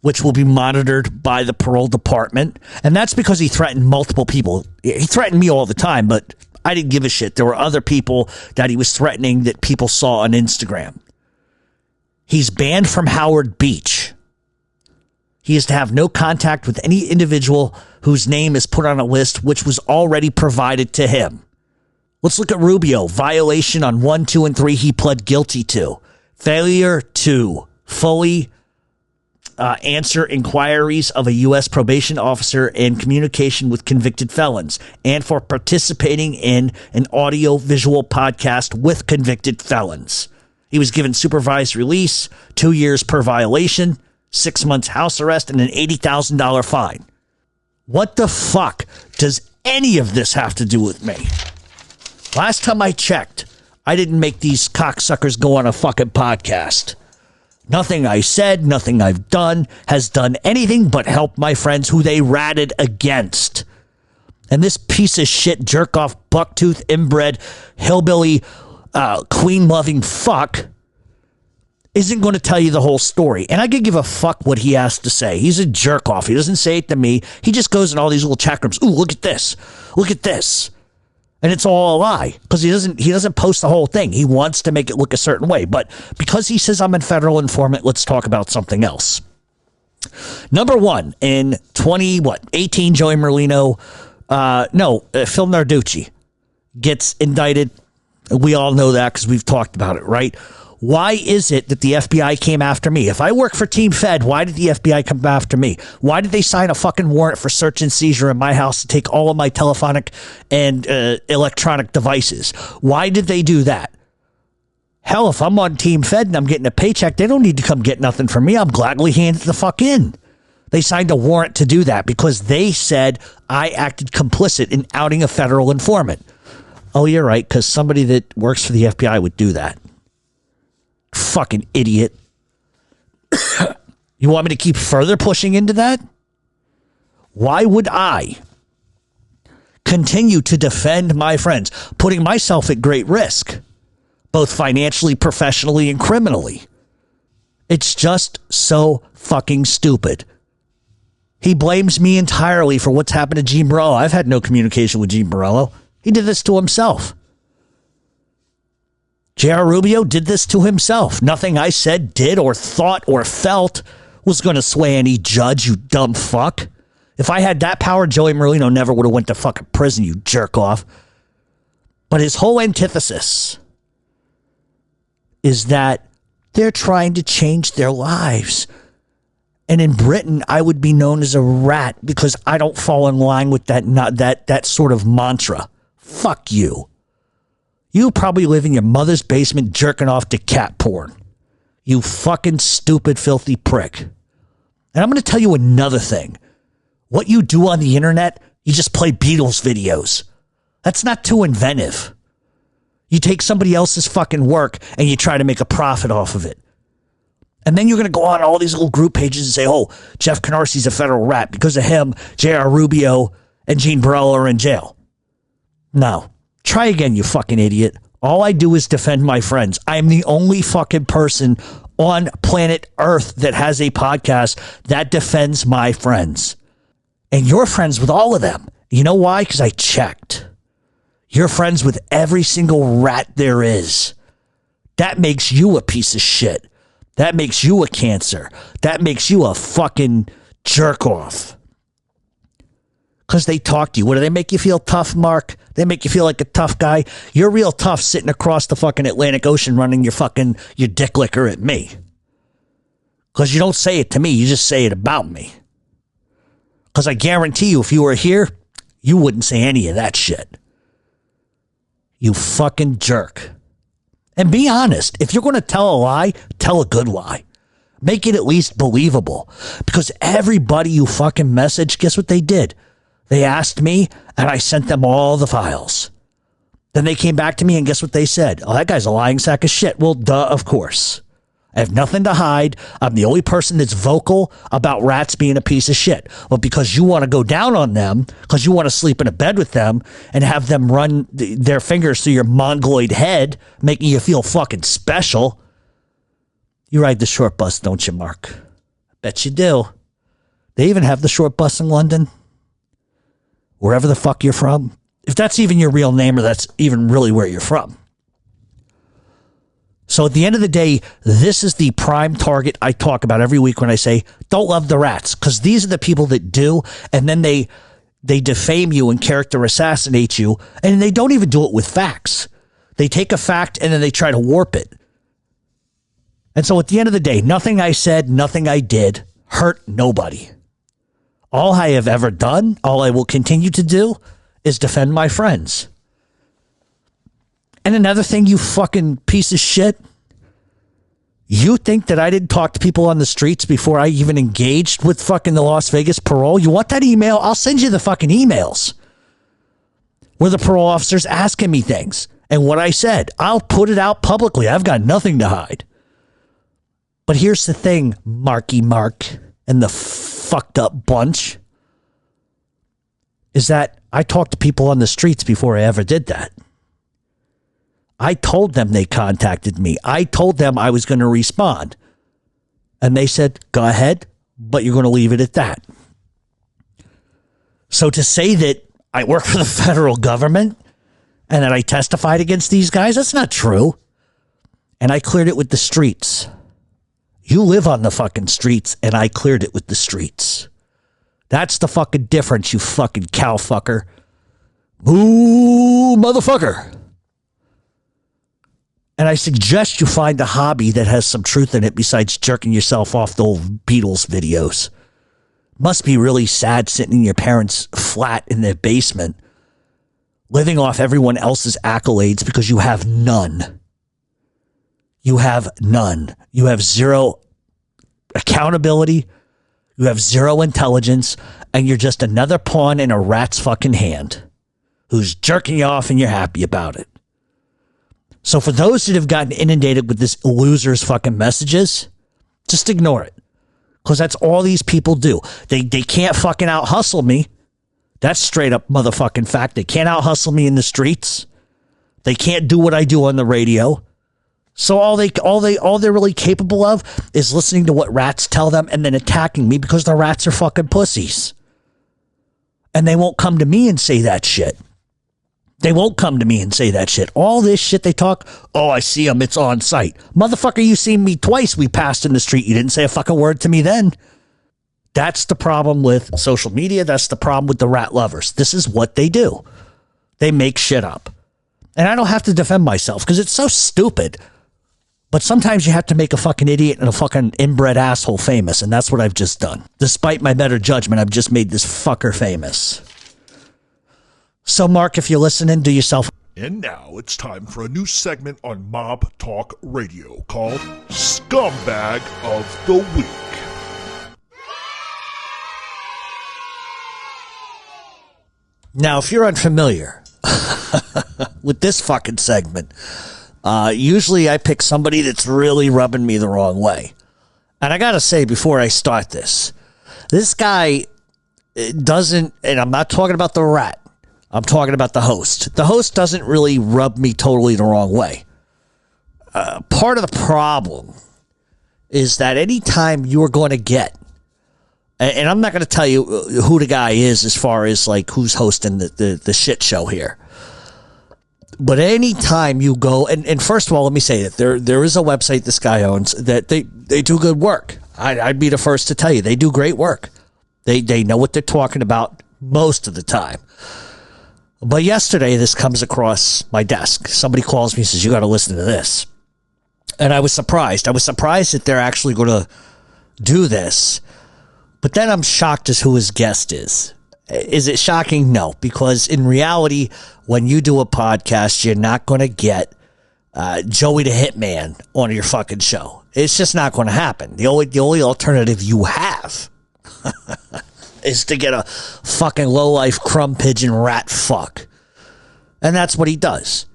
which will be monitored by the parole department. And that's because he threatened multiple people. He threatened me all the time, but I didn't give a shit. There were other people that he was threatening that people saw on Instagram. He's banned from Howard Beach. He is to have no contact with any individual whose name is put on a list which was already provided to him. Let's look at Rubio. Violation on 1, 2, and 3 he pled guilty to. Failure to fully answer inquiries of a U.S. probation officer in communication with convicted felons, and for participating in an audio-visual podcast with convicted felons. He was given supervised release, 2 years per violation, 6 months house arrest, and an $80,000 fine. What the fuck does any of this have to do with me? Last time I checked, I didn't make these cocksuckers go on a fucking podcast. Nothing I said, nothing I've done has done anything but help my friends who they ratted against. And this piece of shit, jerk-off, bucktooth, inbred, hillbilly, queen-loving fuck isn't going to tell you the whole story. And I could give a fuck what he has to say. He's a jerk-off. He doesn't say it to me. He just goes in all these little chat rooms. Ooh, look at this. Look at this. And it's all a lie because he doesn't post the whole thing. He wants to make it look a certain way. But because he says I'm a federal informant, let's talk about something else. Number one, in 18, Joey Merlino, Phil Narducci gets indicted. We all know that because we've talked about it, right? Why is it that the FBI came after me? If I work for Team Fed, why did the FBI come after me? Why did they sign a fucking warrant for search and seizure in my house to take all of my telephonic and electronic devices? Why did they do that? Hell, if I'm on Team Fed and I'm getting a paycheck, they don't need to come get nothing from me. I'm gladly handed the fuck in. They signed a warrant to do that because they said I acted complicit in outing a federal informant. Oh, you're right, because somebody that works for the FBI would do that. Fucking idiot. You want me to keep further pushing into that? Why would I continue to defend my friends, putting myself at great risk, both financially, professionally, and criminally? It's just so fucking stupid. He blames me entirely for what's happened to Gene Borrello. I've had no communication with Gene Borrello. He did this to himself. J.R. Rubio did this to himself. Nothing I said, did, or thought, or felt was going to sway any judge, you dumb fuck. If I had that power, Joey Merlino never would have went to fucking prison, you jerk off. But his whole antithesis is that they're trying to change their lives. And in Britain, I would be known as a rat because I don't fall in line with that sort of mantra. Fuck you. You probably live in your mother's basement jerking off to cat porn. You fucking stupid, filthy prick. And I'm going to tell you another thing. What you do on the internet, you just play Beatles videos. That's not too inventive. You take somebody else's fucking work and you try to make a profit off of it. And then you're going to go on all these little group pages and say, oh, Jeff Canarsi's a federal rat. Because of him, J.R. Rubio and Gene Borrello are in jail. No. Try again, you fucking idiot. All I do is defend my friends. I'm the only fucking person on planet Earth that has a podcast that defends my friends. And you're friends with all of them. You know why? Because I checked. You're friends with every single rat there is. That makes you a piece of shit. That makes you a cancer. That makes you a fucking jerk off. Because they talk to you. What do they make you feel tough, Mark? They make you feel like a tough guy. You're real tough sitting across the fucking Atlantic Ocean running your dick licker at me. Because you don't say it to me. You just say it about me. Because I guarantee you, if you were here, you wouldn't say any of that shit. You fucking jerk. And be honest. If you're going to tell a lie, tell a good lie. Make it at least believable. Because everybody you fucking message, guess what they did? They asked me, and I sent them all the files. Then they came back to me, and guess what they said? Oh, that guy's a lying sack of shit. Well, duh, of course. I have nothing to hide. I'm the only person that's vocal about rats being a piece of shit. But because you want to go down on them, because you want to sleep in a bed with them and have them run their fingers through your mongoloid head, making you feel fucking special, you ride the short bus, don't you, Mark? Bet you do. They even have the short bus in London. Wherever the fuck you're from. If that's even your real name or that's even really where you're from. So at the end of the day, this is the prime target I talk about every week when I say, don't love the rats. Because these are the people that do, and then they defame you and character assassinate you, and they don't even do it with facts. They take a fact and then they try to warp it. And so at the end of the day, nothing I said, nothing I did hurt nobody. All I have ever done, all I will continue to do, is defend my friends. And another thing, you fucking piece of shit, you think that I didn't talk to people on the streets before I even engaged with fucking the Las Vegas parole? You want that email? I'll send you the fucking emails where the parole officer's asking me things. And what I said, I'll put it out publicly. I've got nothing to hide. But here's the thing, Marky Mark and the fucked up bunch, is that I talked to people on the streets before I ever did that. I told them they contacted me. I told them I was going to respond. And they said, go ahead, but you're going to leave it at that. So to say that I work for the federal government and that I testified against these guys, that's not true. And I cleared it with the streets. You live on the fucking streets, and I cleared it with the streets. That's the fucking difference, you fucking cow fucker. Ooh, motherfucker. And I suggest you find a hobby that has some truth in it besides jerking yourself off the old Beatles videos. Must be really sad sitting in your parents' flat in their basement, living off everyone else's accolades because you have none. You have none. You have zero accountability. You have zero intelligence, and you're just another pawn in a rat's fucking hand who's jerking you off and you're happy about it. So for those that have gotten inundated with this loser's fucking messages, just ignore it. Because that's all these people do. They can't fucking out hustle me. That's straight up motherfucking fact. They can't out hustle me in the streets. They can't do what I do on the radio. So all they're really capable of is listening to what rats tell them and then attacking me because the rats are fucking pussies. And they won't come to me and say that shit. They won't come to me and say that shit. All this shit they talk, oh, I see them, it's on site. Motherfucker, you seen me twice. We passed in the street. You didn't say a fucking word to me then. That's the problem with social media. That's the problem with the rat lovers. This is what they do. They make shit up. And I don't have to defend myself because it's so stupid. But sometimes you have to make a fucking idiot and a fucking inbred asshole famous. And that's what I've just done. Despite my better judgment, I've just made this fucker famous. So, Mark, if you're listening, do yourself. And now it's time for a new segment on Mob Talk Radio called Scumbag of the Week. Now, if you're unfamiliar with this fucking segment, usually I pick somebody that's really rubbing me the wrong way. And I got to say before I start this guy doesn't, and I'm not talking about the rat. I'm talking about the host. The host doesn't really rub me totally the wrong way. Part of the problem is that anytime you're going to get, and I'm not going to tell you who the guy is as far as like who's hosting the shit show here. But anytime you go, and first of all, let me say that there is a website this guy owns that they do good work. I'd be the first to tell you they do great work. They know what they're talking about most of the time. But yesterday, this comes across my desk. Somebody calls me and says, you got to listen to this. And I was surprised. I was surprised that they're actually going to do this. But then I'm shocked as who his guest is. Is it shocking? No. Because in reality, when you do a podcast, you're not going to get Joey the Hitman on your fucking show. It's just not going to happen. The only alternative you have is to get a fucking low-life crumb pigeon rat fuck. And that's what he does.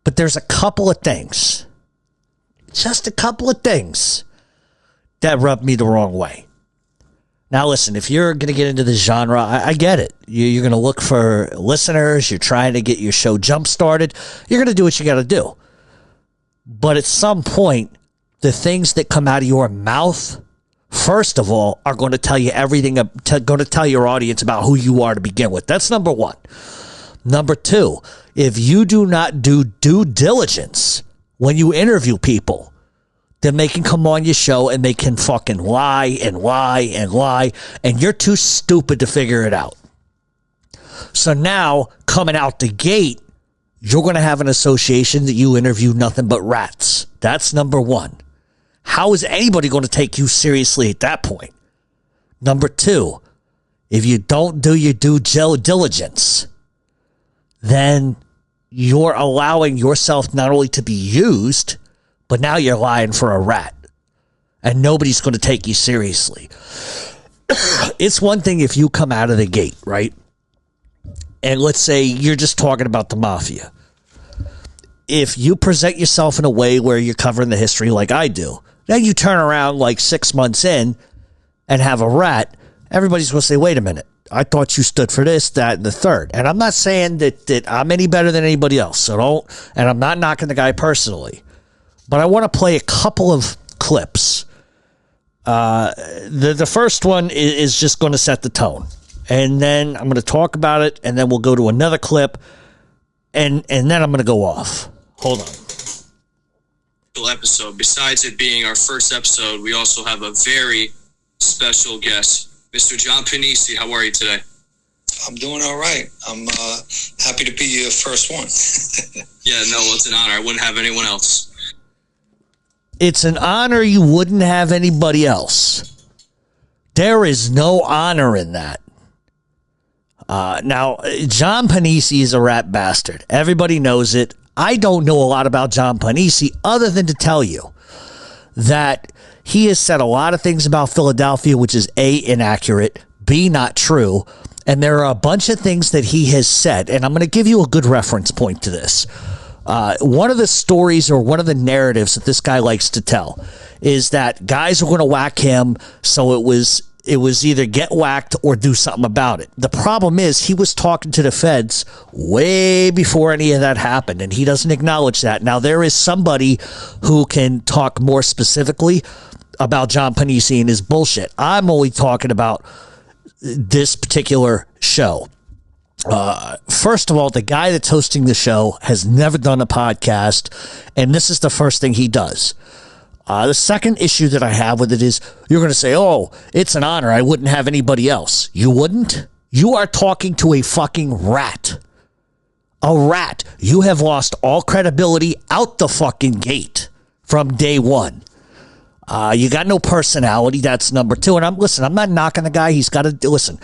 But there's a couple of things, just a couple of things, that rub me the wrong way. Now, listen, if you're going to get into this genre, I get it. You're going to look for listeners. You're trying to get your show jump-started. You're going to do what you got to do. But at some point, the things that come out of your mouth, first of all, are going to tell you everything, going to tell your audience about who you are to begin with. That's number one. Number two, if you do not do due diligence when you interview people, then they can come on your show and they can fucking lie and lie and lie, and you're too stupid to figure it out. So now, coming out the gate, you're going to have an association that you interview nothing but rats. That's number one. How is anybody going to take you seriously at that point? Number two, if you don't do your due diligence, then you're allowing yourself not only to be used, but now you're lying for a rat. And nobody's going to take you seriously. It's one thing if you come out of the gate, right? And let's say you're just talking about the mafia. If you present yourself in a way where you're covering the history like I do, then you turn around like 6 months in and have a rat, everybody's going to say, wait a minute, I thought you stood for this, that, and the third. And I'm not saying that I'm any better than anybody else, so don't, and I'm not knocking the guy personally. But I want to play a couple of clips. The first one is just going to set the tone. And then I'm going to talk about it, and then we'll go to another clip, and then I'm going to go off. Hold on. Episode. Besides it being our first episode, we also have a very special guest, Mr. John Panisi. How are you today? I'm doing all right. I'm happy to be your first one. Yeah, no, it's an honor. I wouldn't have anyone else. It's an honor you wouldn't have anybody else. There is no honor in that. Now, John Panisi is a rat bastard. Everybody knows it. I don't know a lot about John Panisi other than to tell you that he has said a lot of things about Philadelphia, which is A, inaccurate, B, not true. And there are a bunch of things that he has said, and I'm going to give you a good reference point to this. One of the stories or one of the narratives that this guy likes to tell is that guys were going to whack him, so it was either get whacked or do something about it. The problem is he was talking to the feds way before any of that happened, and he doesn't acknowledge that. Now, there is somebody who can talk more specifically about John Panisi and his bullshit. I'm only talking about this particular show. First of all, the guy that's hosting the show has never done a podcast, and this is the first thing he does. The second issue that I have with it is you're going to say, oh, it's an honor. I wouldn't have anybody else. You wouldn't? You are talking to a fucking rat. A rat. You have lost all credibility out the fucking gate from day one. You got no personality. That's number two. And I'm not knocking the guy. He's got to listen.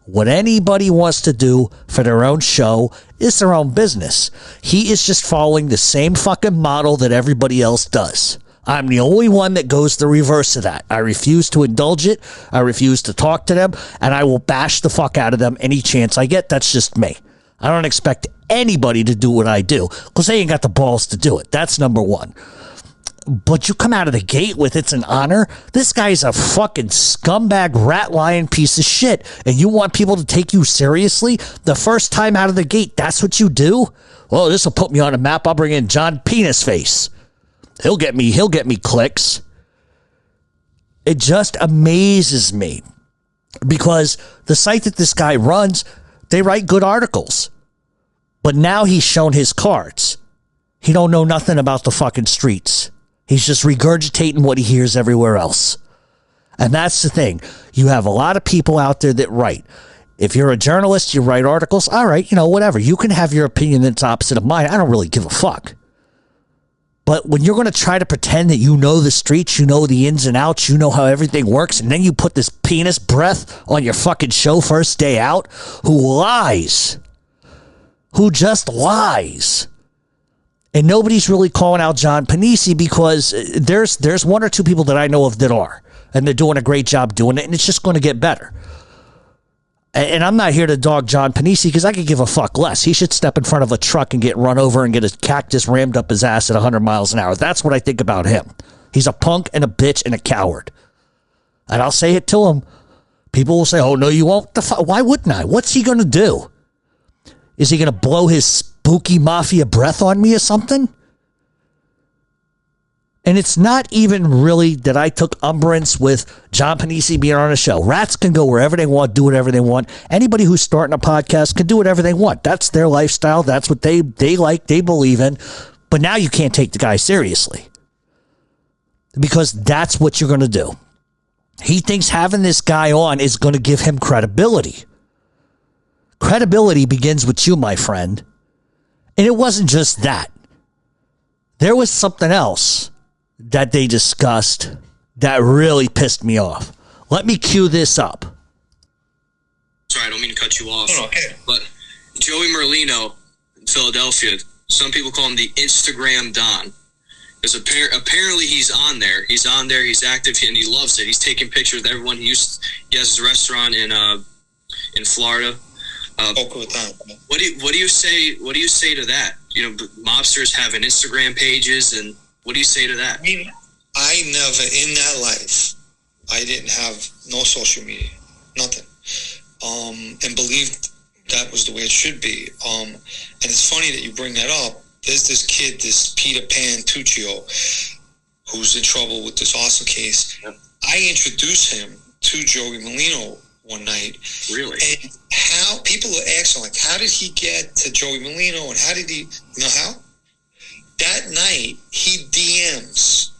What anybody wants to do for their own show is their own business. He is just following the same fucking model that everybody else does. I'm the only one that goes the reverse of that. I refuse to indulge it. I refuse to talk to them, and I will bash the fuck out of them any chance I get. That's just me. I don't expect anybody to do what I do because they ain't got the balls to do it. That's number one. But you come out of the gate with it's an honor. This guy's a fucking scumbag, rat lion piece of shit. And you want people to take you seriously? The first time out of the gate, that's what you do? Well, this will put me on a map. I'll bring in John Penis Face. He'll get me clicks. It just amazes me because the site that this guy runs, they write good articles. But now he's shown his cards. He don't know nothing about the fucking streets. He's just regurgitating what he hears everywhere else. And that's the thing. You have a lot of people out there that write. If you're a journalist, you write articles. All right, whatever. You can have your opinion that's opposite of mine. I don't really give a fuck. But when you're going to try to pretend that you know the streets, you know the ins and outs, you know how everything works, and then you put this penis breath on your fucking show first day out, who lies, who just lies. And nobody's really calling out John Panisi because there's one or two people that I know of that are, and they're doing a great job doing it, and it's just going to get better. And I'm not here to dog John Panisi because I could give a fuck less. He should step in front of a truck and get run over and get a cactus rammed up his ass at 100 miles an hour. That's what I think about him. He's a punk and a bitch and a coward. And I'll say it to him. People will say, oh, no, you won't. Why wouldn't I? What's he going to do? Is he going to blow his spooky mafia breath on me or something? And it's not even really that I took umbrance with John Panisi being on a show. Rats can go wherever they want, do whatever they want. Anybody who's starting a podcast can do whatever they want. That's their lifestyle. That's what they like, they believe in. But now you can't take the guy seriously because that's what you're going to do. He thinks having this guy on is going to give him credibility. Credibility begins with you, my friend. And it wasn't just that. There was something else that they discussed that really pissed me off. Let me cue this up. Sorry, I don't mean to cut you off. But Joey Merlino in Philadelphia, some people call him the Instagram Don. Because apparently he's on there. He's on there, he's active, and he loves it. He's taking pictures with everyone. He has his restaurant in Florida. What do you say to that? You know, mobsters having Instagram pages, and what do you say to that? I mean, I never in that life, I didn't have no social media, nothing, and believed that was the way it should be. And it's funny that you bring that up. There's this kid, this Peter Pan Tuccio, who's in trouble with this awesome case. Yep. I introduced him to Joey Merlino one night. Really? And how people are asking, like, how did he get to Joey Merlino, and how did he, you know how? That night, he DMs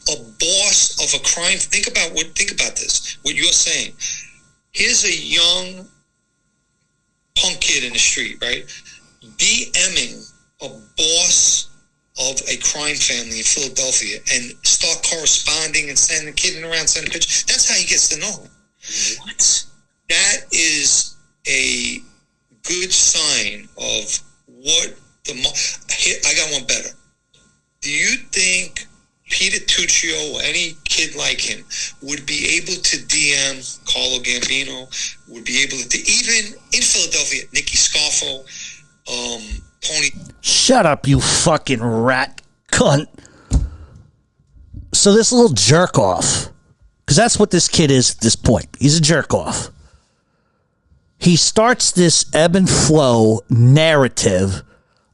a boss of a crime. Think about this, what you're saying. Here's a young punk kid in the street, right? DMing a boss of a crime family in Philadelphia and start corresponding and sending, kidding around, sending pictures. That's how he gets to know him. What? That is a good sign of what I got one better. Do you think Peter Tuccio or any kid like him would be able to DM Carlo Gambino, would be able to, even in Philadelphia, Nicky Scarfo, Tony? Shut up, you fucking rat cunt. So this little jerk off, because that's what this kid is at this point. He's a jerk off. He starts this ebb and flow narrative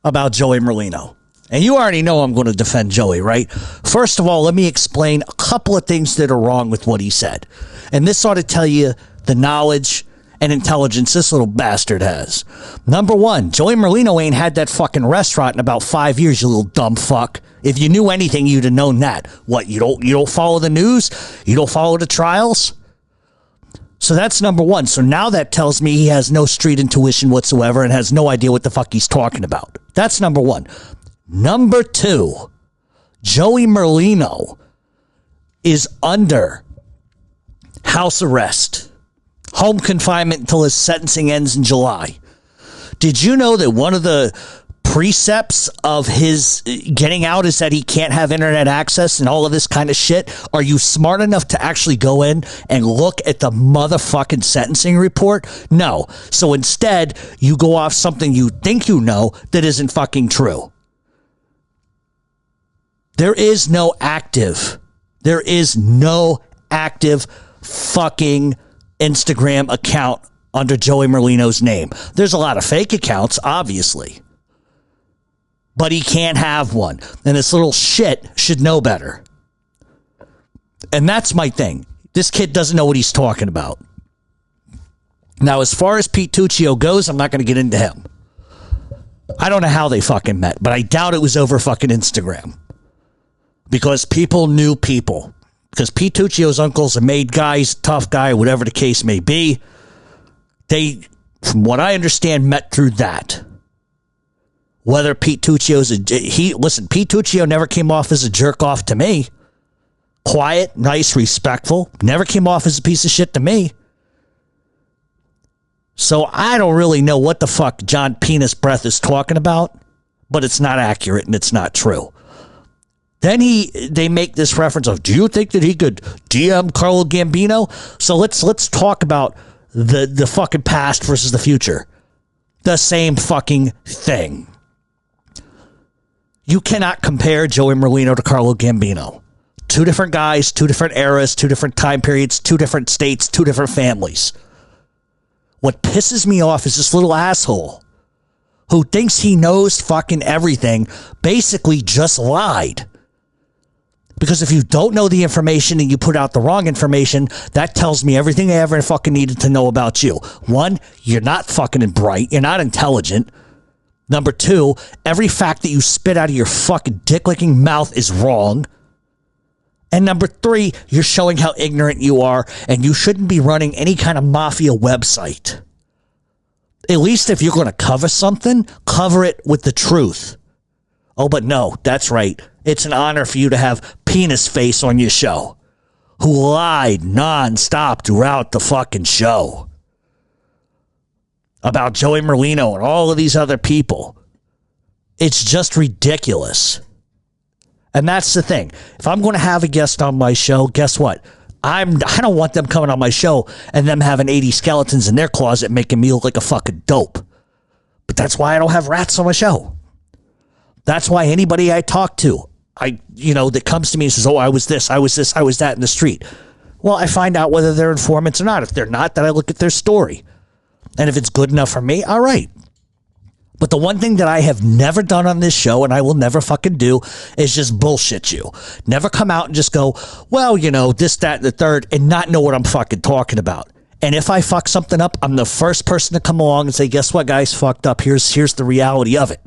about Joey Merlino. And you already know I'm going to defend Joey, right? First of all, let me explain a couple of things that are wrong with what he said. And this ought to tell you the knowledge and intelligence this little bastard has. Number one, Joey Merlino ain't had that fucking restaurant in about 5 years, you little dumb fuck. If you knew anything, you'd have known that. What, you don't follow the news? You don't follow the trials? So that's number one. So now that tells me he has no street intuition whatsoever and has no idea what the fuck he's talking about. That's number one. Number two, Joey Merlino is under house arrest, home confinement until his sentencing ends in July. Did you know that one of the precepts of his getting out is that he can't have internet access and all of this kind of shit? Are you smart enough to actually go in and look at the motherfucking sentencing report? No. So instead, you go off something you think you know that isn't fucking true. There is no active fucking Instagram account under Joey Merlino's name. There's a lot of fake accounts, obviously. But he can't have one. And this little shit should know better. And that's my thing. This kid doesn't know what he's talking about. Now, as far as Pete Tuccio goes, I'm not going to get into him. I don't know how they fucking met, but I doubt it was over fucking Instagram. Because people knew people. Because Pete Tuccio's uncle's a made guy, he's a tough guy, whatever the case may be. They, from what I understand, met through that. Whether Pete Tuccio's Pete Tuccio never came off as a jerk off to me. Quiet, nice, respectful. Never came off as a piece of shit to me. So I don't really know what the fuck John Penis Breath is talking about, but it's not accurate and it's not true. Then they make this reference of, do you think that he could DM Carlo Gambino? So let's talk about the fucking past versus the future. The same fucking thing. You cannot compare Joey Merlino to Carlo Gambino. Two different guys, two different eras, two different time periods, two different states, two different families. What pisses me off is this little asshole who thinks he knows fucking everything basically just lied. Because if you don't know the information and you put out the wrong information, that tells me everything I ever fucking needed to know about you. One, you're not fucking bright. You're not intelligent. Number two, every fact that you spit out of your fucking dick-licking mouth is wrong. And number three, you're showing how ignorant you are, and you shouldn't be running any kind of mafia website. At least if you're going to cover something, cover it with the truth. Oh, but no, that's right. It's an honor for you to have Penis Face on your show, who lied nonstop throughout the fucking show about Joey Merlino and all of these other people. It's just ridiculous. And that's the thing. If I'm going to have a guest on my show, guess what? I don't want them coming on my show and them having 80 skeletons in their closet making me look like a fucking dope. But that's why I don't have rats on my show. That's why anybody I talk to, that comes to me and says, oh, I was this, I was that in the street. Well, I find out whether they're informants or not. If they're not, then I look at their story. And if it's good enough for me, all right. But the one thing that I have never done on this show, and I will never fucking do, is just bullshit you. Never come out and just go, well, this, that, and the third, and not know what I'm fucking talking about. And if I fuck something up, I'm the first person to come along and say, guess what, guys, fucked up. Here's the reality of it.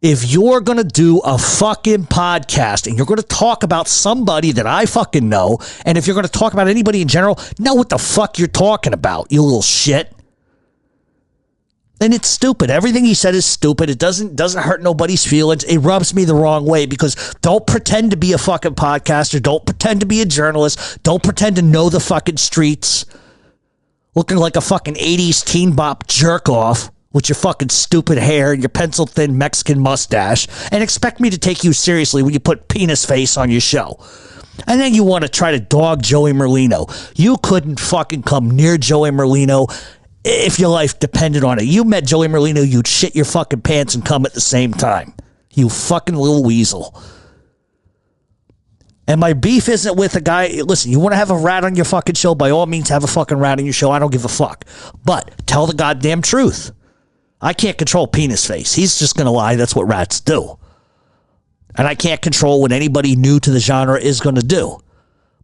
If you're going to do a fucking podcast and you're going to talk about somebody that I fucking know, and if you're going to talk about anybody in general, know what the fuck you're talking about, you little shit. And it's stupid. Everything he said is stupid. It doesn't hurt nobody's feelings. It rubs me the wrong way because don't pretend to be a fucking podcaster. Don't pretend to be a journalist. Don't pretend to know the fucking streets. Looking like a fucking 80s teen bop jerk off with your fucking stupid hair and your pencil thin Mexican mustache and expect me to take you seriously when you put Penis Face on your show. And then you want to try to dog Joey Merlino. You couldn't fucking come near Joey Merlino if your life depended on it. You met Joey Merlino, you'd shit your fucking pants and come at the same time. You fucking little weasel. And my beef isn't with a guy. Listen, you want to have a rat on your fucking show, by all means have a fucking rat on your show. I don't give a fuck. But tell the goddamn truth. I can't control Penis Face. He's just going to lie. That's what rats do. And I can't control what anybody new to the genre is going to do.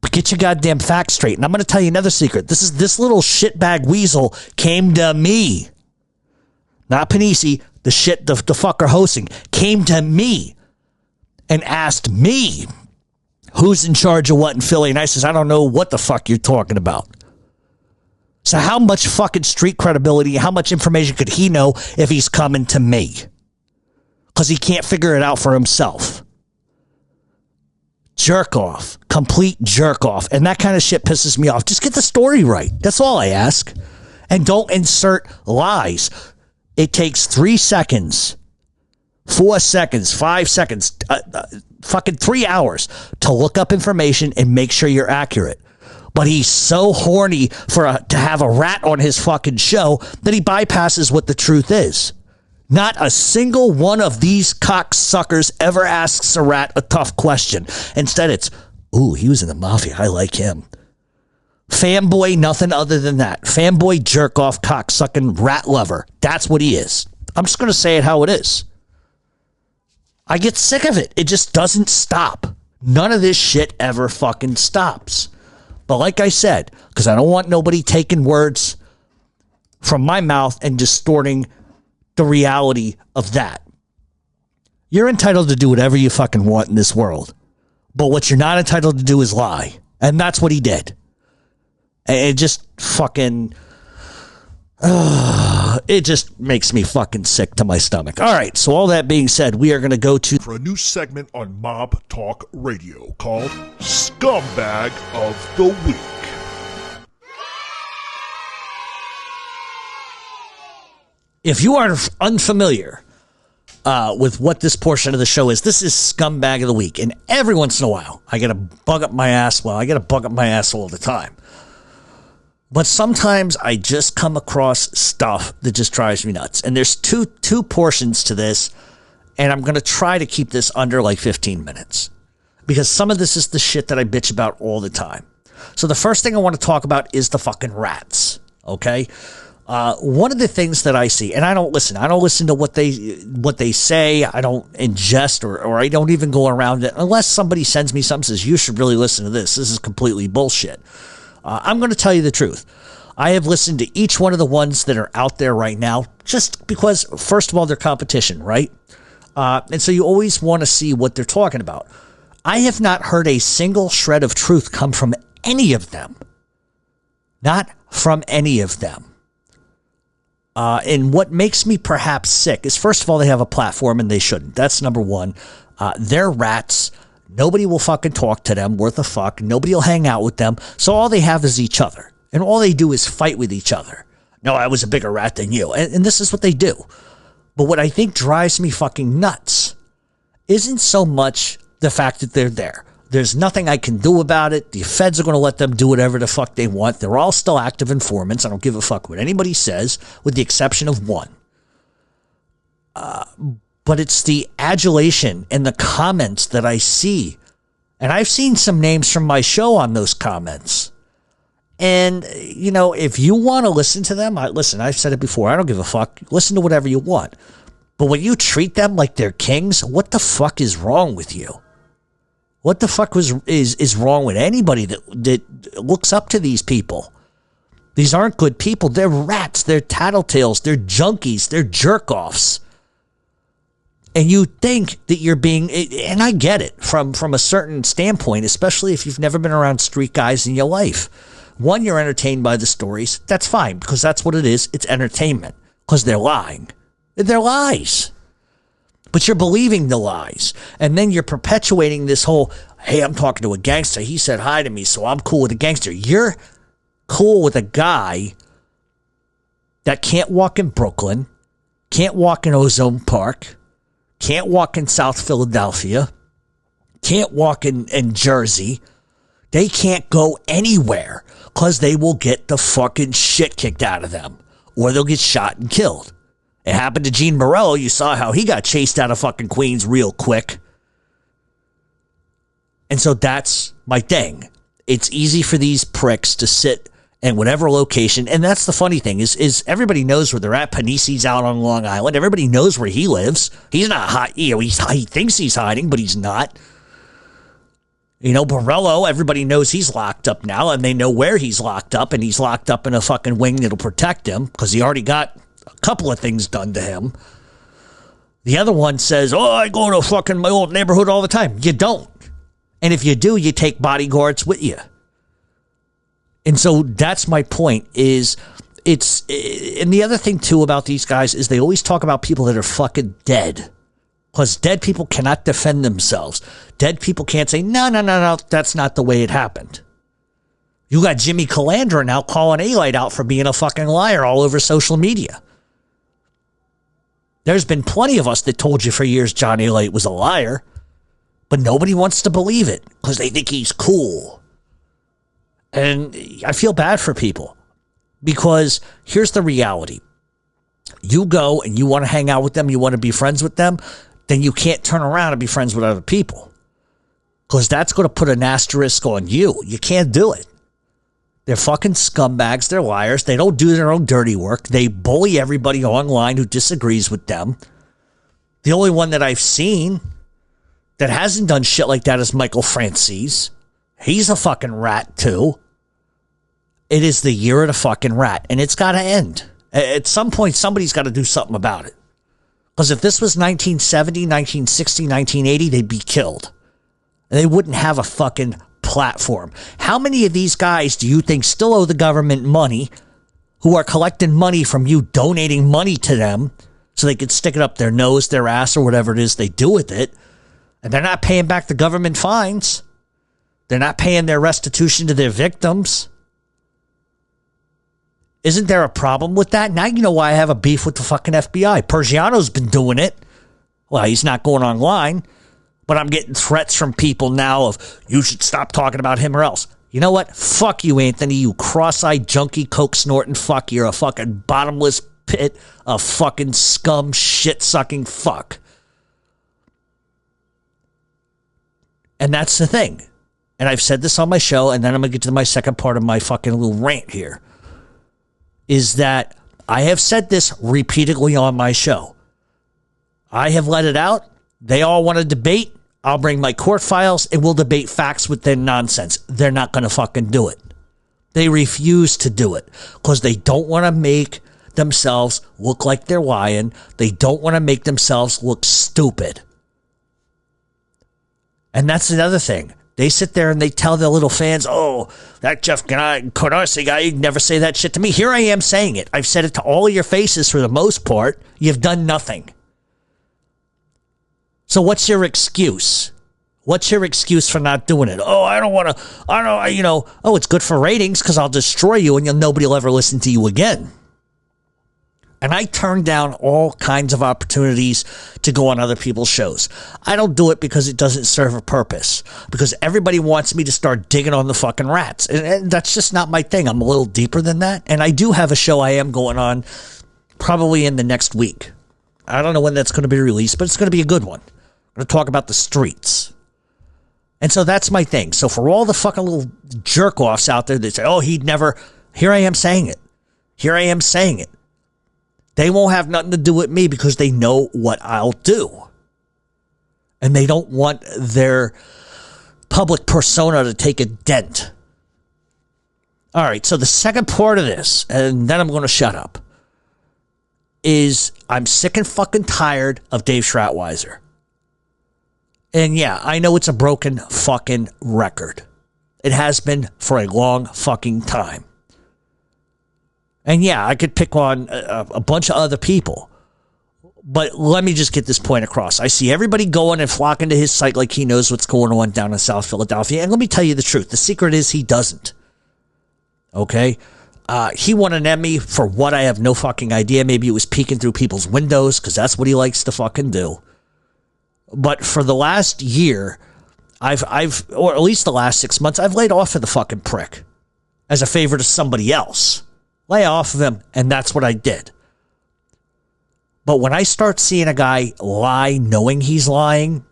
But get your goddamn facts straight. And I'm going to tell you another secret. This little shitbag weasel came to me. Not Panisi, the fucker hosting, came to me and asked me who's in charge of what in Philly. And I says, I don't know what the fuck you're talking about. So how much fucking street credibility, how much information could he know if he's coming to me? Because he can't figure it out for himself. Jerk off. Complete jerk off. And that kind of shit pisses me off. Just get the story right. That's all I ask. And don't insert lies. It takes 3 seconds, 4 seconds, 5 seconds, fucking 3 hours to look up information and make sure you're accurate. But he's so horny to have a rat on his fucking show that he bypasses what the truth is. Not a single one of these cocksuckers ever asks a rat a tough question. Instead, it's, ooh, he was in the mafia. I like him. Fanboy, nothing other than that. Fanboy, jerk-off, cocksucking rat lover. That's what he is. I'm just going to say it how it is. I get sick of it. It just doesn't stop. None of this shit ever fucking stops. But like I said, because I don't want nobody taking words from my mouth and distorting the reality of that. You're entitled to do whatever you fucking want in this world. But what you're not entitled to do is lie. And that's what he did. And it just fucking... it just makes me fucking sick to my stomach. All right, so all that being said, we are going to go to... for a new segment on Mob Talk Radio called Scumbag of the Week. If you are unfamiliar with what this portion of the show is, this is Scumbag of the Week. And every once in a while, I get to bug up my ass. Well, I get to bug up my ass all the time. But sometimes I just come across stuff that just drives me nuts. And there's two portions to this, and I'm going to try to keep this under like 15 minutes. Because some of this is the shit that I bitch about all the time. So the first thing I want to talk about is the fucking rats, okay? One of the things that I see, and I don't listen to what they say. I don't ingest or I don't even go around it unless somebody sends me something and says, you should really listen to this. This is completely bullshit. I'm going to tell you the truth. I have listened to each one of the ones that are out there right now just because, first of all, they're competition, right? And so you always want to see what they're talking about. I have not heard a single shred of truth come from any of them. Not from any of them. And what makes me perhaps sick is, first of all, they have a platform and they shouldn't. That's number one. They're rats. Nobody will fucking talk to them worth a fuck. Nobody will hang out with them. So all they have is each other. And all they do is fight with each other. No, I was a bigger rat than you. And this is what they do. But what I think drives me fucking nuts isn't so much the fact that they're there. There's nothing I can do about it. The feds are going to let them do whatever the fuck they want. They're all still active informants. I don't give a fuck what anybody says, with the exception of one. But it's the adulation and the comments that I see. And I've seen some names from my show on those comments. And, you know, if you want to listen to them, listen, I've said it before. I don't give a fuck. Listen to whatever you want. But when you treat them like they're kings, what the fuck is wrong with you? What the fuck is wrong with anybody that looks up to these people? These aren't good people. They're rats. They're tattletales. They're junkies. They're jerk-offs. And you think that you're being, and I get it from a certain standpoint, especially if you've never been around street guys in your life. One, you're entertained by the stories. That's fine, because that's what it is. It's entertainment, because they're lying. They're lies. But you're believing the lies. And then you're perpetuating this whole, hey, I'm talking to a gangster. He said hi to me, so I'm cool with a gangster. You're cool with a guy that can't walk in Brooklyn, can't walk in Ozone Park, can't walk in South Philadelphia, can't walk in Jersey. They can't go anywhere because they will get the fucking shit kicked out of them, or they'll get shot and killed. It happened to Gene Morello. You saw how he got chased out of fucking Queens real quick. And so that's my thing. It's easy for these pricks to sit in whatever location. And that's the funny thing is everybody knows where they're at. Panisi's out on Long Island. Everybody knows where he lives. He's not hot. You know, he thinks he's hiding, but he's not. You know, Borello, everybody knows he's locked up now, and they know where he's locked up, and he's locked up in a fucking wing that'll protect him because he already got a couple of things done to him. The other one says, oh, I go to fucking my old neighborhood all the time. You don't. And if you do, you take bodyguards with you. And so that's my point is and the other thing too about these guys is they always talk about people that are fucking dead. Because dead people cannot defend themselves. Dead people can't say, no, that's not the way it happened. You got Jimmy Calandra now calling A-Light out for being a fucking liar all over social media. There's been plenty of us that told you for years John A-Light was a liar, but nobody wants to believe it because they think he's cool. And I feel bad for people because here's the reality. You go and you want to hang out with them, you want to be friends with them, then you can't turn around and be friends with other people because that's going to put an asterisk on you. You can't do it. They're fucking scumbags. They're liars. They don't do their own dirty work. They bully everybody online who disagrees with them. The only one that I've seen that hasn't done shit like that is Michael Francis. He's a fucking rat too. It is the year of the fucking rat, and it's got to end. At some point, somebody's got to do something about it. Because if this was 1970, 1960, 1980, they'd be killed. And they wouldn't have a fucking platform. How many of these guys do you think still owe the government money, who are collecting money from you, donating money to them so they could stick it up their nose, their ass, or whatever it is they do with it, and they're not paying back the government fines? They're not paying their restitution to their victims. Isn't there a problem with that? Now you know why I have a beef with the fucking FBI. Persiano's been doing it. Well, he's not going online, but I'm getting threats from people now of, you should stop talking about him or else. You know what? Fuck you, Anthony, you cross-eyed junkie, coke snorting fuck. You're a fucking bottomless pit of fucking scum, shit-sucking fuck. And that's the thing. And I've said this on my show, and then I'm going to get to my second part of my fucking little rant here, is that I have said this repeatedly on my show. I have let it out. They all want to debate. I'll bring my court files, and we'll debate facts with their nonsense. They're not going to fucking do it. They refuse to do it because they don't want to make themselves look like they're lying. They don't want to make themselves look stupid. And that's another thing. They sit there and they tell their little fans, oh, that Jeff Canarsie guy, you'd never say that shit to me. Here I am saying it. I've said it to all of your faces for the most part. You've done nothing. So what's your excuse? What's your excuse for not doing it? Oh, it's good for ratings because I'll destroy you and nobody will ever listen to you again. And I turn down all kinds of opportunities to go on other people's shows. I don't do it because it doesn't serve a purpose. Because everybody wants me to start digging on the fucking rats. And that's just not my thing. I'm a little deeper than that. And I do have a show I am going on probably in the next week. I don't know when that's going to be released, but it's going to be a good one. I'm going to talk about the streets. And so that's my thing. So for all the fucking little jerk-offs out there that say, oh, he'd never... Here I am saying it. Here I am saying it. They won't have nothing to do with me because they know what I'll do. And they don't want their public persona to take a dent. All right, so the second part of this, and then I'm going to shut up, is I'm sick and fucking tired of Dave Schratweiser. And yeah, I know it's a broken fucking record. It has been for a long fucking time. And yeah, I could pick on a bunch of other people. But let me just get this point across. I see everybody going and flocking to his site like he knows what's going on down in South Philadelphia. And let me tell you the truth. The secret is he doesn't. Okay? He won an Emmy for what I have no fucking idea. Maybe it was peeking through people's windows because that's what he likes to fucking do. But for the last year, I've or at least the last 6 months, I've laid off of the fucking prick as a favor to somebody else. Lay off of him, and that's what I did. But when I start seeing a guy lie knowing he's lying,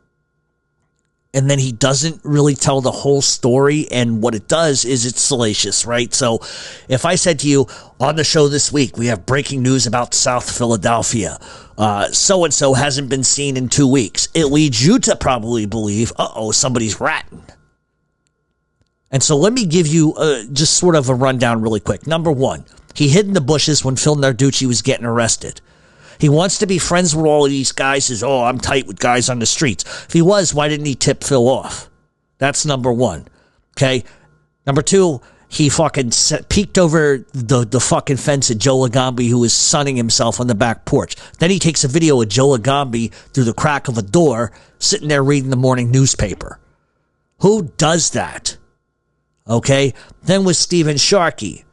and then he doesn't really tell the whole story, and what it does is it's salacious, right? So if I said to you, on the show this week, we have breaking news about South Philadelphia. So-and-so hasn't been seen in 2 weeks. It leads you to probably believe, somebody's ratting. And so let me give you just sort of a rundown really quick. Number one, he hid in the bushes when Phil Narducci was getting arrested. He wants to be friends with all of these guys. Says, I'm tight with guys on the streets. If he was, why didn't he tip Phil off? That's number one. Okay. Number two, he fucking peeked over the fucking fence at Joe Lagambi, who was sunning himself on the back porch. Then he takes a video of Joe Lagambi through the crack of a door, sitting there reading the morning newspaper. Who does that? Okay. Then with Stephen Sharkey,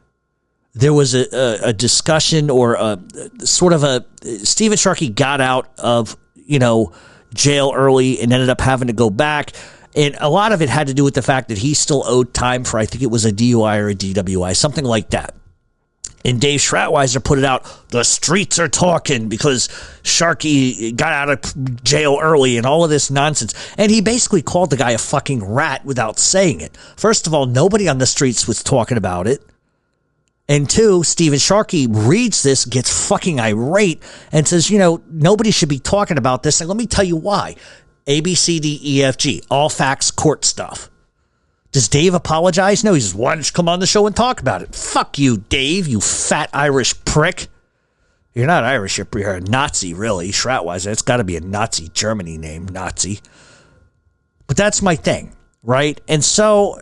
there was a discussion or Stephen Sharkey got out of, jail early and ended up having to go back. And a lot of it had to do with the fact that he still owed time for, I think it was a DUI or a DWI, something like that. And Dave Schratweiser put it out, the streets are talking because Sharkey got out of jail early and all of this nonsense. And he basically called the guy a fucking rat without saying it. First of all, nobody on the streets was talking about it. And two, Stephen Sharkey reads this, gets fucking irate, and says, nobody should be talking about this. And let me tell you why. A, B, C, D, E, F, G. All facts, court stuff. Does Dave apologize? No, he says, why don't you come on the show and talk about it? Fuck you, Dave, you fat Irish prick. You're not Irish, you're a Nazi, really. Schratweiser, it's got to be a Nazi Germany name, Nazi. But that's my thing, right? And so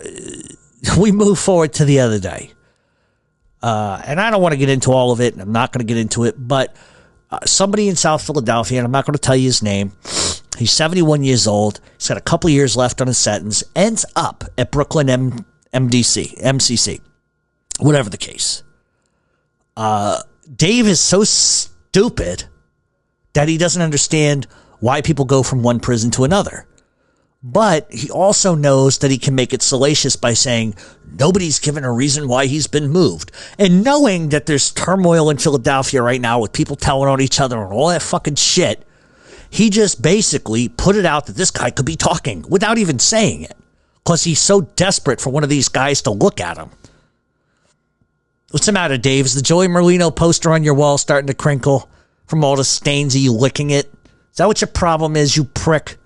we move forward to the other day. And I don't want to get into all of it, and I'm not going to get into it, but somebody in South Philadelphia, and I'm not going to tell you his name, he's 71 years old, he's got a couple of years left on his sentence, ends up at Brooklyn MCC, whatever the case. Dave is so stupid that he doesn't understand why people go from one prison to another. But he also knows that he can make it salacious by saying nobody's given a reason why he's been moved. And knowing that there's turmoil in Philadelphia right now with people telling on each other and all that fucking shit, he just basically put it out that this guy could be talking without even saying it. Because he's so desperate for one of these guys to look at him. What's the matter, Dave? Is the Joey Merlino poster on your wall starting to crinkle from all the stains of you licking it? Is that what your problem is, you prick?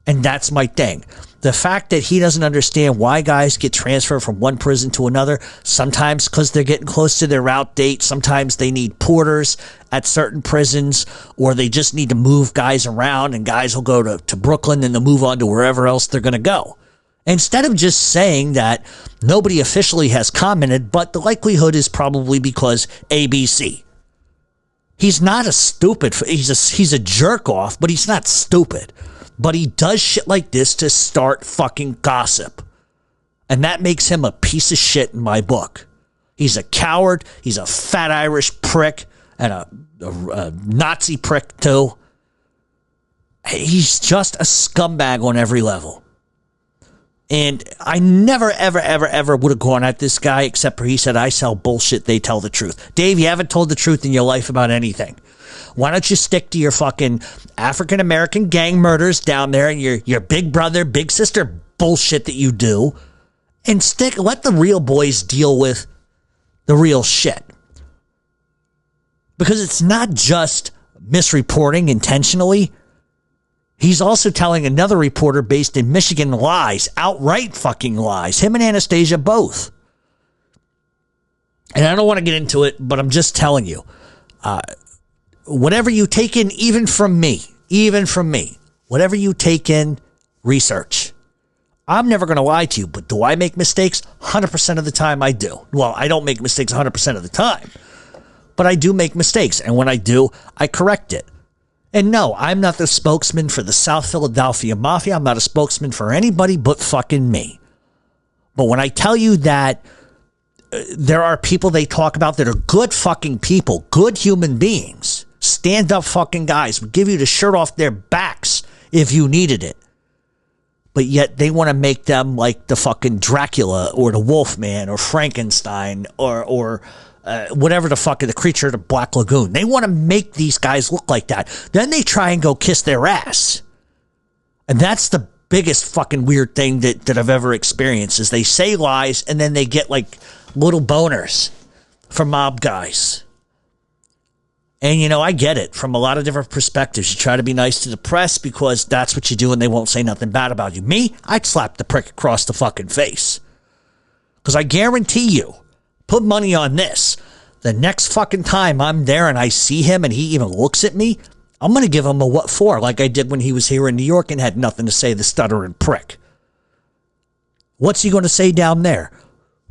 And that's my thing. The fact that he doesn't understand why guys get transferred from one prison to another, sometimes because they're getting close to their out date, sometimes they need porters at certain prisons, or they just need to move guys around, and guys will go to Brooklyn and they'll move on to wherever else they're going to go. Instead of just saying that nobody officially has commented, but the likelihood is probably because ABC. He's not a stupid, he's a jerk off, but he's not stupid. But he does shit like this to start fucking gossip. And that makes him a piece of shit in my book. He's a coward. He's a fat Irish prick and a Nazi prick too. He's just a scumbag on every level. And I never, ever, ever, ever would have gone at this guy except for he said, I sell bullshit, they tell the truth. Dave, you haven't told the truth in your life about anything. Why don't you stick to your fucking African-American gang murders down there and your big brother, big sister bullshit that you do, and let the real boys deal with the real shit. Because it's not just misreporting intentionally. He's also telling another reporter based in Michigan lies, outright fucking lies. Him and Anastasia both. And I don't want to get into it, but I'm just telling you. Whatever you take in, even from me, whatever you take in, research. I'm never going to lie to you, but do I make mistakes? 100% of the time I do. Well, I don't make mistakes 100% of the time, but I do make mistakes. And when I do, I correct it. And no, I'm not the spokesman for the South Philadelphia Mafia. I'm not a spokesman for anybody but fucking me. But when I tell you that there are people they talk about that are good fucking people, good human beings, stand up fucking guys, would give you the shirt off their backs if you needed it. But yet they want to make them like the fucking Dracula or the Wolfman or Frankenstein or whatever the fuck, the creature of the Black Lagoon. They want to make these guys look like that. Then they try and go kiss their ass. And that's the biggest fucking weird thing that I've ever experienced is they say lies and then they get like little boners from mob guys. And, you know, I get it from a lot of different perspectives. You try to be nice to the press because that's what you do and they won't say nothing bad about you. Me, I'd slap the prick across the fucking face. Because I guarantee you, put money on this, the next fucking time I'm there and I see him and he even looks at me, I'm going to give him a what for, like I did when he was here in New York and had nothing to say, the stuttering prick. What's he going to say down there?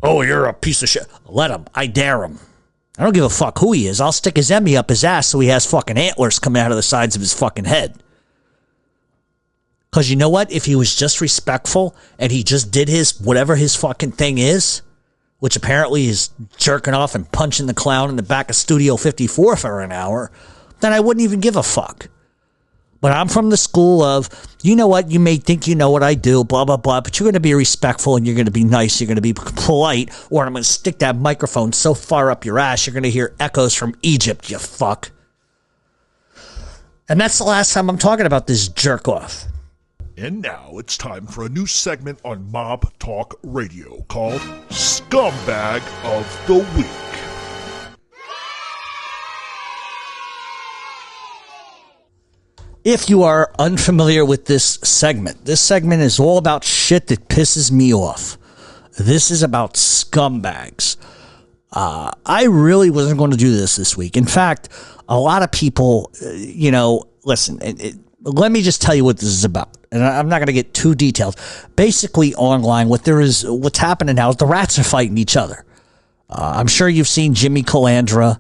Oh, you're a piece of shit. Let him. I dare him. I don't give a fuck who he is. I'll stick his Emmy up his ass so he has fucking antlers coming out of the sides of his fucking head. Because you know what? If he was just respectful and he just did his, whatever his fucking thing is, which apparently is jerking off and punching the clown in the back of Studio 54 for an hour, then I wouldn't even give a fuck. But I'm from the school of, you know what, you may think you know what I do, blah, blah, blah, but you're going to be respectful and you're going to be nice, you're going to be polite, or I'm going to stick that microphone so far up your ass, you're going to hear echoes from Egypt, you fuck. And that's the last time I'm talking about this jerk-off. And now it's time for a new segment on Mob Talk Radio called Scumbag of the Week. If you are unfamiliar with this segment is all about shit that pisses me off. This is about scumbags. I really wasn't going to do this week. In fact, a lot of people, listen, let me just tell you what this is about. And I'm not going to get too detailed. Basically, online, what's happening now is the rats are fighting each other. I'm sure you've seen Jimmy Calandra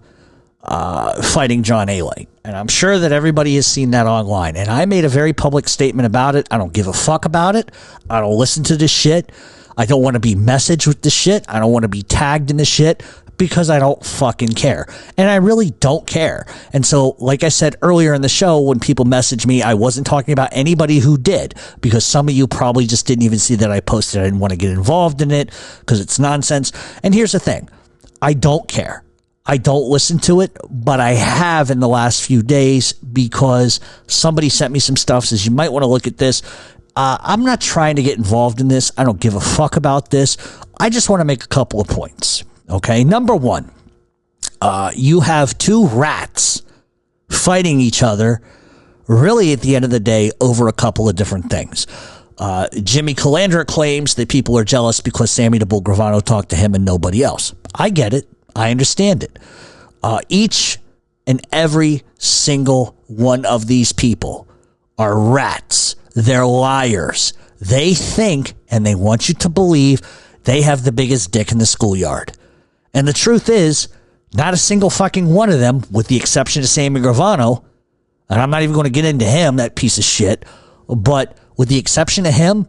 fighting John Alite. And I'm sure that everybody has seen that online. And I made a very public statement about it. I don't give a fuck about it. I don't listen to this shit. I don't want to be messaged with this shit. I don't want to be tagged in this shit. because I don't fucking care. And I really don't care. And so, like I said earlier in the show, when people messaged me, I wasn't talking about anybody who did, because some of you probably just didn't even see that I posted. I didn't want to get involved in it because it's nonsense. And here's the thing. I don't care. I don't listen to it, but I have in the last few days because somebody sent me some stuff, says you might want to look at this. I'm not trying to get involved in this. I don't give a fuck about this. I just want to make a couple of points. Okay. Number one, you have two rats fighting each other really at the end of the day over a couple of different things. Jimmy Calandra claims that people are jealous because Sammy the Bull Gravano talked to him and nobody else. I get it. I understand it. Each and every single one of these people are rats. They're liars. They think and they want you to believe they have the biggest dick in the schoolyard. And the truth is, not a single fucking one of them, with the exception of Sammy Gravano, and I'm not even going to get into him, that piece of shit, but with the exception of him,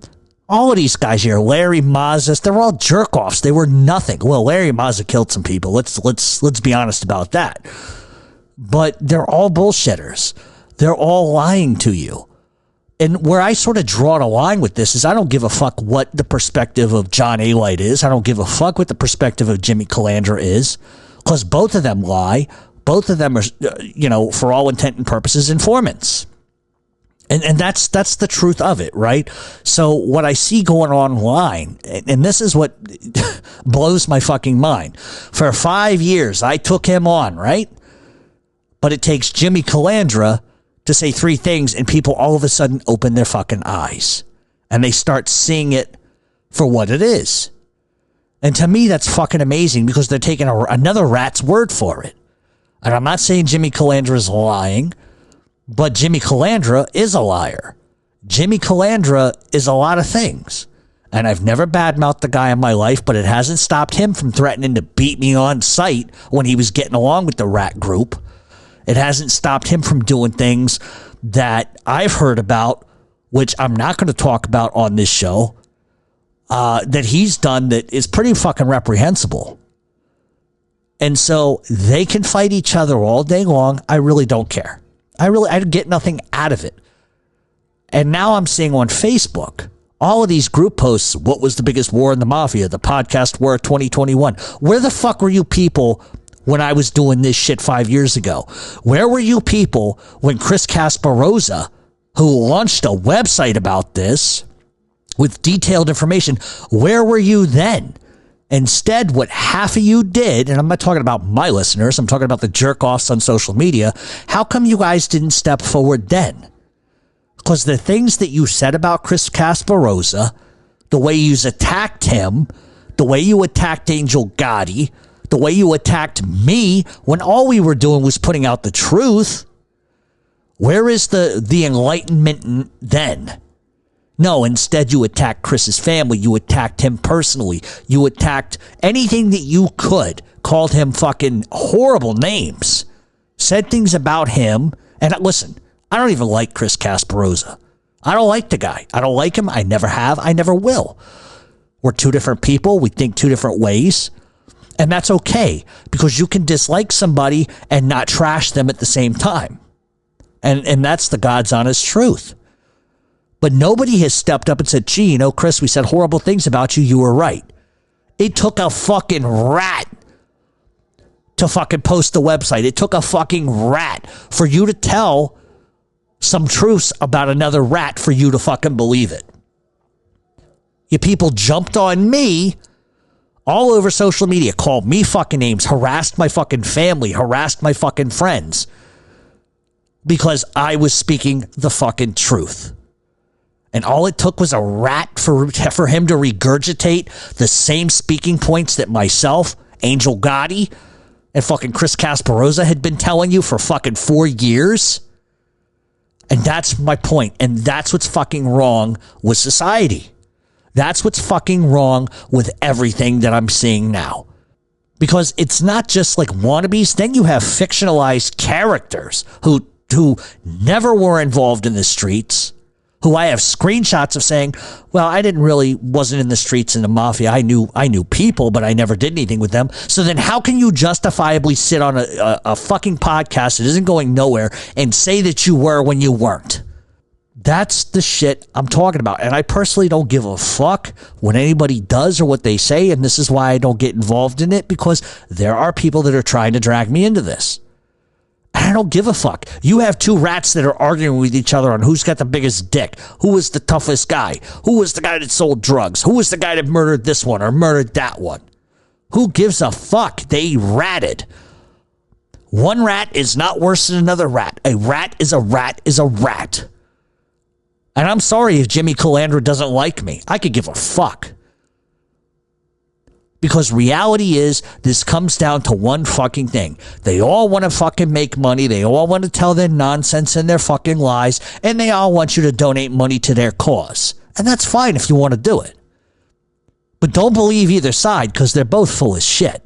all of these guys here, Larry Mazza, they're all jerk-offs. They were nothing. Well, Larry Mazza killed some people. Let's be honest about that. But they're all bullshitters. They're all lying to you. And where I sort of draw the line with this is I don't give a fuck what the perspective of John A-Light is. I don't give a fuck what the perspective of Jimmy Calandra is, because both of them lie. Both of them are, for all intent and purposes, informants. And that's the truth of it, right? So what I see going online, and this is what blows my fucking mind. For 5 years, I took him on, right? But it takes Jimmy Calandra to say three things, and people all of a sudden open their fucking eyes. And they start seeing it for what it is. And to me, that's fucking amazing, because they're taking another rat's word for it. And I'm not saying Jimmy Calandra is lying, but Jimmy Calandra is a liar. Jimmy Calandra is a lot of things. And I've never badmouthed the guy in my life, but it hasn't stopped him from threatening to beat me on sight when he was getting along with the rat group. It hasn't stopped him from doing things that I've heard about, which I'm not going to talk about on this show, that he's done that is pretty fucking reprehensible. And so they can fight each other all day long. I really don't care. I get nothing out of it. And now I'm seeing on Facebook all of these group posts, what was the biggest war in the mafia, the podcast war of 2021. Where the fuck were you people when I was doing this shit 5 years ago? Where were you people when Chris Casparosa, who launched a website about this with detailed information, where were you then? Instead, what half of you did, and I'm not talking about my listeners, I'm talking about the jerk-offs on social media, how come you guys didn't step forward then? Because the things that you said about Chris Casparosa, the way you attacked him, the way you attacked Angel Gotti, the way you attacked me, when all we were doing was putting out the truth, where is the enlightenment then? No, instead you attacked Chris's family. You attacked him personally. You attacked anything that you could. Called him fucking horrible names. Said things about him. And listen, I don't even like Chris Casparosa. I don't like the guy. I don't like him. I never have. I never will. We're two different people. We think two different ways. And that's okay, because you can dislike somebody and not trash them at the same time. And that's the God's honest truth. But nobody has stepped up and said, gee, Chris, we said horrible things about you. You were right. It took a fucking rat to fucking post the website. It took a fucking rat for you to tell some truths about another rat for you to fucking believe it. You people jumped on me all over social media, called me fucking names, harassed my fucking family, harassed my fucking friends, because I was speaking the fucking truth. And all it took was a rat for him to regurgitate the same speaking points that myself, Angel Gotti, and fucking Chris Casparosa had been telling you for fucking 4 years. And that's my point. And that's what's fucking wrong with society. That's what's fucking wrong with everything that I'm seeing now. Because it's not just like wannabes. Then you have fictionalized characters who never were involved in the streets, who I have screenshots of saying, well, I wasn't in the streets in the mafia. I knew people, but I never did anything with them. So then how can you justifiably sit on a fucking podcast that isn't going nowhere and say that you were when you weren't? That's the shit I'm talking about. And I personally don't give a fuck what anybody does or what they say. And this is why I don't get involved in it, because there are people that are trying to drag me into this. I don't give a fuck. You have two rats that are arguing with each other on who's got the biggest dick, who was the toughest guy, who was the guy that sold drugs, who was the guy that murdered this one or murdered that one. Who gives a fuck? They ratted. One rat is not worse than another rat. A rat is a rat is a rat. And I'm sorry if Jimmy Calandra doesn't like me. I could give a fuck. Because reality is, this comes down to one fucking thing. They all want to fucking make money. They all want to tell their nonsense and their fucking lies. And they all want you to donate money to their cause. And that's fine if you want to do it. But don't believe either side, because they're both full of shit.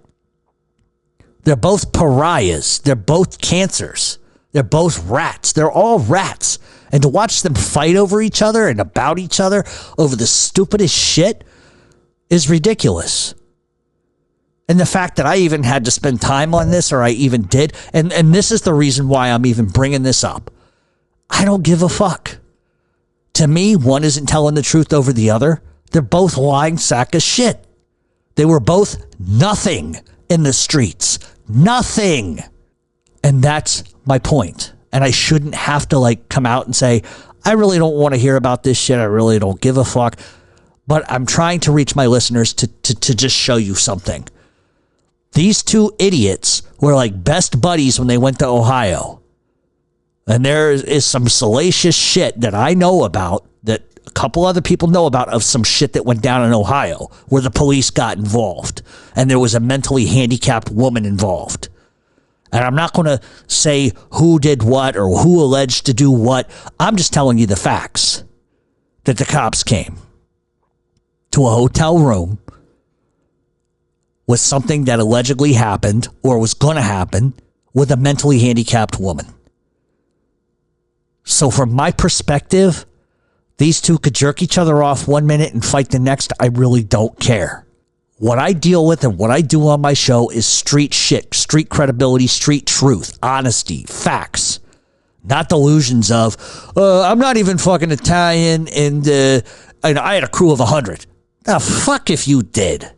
They're both pariahs. They're both cancers. They're both rats. They're all rats. And to watch them fight over each other and about each other over the stupidest shit is ridiculous. And the fact that I even had to spend time on this, or I even did, and this is the reason why I'm even bringing this up. I don't give a fuck. To me, one isn't telling the truth over the other. They're both lying sack of shit. They were both nothing in the streets. Nothing. And that's my point. And I shouldn't have to come out and say, I really don't want to hear about this shit. I really don't give a fuck. But I'm trying to reach my listeners to just show you something. These two idiots were like best buddies when they went to Ohio. And there is some salacious shit that I know about, that a couple other people know about, of some shit that went down in Ohio where the police got involved and there was a mentally handicapped woman involved. And I'm not going to say who did what or who alleged to do what. I'm just telling you the facts. That the cops came to a hotel room with something that allegedly happened or was going to happen with a mentally handicapped woman. So from my perspective, these two could jerk each other off 1 minute and fight the next. I really don't care. What I deal with and what I do on my show is street shit, street credibility, street truth, honesty, facts. Not delusions of, I'm not even fucking Italian and I had a crew of 100. Now, fuck if you did.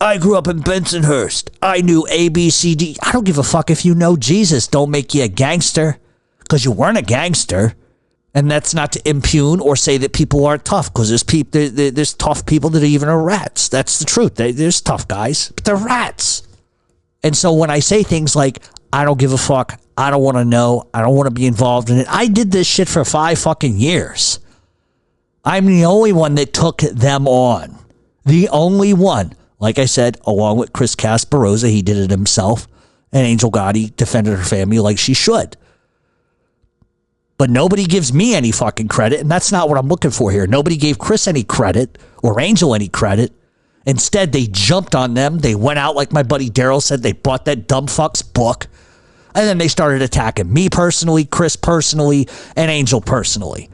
I grew up in Bensonhurst. I knew A, B, C, D. I don't give a fuck if you know Jesus. Don't make you a gangster, because you weren't a gangster. And that's not to impugn or say that people aren't tough, because there's tough people that even are rats. That's the truth. There's tough guys, but they're rats. And so when I say things like, I don't give a fuck, I don't want to know, I don't want to be involved in it. I did this shit for 5 fucking years. I'm the only one that took them on. The only one. Like I said, along with Chris Casparosa, he did it himself. And Angel Gotti defended her family like she should. But nobody gives me any fucking credit, and that's not what I'm looking for here. Nobody gave Chris any credit or Angel any credit. Instead, they jumped on them. They went out, like my buddy Daryl said, they bought that dumb fuck's book. And then they started attacking me personally, Chris personally, and Angel personally.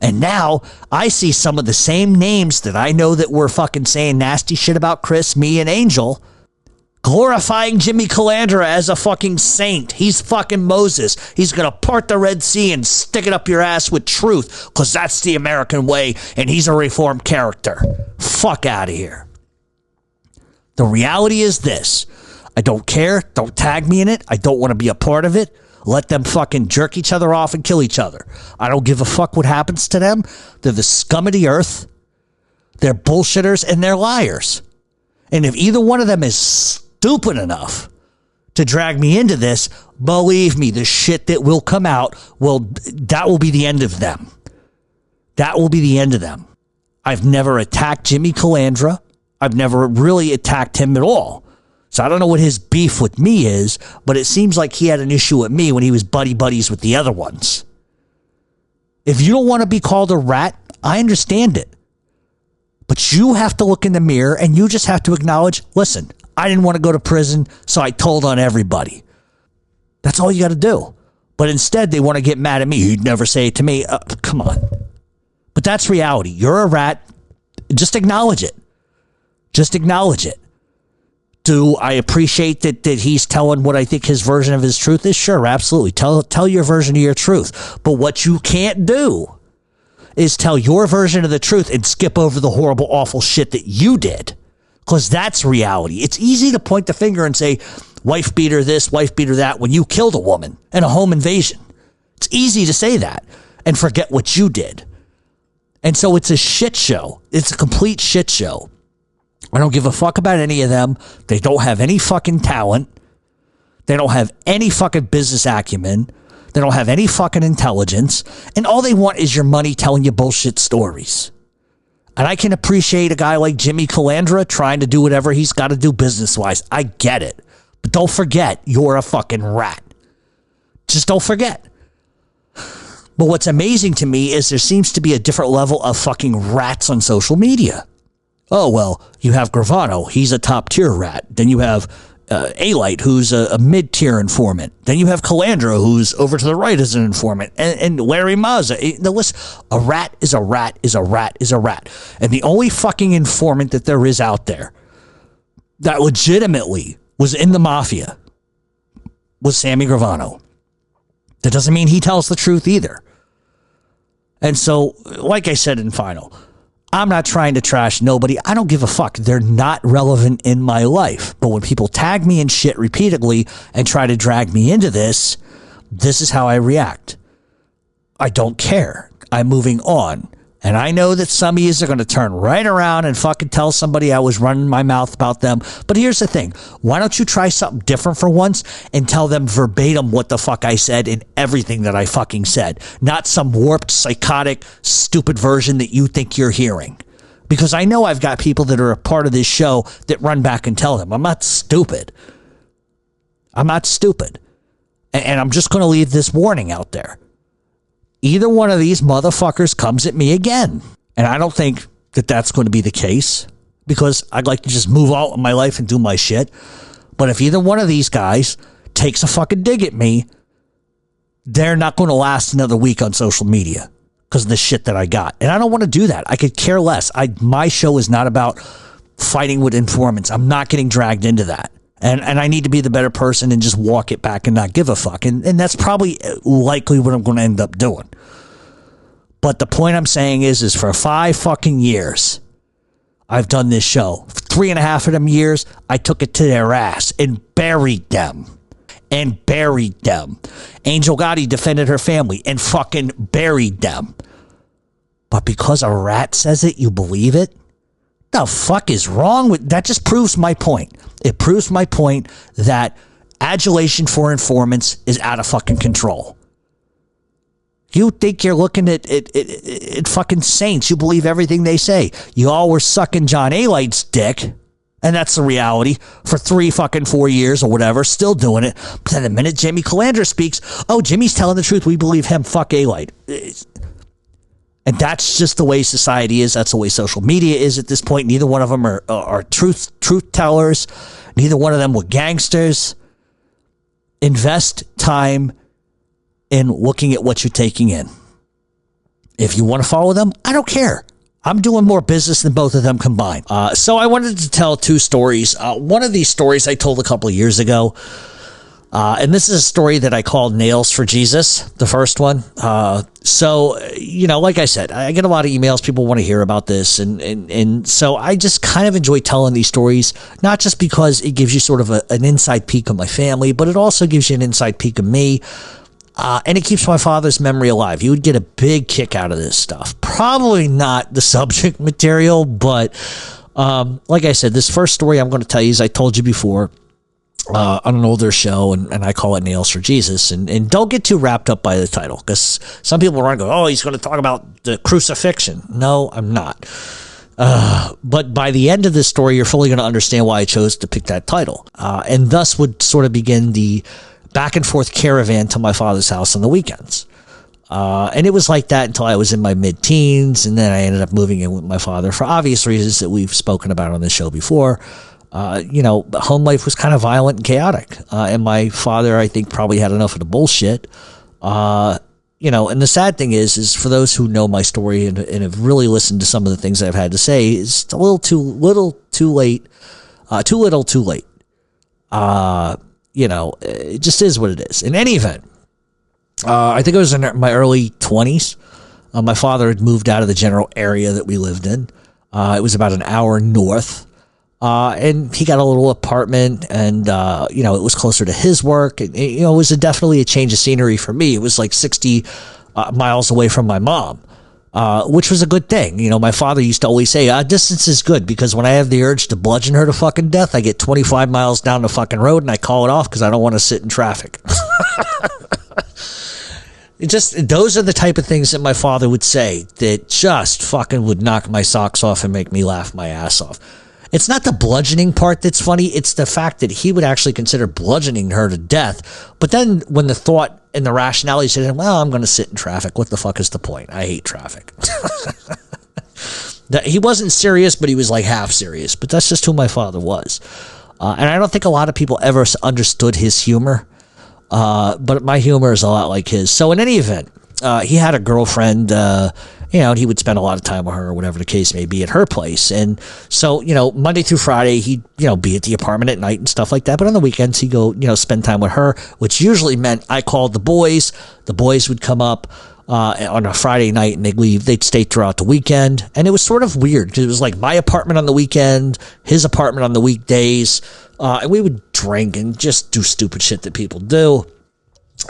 And now I see some of the same names that I know that were fucking saying nasty shit about Chris, me, and Angel, glorifying Jimmy Calandra as a fucking saint. He's fucking Moses. He's going to part the Red Sea and stick it up your ass with truth, because that's the American way, and he's a reformed character. Fuck out of here. The reality is this. I don't care. Don't tag me in it. I don't want to be a part of it. Let them fucking jerk each other off and kill each other. I don't give a fuck what happens to them. They're the scum of the earth. They're bullshitters and they're liars. And if either one of them is stupid enough to drag me into this, believe me, the shit that will come out, that will be the end of them. That will be the end of them. I've never attacked Jimmy Calandra. I've never really attacked him at all. So I don't know what his beef with me is, but it seems like he had an issue with me when he was buddies with the other ones. If you don't want to be called a rat, I understand it. But you have to look in the mirror and you just have to acknowledge, listen, I didn't want to go to prison, so I told on everybody. That's all you got to do. But instead, they want to get mad at me. You'd never say it to me. Come on. But that's reality. You're a rat. Just acknowledge it. Just acknowledge it. Do I appreciate that he's telling what I think his version of his truth is? Sure, absolutely. Tell your version of your truth. But what you can't do is tell your version of the truth and skip over the horrible, awful shit that you did. Because that's reality. It's easy to point the finger and say, wife beater this, wife beater that, when you killed a woman in a home invasion. It's easy to say that and forget what you did. And so it's a shit show. It's a complete shit show. I don't give a fuck about any of them. They don't have any fucking talent. They don't have any fucking business acumen. They don't have any fucking intelligence. And all they want is your money telling you bullshit stories. And I can appreciate a guy like Jimmy Calandra trying to do whatever he's got to do business-wise. I get it. But don't forget, you're a fucking rat. Just don't forget. But what's amazing to me is there seems to be a different level of fucking rats on social media. Oh, well, you have Gravano. He's a top-tier rat. Then you have A-Light, who's a mid-tier informant. Then you have Calandra, who's over to the right as an informant. And Larry Mazza. The list, a rat is a rat is a rat is a rat. And the only fucking informant that there is out there that legitimately was in the mafia was Sammy Gravano. That doesn't mean he tells the truth either. And so, like I said in final, I'm not trying to trash nobody. I don't give a fuck. They're not relevant in my life. But when people tag me in shit repeatedly and try to drag me into this, this is how I react. I don't care. I'm moving on. And I know that some of you are going to turn right around and fucking tell somebody I was running my mouth about them. But here's the thing. Why don't you try something different for once and tell them verbatim what the fuck I said and everything that I fucking said? Not some warped, psychotic, stupid version that you think you're hearing. Because I know I've got people that are a part of this show that run back and tell them. I'm not stupid. I'm not stupid. And I'm just going to leave this warning out there. Either one of these motherfuckers comes at me again. And I don't think that that's going to be the case because I'd like to just move on with my life and do my shit. But if either one of these guys takes a fucking dig at me, they're not going to last another week on social media because of the shit that I got. And I don't want to do that. I could care less. My show is not about fighting with informants. I'm not getting dragged into that. And I need to be the better person and just walk it back and not give a fuck. And that's probably likely what I'm going to end up doing. But the point I'm saying is for 5 fucking years, I've done this show. 3.5 of them years, I took it to their ass and buried them. And buried them. Angel Gotti defended her family and fucking buried them. But because a rat says it, you believe it? The fuck is wrong with that? Just proves my point. It proves my point that adulation for informants is out of fucking control. You think you're looking at fucking saints. You believe everything they say. You all were sucking John A-Light's dick, and that's the reality, for 4 years or whatever, still doing it. But then the minute Jimmy Calandra speaks, oh, Jimmy's telling the truth, we believe him, fuck A-Light. And that's just the way society is. That's the way social media is at this point. Neither one of them are truth tellers. Neither one of them were gangsters. Invest time in looking at what you're taking in. If you want to follow them, I don't care. I'm doing more business than both of them combined. So I wanted to tell 2 stories. One of these stories I told a couple of years ago. And this is a story that I called Nails for Jesus, the first one. So, like I said, I get a lot of emails. People want to hear about this. And so I just kind of enjoy telling these stories, not just because it gives you sort of an inside peek of my family, but it also gives you an inside peek of me. And it keeps my father's memory alive. You would get a big kick out of this stuff. Probably not the subject material, but like I said, this first story I'm going to tell you, as I told you before, on an older show, and I call it Nails for Jesus. And don't get too wrapped up by the title, because some people run and go, oh, he's going to talk about the crucifixion. No, I'm not. But by the end of this story, you're fully going to understand why I chose to pick that title. And thus would sort of begin the back and forth caravan to my father's house on the weekends. And it was like that until I was in my mid-teens, and then I ended up moving in with my father for obvious reasons that we've spoken about on this show before. Home life was kind of violent and chaotic. And my father, I think, probably had enough of the bullshit. You know, and the sad thing is for those who know my story and have really listened to some of the things I've had to say, it's a little too late. Too little, too late. You know, it just is what it is. In any event, I think it was in my early 20s. My father had moved out of the general area that we lived in. It was about an hour north. And he got a little apartment, and, you know, it was closer to his work. And, you know, it was definitely a change of scenery for me. It was like 60 miles away from my mom, which was a good thing. You know, my father used to always say, distance is good, because when I have the urge to bludgeon her to fucking death, I get 25 miles down the fucking road and I call it off because I don't want to sit in traffic. Those are the type of things that my father would say that just fucking would knock my socks off and make me laugh my ass off. It's not the bludgeoning part that's funny. It's the fact that he would actually consider bludgeoning her to death. But then when the thought and the rationality said, well, I'm going to sit in traffic. What the fuck is the point? I hate traffic. He wasn't serious, but he was like half serious. But that's just who my father was. And I don't think a lot of people ever understood his humor. But my humor is a lot like his. So in any event, he had a girlfriend, you know, and he would spend a lot of time with her, or whatever the case may be, at her place. And so, you know, Monday through Friday, he'd, you know, be at the apartment at night and stuff like that. But on the weekends, he'd go, you know, spend time with her, which usually meant I called the boys. The boys would come up on a Friday night and they'd leave. They'd stay throughout the weekend. And it was sort of weird because it was like my apartment on the weekend, his apartment on the weekdays. And we would drink and just do stupid shit that people do.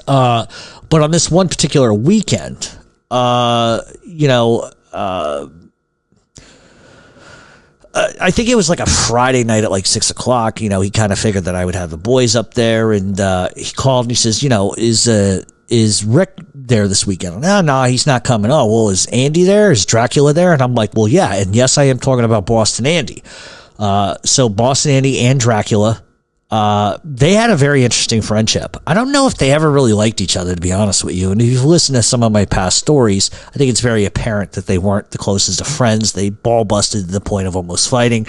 But on this one particular weekend, you know, I think it was like a Friday night at like 6 o'clock. You know, he kind of figured that I would have the boys up there, and he called and he says, you know, is Rick there this weekend? No, he's not coming. Oh, well, is Andy there? Is Dracula there? And I'm like, well, yeah. And yes, I am talking about Boston Andy. So Boston Andy and Dracula, they had a very interesting friendship. I don't know if they ever really liked each other, to be honest with you. And if you've listened to some of my past stories, I think it's very apparent that they weren't the closest of friends. They ball busted to the point of almost fighting.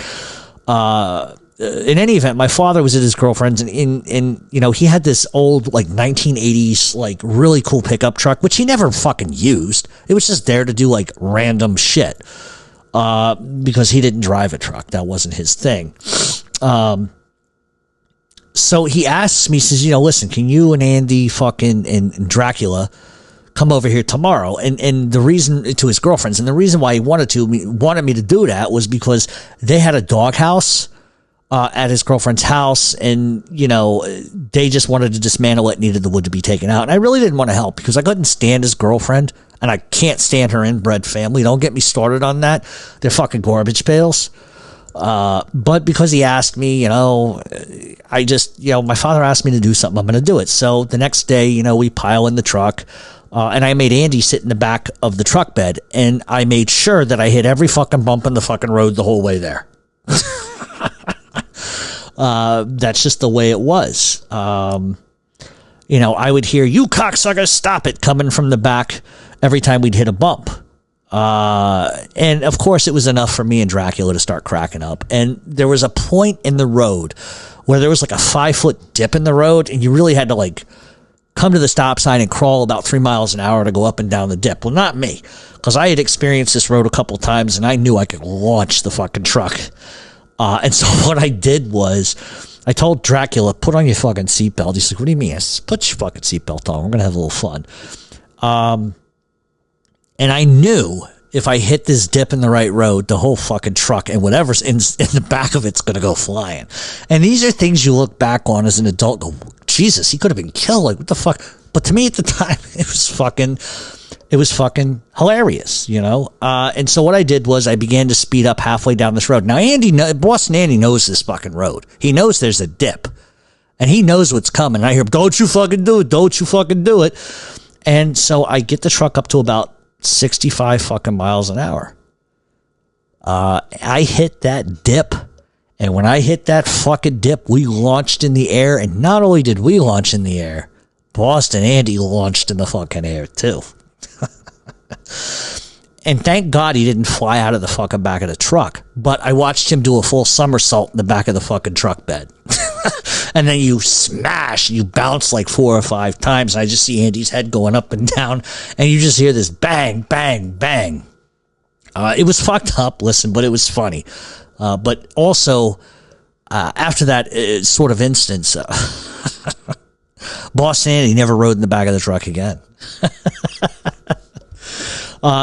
In any event, my father was at his girlfriend's, and you know, he had this old like 1980s like really cool pickup truck, which he never fucking used. It was just there to do like random shit. Because he didn't drive a truck. That wasn't his thing. So he asks me, he says, you know, listen, can you and Andy fucking and Dracula come over here tomorrow? And the reason, to his girlfriends, and the reason why he wanted me to do that was because they had a doghouse at his girlfriend's house, and, you know, they just wanted to dismantle it, needed the wood to be taken out. And I really didn't want to help because I couldn't stand his girlfriend, and I can't stand her inbred family. Don't get me started on that. They're fucking garbage pails. But because he asked me, you know, I just, you know, my father asked me to do something, I'm going to do it. So the next day, you know, we pile in the truck, and I made Andy sit in the back of the truck bed, and I made sure that I hit every fucking bump in the fucking road the whole way there. That's just the way it was. You know, I would hear, you cocksucker, stop it, coming from the back every time we'd hit a bump. And of course it was enough for me and Dracula to start cracking up. And there was a point in the road where there was like a 5-foot dip in the road, and you really had to like come to the stop sign and crawl about 3 miles an hour to go up and down the dip. Well, not me, because I had experienced this road a couple times and I knew I could launch the fucking truck. And so what I did was I told Dracula, put on your fucking seatbelt. He's like, what do you mean? I said, put your fucking seatbelt on. We're going to have a little fun. And I knew if I hit this dip in the right road, the whole fucking truck and whatever's in the back of it's going to go flying. And these are things you look back on as an adult, go, Jesus, he could have been killed. Like, what the fuck? But to me at the time, it was fucking hilarious, you know? And so what I did was I began to speed up halfway down this road. Now, Boston Andy knows this fucking road. He knows there's a dip. And he knows what's coming. And I hear, don't you fucking do it. Don't you fucking do it. And so I get the truck up to about 65 fucking miles an hour. I hit that dip. And when I hit that fucking dip, we launched in the air. And not only did we launch in the air, Boston Andy launched in the fucking air too. And thank God he didn't fly out of the fucking back of the truck. But I watched him do a full somersault in the back of the fucking truck bed. And then you smash, you bounce like 4 or 5 times. And I just see Andy's head going up and down, and you just hear this bang, bang, bang. It was fucked up, listen, but it was funny. But also, after that sort of instance, Boss Andy never rode in the back of the truck again.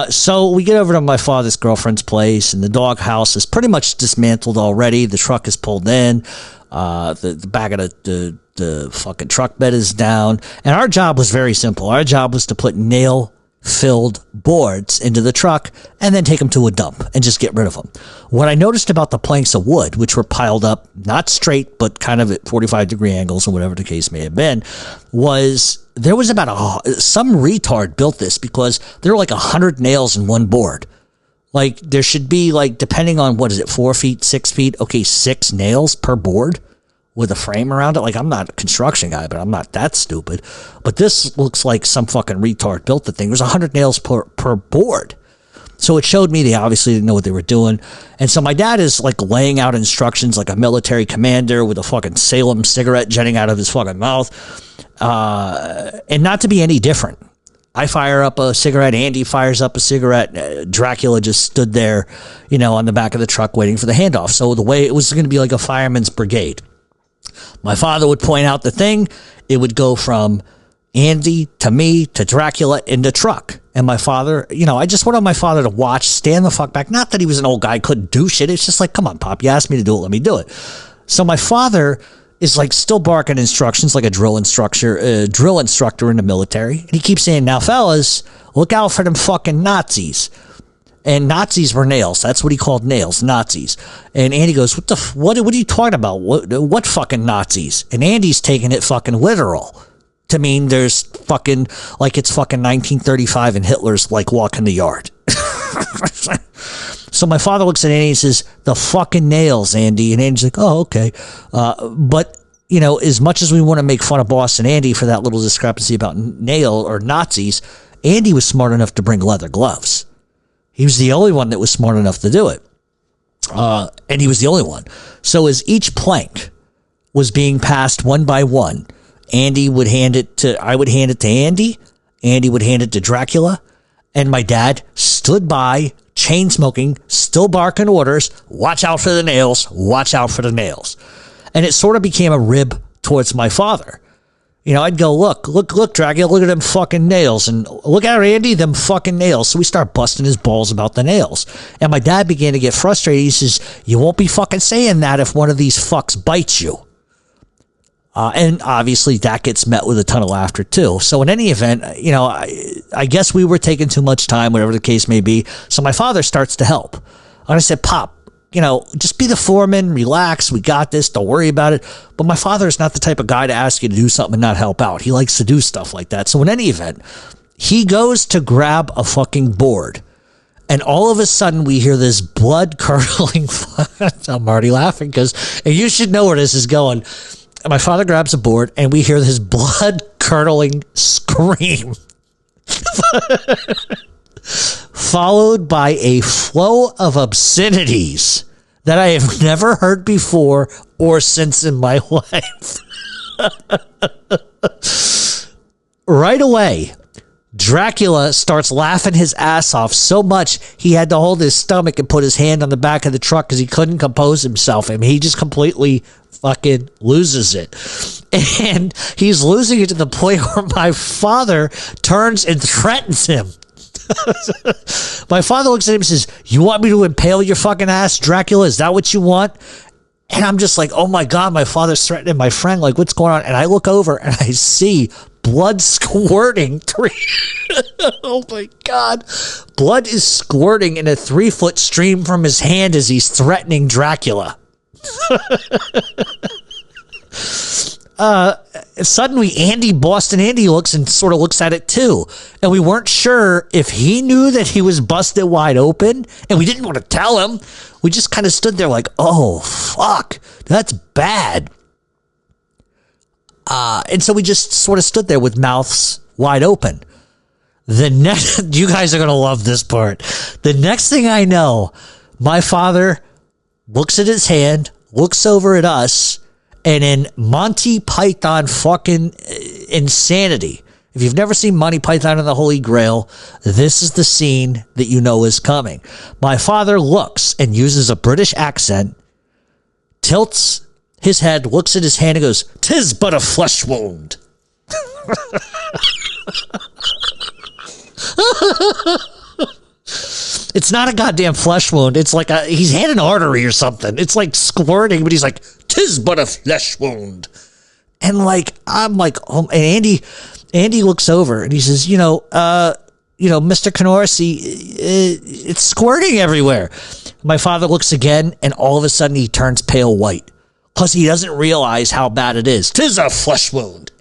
So we get over to my father's girlfriend's place, and the dog house is pretty much dismantled already. The truck is pulled in. The back of the fucking truck bed is down. And our job was very simple. Our job was to put nail-filled boards into the truck and then take them to a dump and just get rid of them. What I noticed about the planks of wood, which were piled up, not straight, but kind of at 45-degree angles or whatever the case may have been, was there was about some retard built this because there were like 100 nails in one board. Like, there should be, like, depending on, 4 feet, 6 feet? Okay, 6 nails per board with a frame around it. Like, I'm not a construction guy, but I'm not that stupid. But this looks like some fucking retard built the thing. There's 100 nails per board. So it showed me they obviously didn't know what they were doing. And so my dad is, like, laying out instructions like a military commander with a fucking Salem cigarette jetting out of his fucking mouth. And not to be any different. I fire up a cigarette. Andy fires up a cigarette. Dracula just stood there, on the back of the truck waiting for the handoff. So the way it was going to be like a fireman's brigade. My father would point out the thing. It would go from Andy to me to Dracula in the truck. And my father, I just wanted my father to watch, stand the fuck back. Not that he was an old guy, couldn't do shit. It's just like, come on, Pop, you asked me to do it, let me do it. So my father is like still barking instructions like a drill instructor in the military. And he keeps saying, now fellas, look out for them fucking Nazis. And Nazis were nails. That's what he called nails, Nazis. And Andy goes, what are you talking about? What fucking Nazis? And Andy's taking it fucking literal to mean there's fucking, like it's fucking 1935 and Hitler's like walking the yard. So my father looks at Andy and says, the fucking nails, Andy. And Andy's like, oh, okay. But, as much as we want to make fun of Boss and Andy for that little discrepancy about nail or Nazis, Andy was smart enough to bring leather gloves. He was the only one that was smart enough to do it. And he was the only one. So as each plank was being passed one by one, I would hand it to Andy. Andy would hand it to Dracula. And my dad stood by, chain smoking, still barking orders. Watch out for the nails. Watch out for the nails. And it sort of became a rib towards my father. I'd go, look, Dracula, look at them fucking nails. And look out, Andy, them fucking nails. So we start busting his balls about the nails. And my dad began to get frustrated. He says, you won't be fucking saying that if one of these fucks bites you. And obviously that gets met with a ton of laughter too. So in any event, I guess we were taking too much time, whatever the case may be. So my father starts to help. And I said, Pop, just be the foreman, relax. We got this. Don't worry about it. But my father is not the type of guy to ask you to do something and not help out. He likes to do stuff like that. So in any event, he goes to grab a fucking board. And all of a sudden, we hear this blood-curdling... I'm already laughing because you should know where this is going. And my father grabs a board, and we hear this blood-curdling scream. Followed by a flow of obscenities that I have never heard before or since in my life. Right away, Dracula starts laughing his ass off so much he had to hold his stomach and put his hand on the back of the truck because he couldn't compose himself. I mean, he just completely fucking loses it. And he's losing it to the point where my father turns and threatens him. My father looks at him and says, you want me to impale your fucking ass, Dracula? Is that what you want? And I'm just like, oh my God, my father's threatening my friend. Like, what's going on? And I look over and I see blood squirting. Oh my God. Blood is squirting in a 3-foot stream from his hand as he's threatening Dracula. Suddenly Boston Andy looks at it too. And we weren't sure if he knew that he was busted wide open, and we didn't want to tell him. We just kind of stood there like, oh, fuck, that's bad. And so we just sort of stood there with mouths wide open. You guys are going to love this part. The next thing I know, my father looks at his hand, looks over at us, And in Monty Python fucking insanity, if you've never seen Monty Python and the Holy Grail, this is the scene that you know is coming. My father looks and uses a British accent, tilts his head, looks at his hand, and goes, "'Tis but a flesh wound." It's not a goddamn flesh wound. It's like he's had an artery or something. It's like squirting, but he's like, "'Tis but a flesh wound." And like, I'm like, oh, and Andy looks over and he says, Mr. Canorsi, it's squirting everywhere. My father looks again, and all of a sudden he turns pale white because he doesn't realize how bad it is. "'Tis a flesh wound."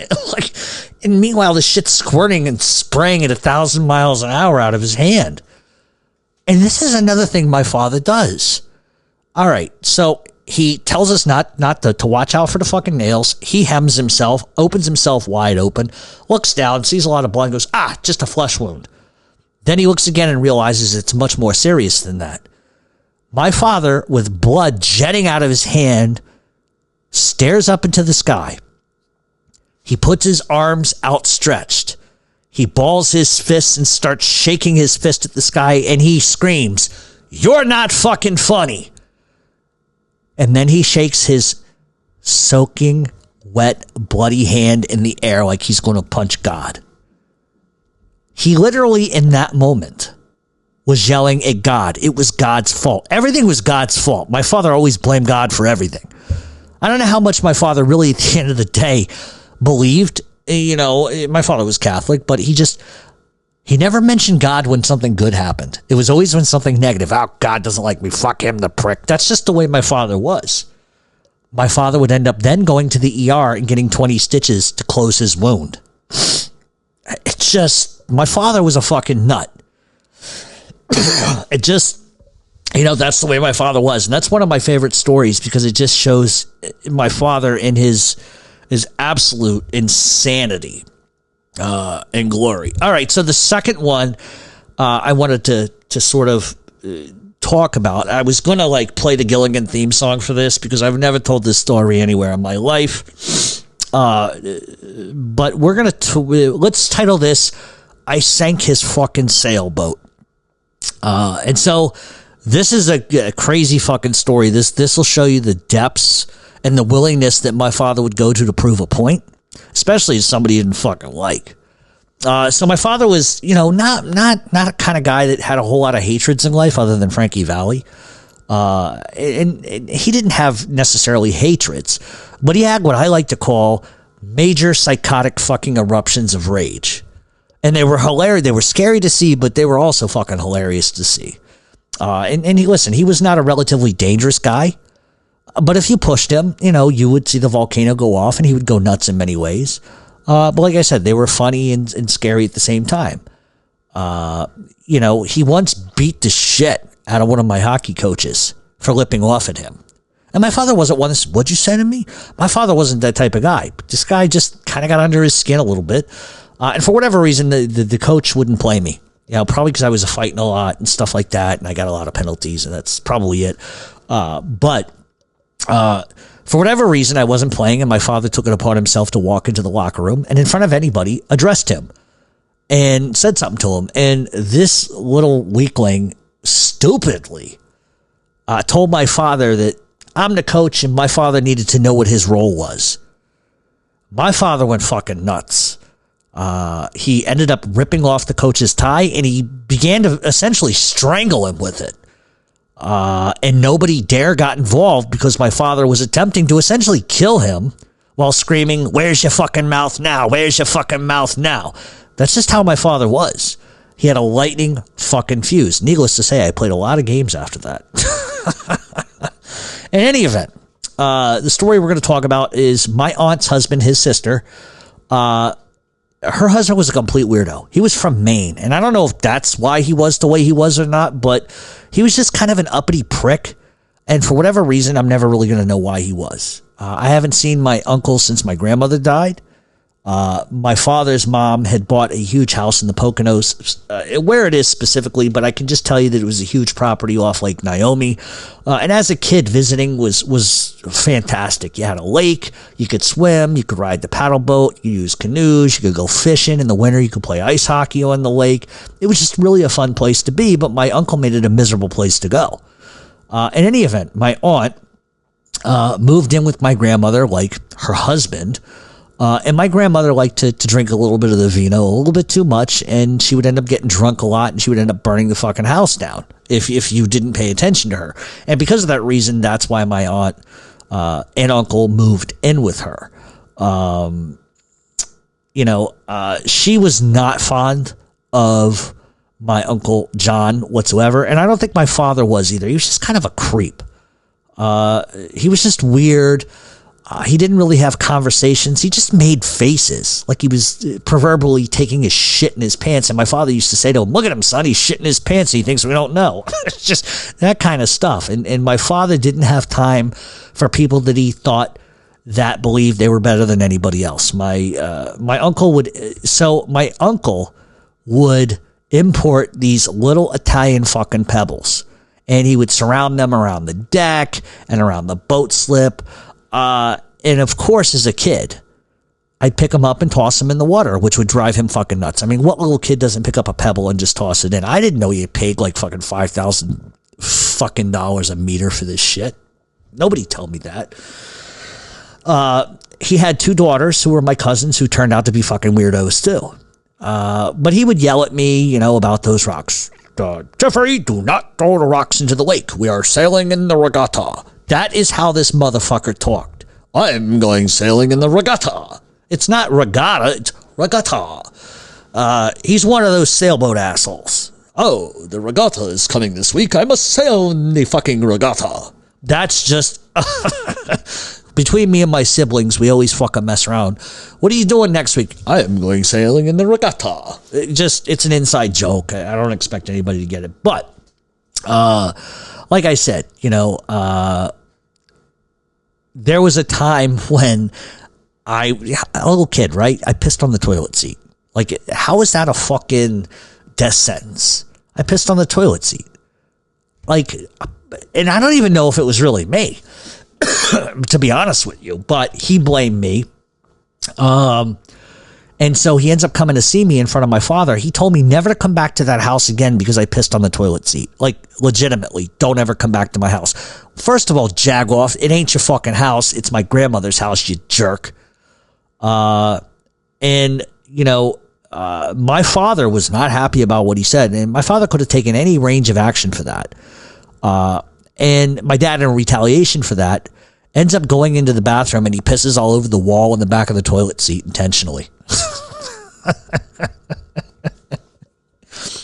And meanwhile, the shit's squirting and spraying at 1,000 miles an hour out of his hand. And this is another thing my father does. All right, so he tells us not to watch out for the fucking nails. He hems himself, opens himself wide open, looks down, sees a lot of blood, and goes, just a flesh wound. Then he looks again and realizes it's much more serious than that. My father, with blood jetting out of his hand, stares up into the sky. He puts his arms outstretched. He balls his fists and starts shaking his fist at the sky, and he screams, "You're not fucking funny." And then he shakes his soaking, wet, bloody hand in the air like he's going to punch God. He literally, in that moment, was yelling at God. It was God's fault. Everything was God's fault. My father always blamed God for everything. I don't know how much my father really, at the end of the day, believed. My father was Catholic, but he never mentioned God when something good happened. It was always when something negative. "Oh, God doesn't like me. Fuck him, the prick." That's just the way my father was. My father would end up then going to the ER and getting 20 stitches to close his wound. It's just, my father was a fucking nut. It just, that's the way my father was. And that's one of my favorite stories because it just shows my father in his absolute insanity and glory. All right, so the second one I wanted to sort of talk about. I was going to play the Gilligan theme song for this because I've never told this story anywhere in my life. But we're going to let's title this, "I Sank His Fucking Sailboat." And so this is a crazy fucking story. This will show you the depths and the willingness that my father would go to prove a point, especially as somebody he didn't fucking like. So my father was, not a kind of guy that had a whole lot of hatreds in life other than Frankie Valli. And he didn't have necessarily hatreds, but he had what I like to call major psychotic fucking eruptions of rage. And they were hilarious. They were scary to see, but they were also fucking hilarious to see. And he was not a relatively dangerous guy. But if you pushed him, you would see the volcano go off and he would go nuts in many ways. But like I said, they were funny and scary at the same time. He once beat the shit out of one of my hockey coaches for lipping off at him. And my father wasn't one that said, "What'd you say to me?" My father wasn't that type of guy. But this guy just kind of got under his skin a little bit. And for whatever reason, the coach wouldn't play me. Probably because I was fighting a lot and stuff like that. And I got a lot of penalties, and that's probably it. For whatever reason, I wasn't playing, and my father took it upon himself to walk into the locker room and in front of anybody addressed him and said something to him. And this little weakling stupidly told my father that I'm the coach and my father needed to know what his role was. My father went fucking nuts. He ended up ripping off the coach's tie and he began to essentially strangle him with it. And nobody dare got involved because my father was attempting to essentially kill him while screaming, "Where's your fucking mouth now? Where's your fucking mouth now?" That's just how my father was. He had a lightning fucking fuse. Needless to say, I played a lot of games after that. In any event, the story we're going to talk about is my aunt's husband, his sister. Her husband was a complete weirdo. He was from Maine, and I don't know if that's why he was the way he was or not, but he was just kind of an uppity prick, and for whatever reason, I'm never really going to know why he was. I haven't seen my uncle since my grandmother died, My father's mom had bought a huge house in the Poconos, where it is specifically, but I can just tell you that it was a huge property off Lake Naomi. And as a kid, visiting was fantastic. You had a lake, you could swim, you could ride the paddle boat, you could use canoes, you could go fishing. In the winter, you could play ice hockey on the lake. It was just really a fun place to be, but my uncle made it a miserable place to go. In any event, my aunt moved in with my grandmother, like her husband. And my grandmother liked to drink a little bit of the vino, a little bit too much, and she would end up getting drunk a lot, and she would end up burning the fucking house down if you didn't pay attention to her. And because of that reason, that's why my aunt and uncle moved in with her. She was not fond of my Uncle John whatsoever, and I don't think my father was either. He was just kind of a creep. He was just weird. He didn't really have conversations. He just made faces like he was proverbially taking his shit in his pants. And my father used to say to him, "Look at him, son. He's shitting his pants. And he thinks we don't know." It's just that kind of stuff. And my father didn't have time for people that he thought that believed they were better than anybody else. My uncle would import these little Italian fucking pebbles, and he would surround them around the deck and around the boat slip. And of course, as a kid, I'd pick him up and toss him in the water, which would drive him fucking nuts. I mean, what little kid doesn't pick up a pebble and just toss it in? I didn't know he paid like fucking $5,000 fucking dollars a meter for this shit. Nobody told me that. He had two daughters who were my cousins who turned out to be fucking weirdos too. But he would yell at me, about those rocks. "Jeffrey, do not throw the rocks into the lake. We are sailing in the regatta." That is how this motherfucker talked. "I'm going sailing in the regatta." It's not regatta, it's regatta. He's one of those sailboat assholes. "Oh, the regatta is coming this week. I must sail in the fucking regatta." That's just... Between me and my siblings, we always fucking mess around. "What are you doing next week?" "I am going sailing in the regatta." It's an inside joke. I don't expect anybody to get it. But, like I said, there was a time when a little kid, right? I pissed on the toilet seat. Like, how is that a fucking death sentence? I pissed on the toilet seat. Like, and I don't even know if it was really me, to be honest with you, but he blamed me. And so he ends up coming to see me in front of my father. He told me never to come back to that house again because I pissed on the toilet seat. Like, legitimately, don't ever come back to my house. First of all, jag off. It ain't your fucking house. It's my grandmother's house, you jerk. My father was not happy about what he said. And my father could have taken any range of action for that. And my dad, in retaliation for that, ends up going into the bathroom and he pisses all over the wall in the back of the toilet seat intentionally.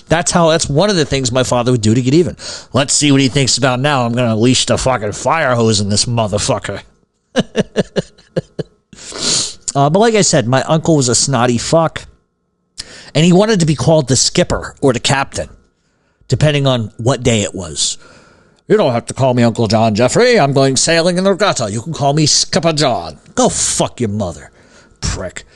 That's one of the things my father would do to get even. Let's see what he thinks about now. I'm going to unleash the fucking fire hose in this motherfucker. But like I said, my uncle was a snotty fuck. And he wanted to be called the skipper or the captain, depending on what day it was. "You don't have to call me Uncle John, Jeffrey. I'm going sailing in the regatta. You can call me Skipper John." Go fuck your mother, prick.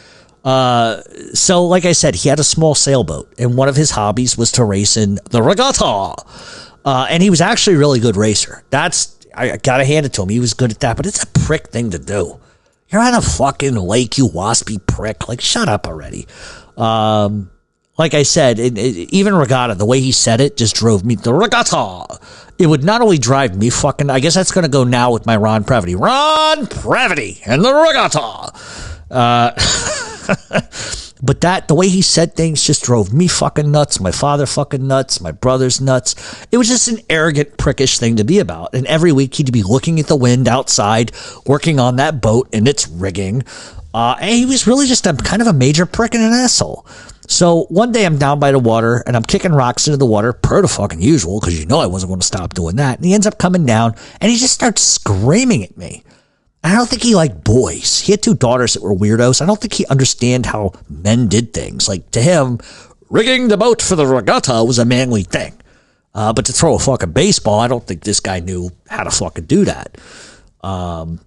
So, like I said, he had a small sailboat, and one of his hobbies was to race in the regatta. And he was actually a really good racer. I gotta hand it to him. He was good at that, but it's a prick thing to do. You're on a fucking lake, you waspy prick. Like, shut up already. Like I said, even regatta, the way he said it just drove me the regatta. It would not only drive me fucking... I guess that's going to go now with my Ron Previty. Ron Previty and the regatta. But the way he said things just drove me fucking nuts, my father fucking nuts, my brother's nuts. It was just an arrogant, prickish thing to be about. And every week he'd be looking at the wind outside, working on that boat and its rigging. And he was really just a kind of a major prick and an asshole. So one day I'm down by the water and I'm kicking rocks into the water per the fucking usual, because I wasn't going to stop doing that. And he ends up coming down and he just starts screaming at me. I don't think he liked boys. He had two daughters that were weirdos. I don't think he understood how men did things. Like, to him, rigging the boat for the regatta was a manly thing. But to throw a fucking baseball, I don't think this guy knew how to fucking do that. But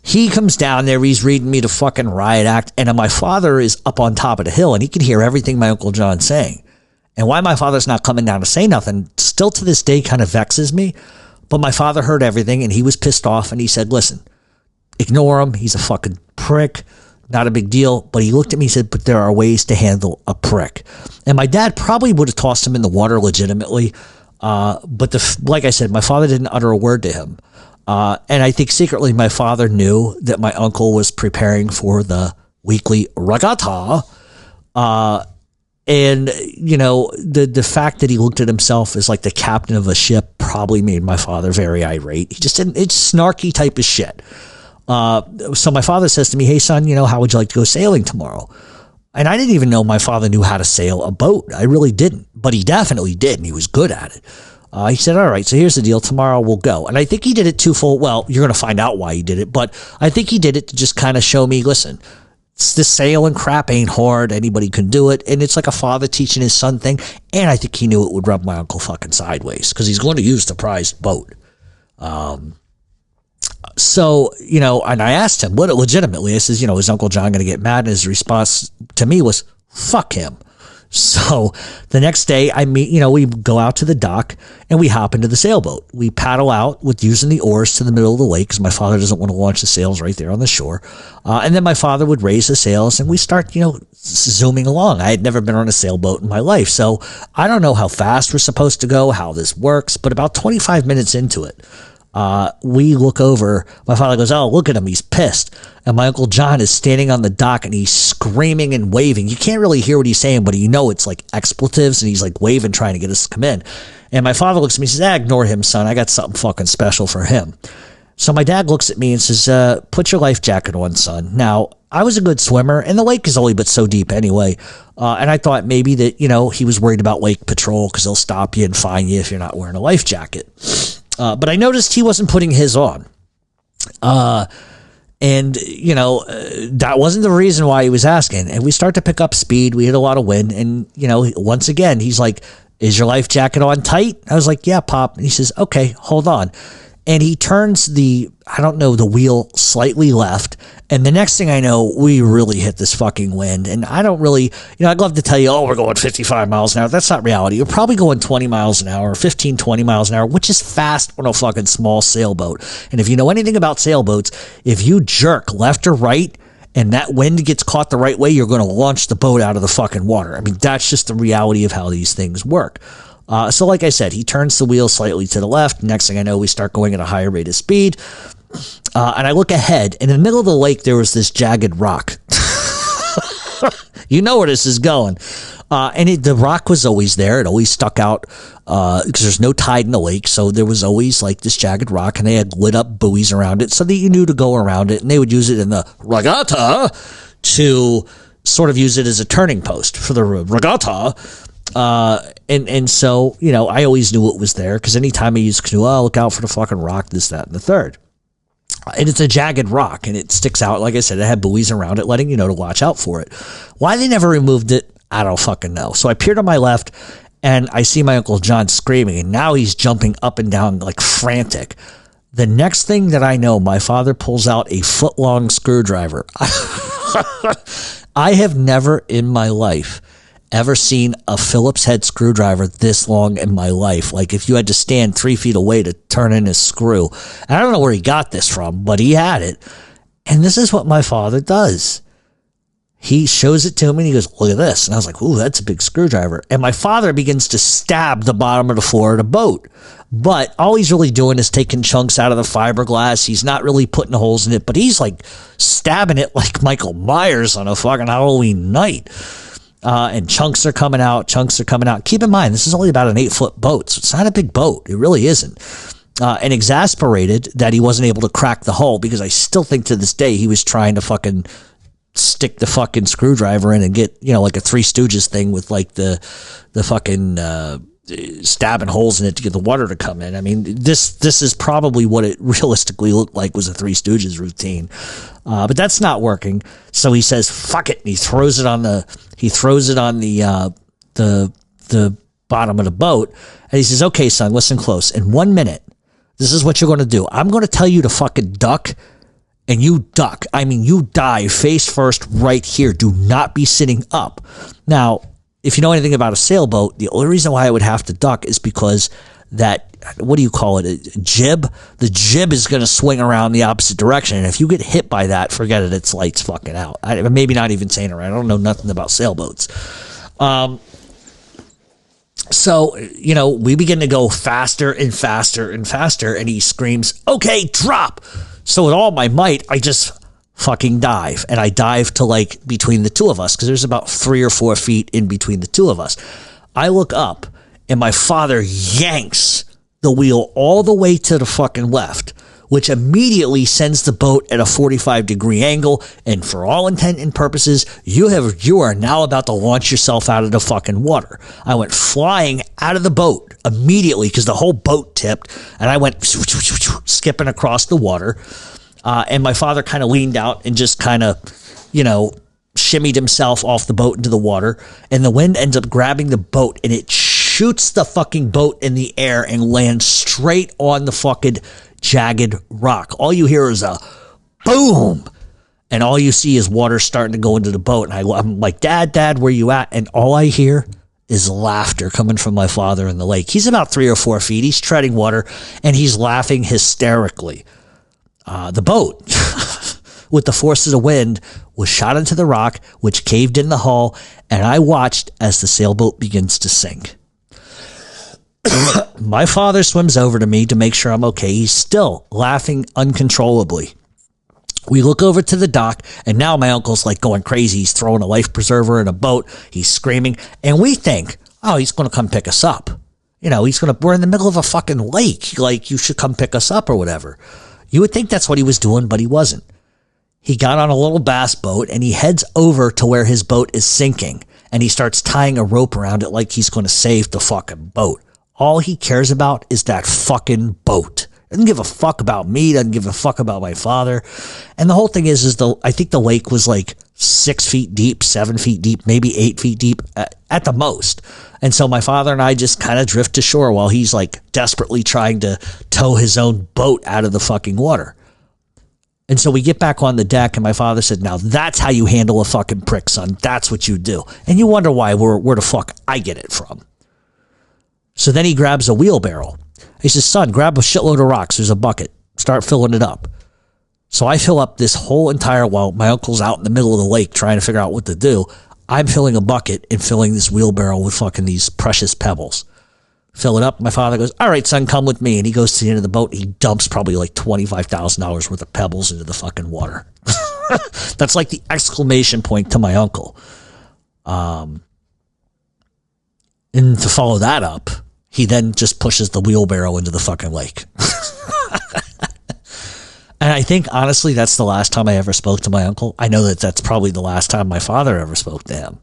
He comes down there, he's reading me the fucking riot act, and my father is up on top of the hill, and he can hear everything my Uncle John's saying. And why my father's not coming down to say nothing still to this day kind of vexes me. But my father heard everything, and he was pissed off, and he said, listen, ignore him. He's a fucking prick. Not a big deal. But he looked at me and said, but there are ways to handle a prick. And my dad probably would have tossed him in the water legitimately. But like I said, my father didn't utter a word to him. And I think secretly my father knew that my uncle was preparing for the weekly regatta. And, you know, the fact that he looked at himself as like the captain of a ship probably made my father very irate. He just didn't, it's snarky type of shit. So my father says to me, hey, son, you know, how would you like to go sailing tomorrow? And I didn't even know my father knew how to sail a boat. I really didn't. But he definitely did, and he was good at it. He said, all right, so here's the deal. Tomorrow we'll go. And I think he did it twofold. Well, you're going to find out why he did it. But I think he did it to just kind of show me, listen, this sailing crap ain't hard. Anybody can do it. And it's like a father teaching his son thing. And I think he knew it would rub my uncle fucking sideways because he's going to use the prized boat. So, you know, and I asked him, what legitimately, I says, you know, is Uncle John going to get mad? And his response to me was, fuck him. So the next day we go out to the dock and we hop into the sailboat. We paddle out with using the oars to the middle of the lake because my father doesn't want to launch the sails right there on the shore. And then my father would raise the sails and we start, you know, zooming along. I had never been on a sailboat in my life. So I don't know how fast we're supposed to go, how this works, but about 25 minutes into it, we look over. My father goes, oh, look at him. He's pissed. And my Uncle John is standing on the dock and he's screaming and waving. You can't really hear what he's saying, but you know it's like expletives and he's like waving, trying to get us to come in. And my father looks at me and says, ignore him, son. I got something fucking special for him. So my dad looks at me and says, put your life jacket on, son. Now, I was a good swimmer and the lake is only but so deep anyway. And I thought maybe that, you know, he was worried about lake patrol because they'll stop you and fine you if you're not wearing a life jacket. But I noticed he wasn't putting his on. And, you know, that wasn't the reason why he was asking. And we start to pick up speed. We hit a lot of wind. And, you know, once again, he's like, is your life jacket on tight? I was like, yeah, Pop. And he says, okay, hold on. And he turns the wheel slightly left. And the next thing I know, we really hit this fucking wind. And I don't really, you know, I'd love to tell you, oh, we're going 55 miles an hour. That's not reality. You're probably going 20 miles an hour, 15, 20 miles an hour, which is fast on a fucking small sailboat. And if you know anything about sailboats, if you jerk left or right and that wind gets caught the right way, you're going to launch the boat out of the fucking water. I mean, that's just the reality of how these things work. So like I said, he turns the wheel slightly to the left. Next thing I know, we start going at a higher rate of speed. And I look ahead, and in the middle of the lake, there was this jagged rock. You know where this is going. And the rock was always there. It always stuck out because there's no tide in the lake. So there was always like this jagged rock, and they had lit up buoys around it so that you knew to go around it. And they would use it in the regatta to sort of use it as a turning post for the regatta. And so, you know, I always knew it was there because anytime I use canoe, oh, look out for the fucking rock, this, that, and the third. And it's a jagged rock and it sticks out. Like I said, it had buoys around it, letting you know to watch out for it. Why they never removed it, I don't fucking know. So I peered on my left and I see my Uncle John screaming and now he's jumping up and down like frantic. The next thing that I know, my father pulls out a foot-long screwdriver. I have never in my life ever seen a Phillips head screwdriver this long in my life. Like if you had to stand 3 feet away to turn in a screw. And I don't know where he got this from, but he had it. And this is what my father does. He shows it to me and he goes, look at this. And I was like, ooh, that's a big screwdriver. And my father begins to stab the bottom of the floor of the boat. But all he's really doing is taking chunks out of the fiberglass. He's not really putting holes in it, but he's like stabbing it like Michael Myers on a fucking Halloween night. And chunks are coming out. Keep in mind, this is only about an 8-foot boat, so it's not a big boat. It really isn't. And exasperated that he wasn't able to crack the hull because I still think to this day he was trying to fucking stick the fucking screwdriver in and get, you know, like a Three Stooges thing with like the fucking stabbing holes in it to get the water to come in. I mean, this is probably what it realistically looked like was a Three Stooges routine. But that's not working. So he says, fuck it. And he throws it on the bottom of the boat. And he says, okay, son, listen close. In 1 minute, this is what you're going to do. I'm going to tell you to fucking duck and you duck. I mean, you dive face first right here. Do not be sitting up. Now, if you know anything about a sailboat, the only reason why I would have to duck is because that, what do you call it, a jib? The jib is going to swing around the opposite direction, and if you get hit by that, forget it, it's lights fucking out. Maybe not even saying it right. I don't know nothing about sailboats. So, you know, we begin to go faster and faster and faster, and he screams, okay, drop. So with all my might, I just fucking dive, and I dive to like between the two of us, because there's about 3 or 4 feet in between the two of us. I look up, and my father yanks the wheel all the way to the fucking left, which immediately sends the boat at a 45-degree angle. And for all intent and purposes, you are now about to launch yourself out of the fucking water. I went flying out of the boat immediately because the whole boat tipped, and I went skipping across the water. And my father kind of leaned out and just kind of, you know, shimmied himself off the boat into the water. And the wind ends up grabbing the boat, and it shoots the fucking boat in the air and lands straight on the fucking jagged rock. All you hear is a boom, and all you see is water starting to go into the boat. And I'm like, Dad, where you at? And all I hear is laughter coming from my father in the lake. He's about 3 or 4 feet. He's treading water, and he's laughing hysterically. The boat, with the force of the wind, was shot into the rock, which caved in the hull, and I watched as the sailboat begins to sink. My father swims over to me to make sure I'm okay. He's still laughing uncontrollably. We look over to the dock, and now my uncle's like going crazy. He's throwing a life preserver in a boat. He's screaming, and we think, oh, he's going to come pick us up. You know, we're in the middle of a fucking lake. Like, you should come pick us up or whatever. You would think that's what he was doing, but he wasn't. He got on a little bass boat, and he heads over to where his boat is sinking, and he starts tying a rope around it like he's going to save the fucking boat. All he cares about is that fucking boat. Doesn't give a fuck about me. Doesn't give a fuck about my father. And the whole thing is I think the lake was like 6 feet deep, 7 feet deep, maybe 8 feet deep at the most. And so my father and I just kind of drift to shore while he's like desperately trying to tow his own boat out of the fucking water. And so we get back on the deck, and my father said, now that's how you handle a fucking prick, son. That's what you do. And you wonder why, where the fuck I get it from. So then he grabs a wheelbarrow. He says, son, grab a shitload of rocks. There's a bucket. Start filling it up. So I fill up this whole entire, while my uncle's out in the middle of the lake trying to figure out what to do, I'm filling a bucket and filling this wheelbarrow with fucking these precious pebbles. Fill it up. My father goes, all right, son, come with me. And he goes to the end of the boat. He dumps probably like $25,000 worth of pebbles into the fucking water. That's like the exclamation point to my uncle. And to follow that up, he then just pushes the wheelbarrow into the fucking lake. And I think, honestly, that's the last time I ever spoke to my uncle. I know that that's probably the last time my father ever spoke to him.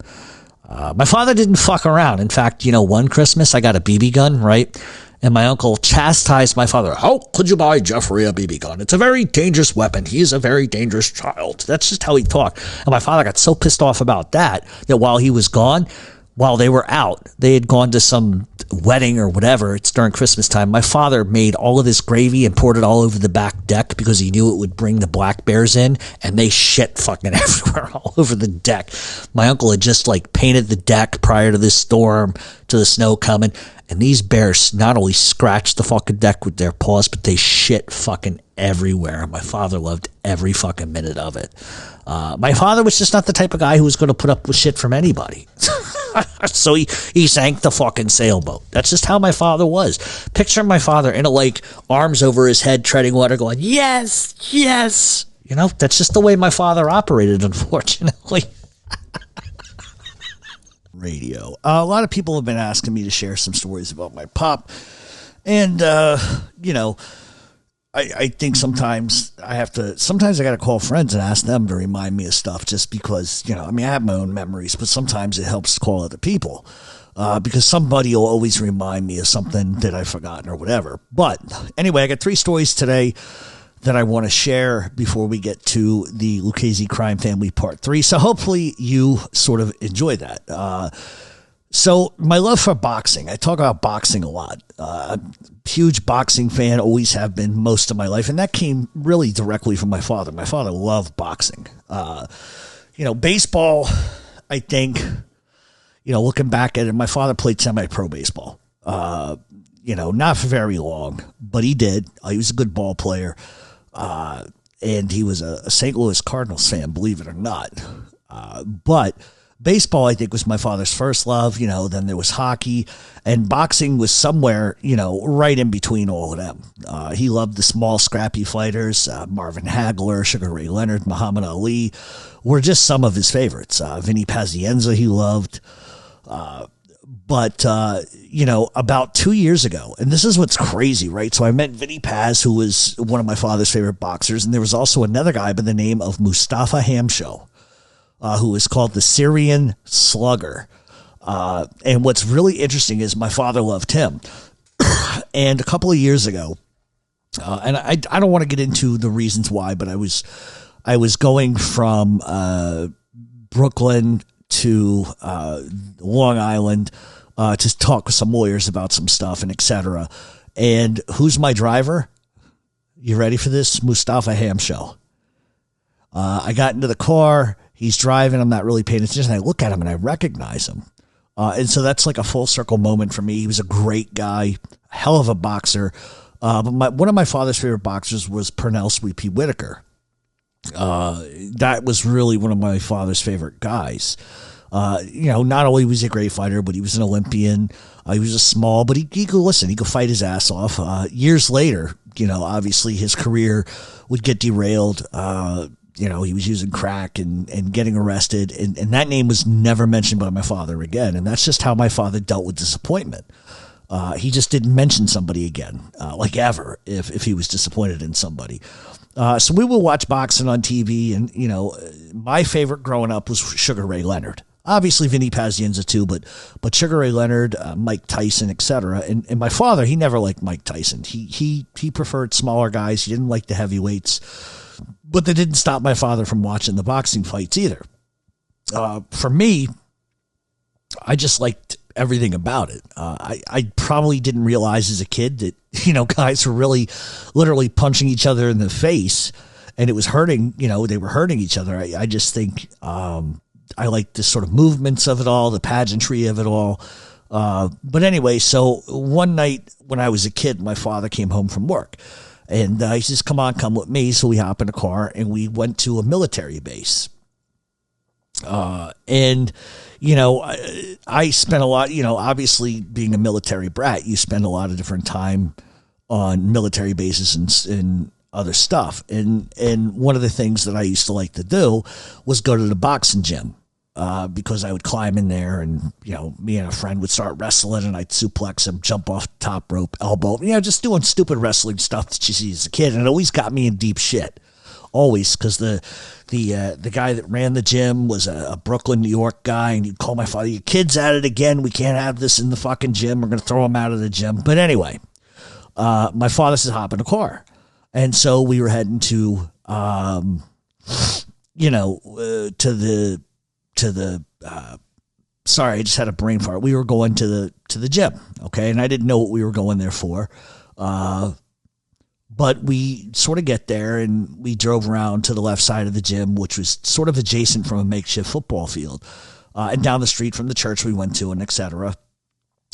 My father didn't fuck around. In fact, you know, one Christmas I got a BB gun, right? And my uncle chastised my father. How could you buy Jeffrey a BB gun? It's a very dangerous weapon. He's a very dangerous child. That's just how he talked. And my father got so pissed off about that while he was gone, while they were out, they had gone to some wedding or whatever. It's during Christmas time. My father made all of this gravy and poured it all over the back deck because he knew it would bring the black bears in, and they shit fucking everywhere all over the deck. My uncle had just like painted the deck prior to this storm, to the snow coming, and these bears not only scratched the fucking deck with their paws, but they shit fucking everywhere. My father loved every fucking minute of it. My father was just not the type of guy who was going to put up with shit from anybody. So he sank the fucking sailboat. That's just how my father was. Picture my father in a lake, arms over his head, treading water, going, yes, yes. You know, that's just the way my father operated, unfortunately. Radio. A lot of people have been asking me to share some stories about my pop. And, you know, I think sometimes I got to call friends and ask them to remind me of stuff just because, you know, I mean, I have my own memories, but sometimes it helps to call other people because somebody will always remind me of something that I've forgotten or whatever. But anyway, I got 3 stories today that I want to share before we get to the Lucchese Crime Family Part 3. So hopefully you sort of enjoy that. So my love for boxing, I talk about boxing a lot. Huge boxing fan, always have been most of my life. And that came really directly from my father. My father loved boxing. Baseball, I think, looking back at it, my father played semi-pro baseball. Not for very long, but he did. He was a good ball player. And he was a St. Louis Cardinals fan, believe it or not. But baseball, I think, was my father's first love. Then there was hockey, and boxing was somewhere, right in between all of them. He loved the small, scrappy fighters. Marvin Hagler, Sugar Ray Leonard, Muhammad Ali were just some of his favorites. Vinny Pazienza he loved. But about 2 years ago, and this is what's crazy, right? So I met Vinny Paz, who was one of my father's favorite boxers, and there was also another guy by the name of Mustafa Hamsho, who is called the Syrian Slugger. And what's really interesting is my father loved him. And a couple of years ago, and I don't want to get into the reasons why, but I was going from Brooklyn to Long Island to talk with some lawyers about some stuff and etc. And who's my driver? You ready for this? Mustafa Hamsho. I got into the car. He's driving. I'm not really paying attention. I look at him and I recognize him. And so that's like a full circle moment for me. He was a great guy, hell of a boxer. But one of my father's favorite boxers was Pernell Sweet Pea Whitaker. That was really one of my father's favorite guys. Not only was he a great fighter, but he was an Olympian. He was a small, but he could listen. He could fight his ass off. Years later, obviously his career would get derailed. He was using crack and getting arrested. And that name was never mentioned by my father again. And that's just how my father dealt with disappointment. He just didn't mention somebody again, like ever, if he was disappointed in somebody. So we would watch boxing on TV. And, my favorite growing up was Sugar Ray Leonard. Obviously, Vinny Pazienza too, but Sugar Ray Leonard, Mike Tyson, etc. And my father, he never liked Mike Tyson. He preferred smaller guys. He didn't like the heavyweights. But that didn't stop my father from watching the boxing fights either. For me, I just liked everything about it. I probably didn't realize as a kid that, guys were really literally punching each other in the face and it was hurting, they were hurting each other. I just think I like the sort of movements of it all, the pageantry of it all. But anyway, so one night when I was a kid, my father came home from work. And he says, come with me. So we hop in a car and we went to a military base. I spent a lot, obviously being a military brat, you spend a lot of different time on military bases and other stuff. And one of the things that I used to like to do was go to the boxing gym. Because I would climb in there and, me and a friend would start wrestling and I'd suplex him, jump off the top rope, elbow, just doing stupid wrestling stuff that you see as a kid. And it always got me in deep shit. Always. Because the guy that ran the gym was a Brooklyn, New York guy. And he'd call my father, your kid's at it again. We can't have this in the fucking gym. We're going to throw him out of the gym. But anyway, my father said, hop in a car. And so we were heading to sorry, I just had a brain fart. We were going to the gym. Okay. And I didn't know what we were going there for. But we sort of get there and we drove around to the left side of the gym, which was sort of adjacent from a makeshift football field, and down the street from the church we went to and et cetera.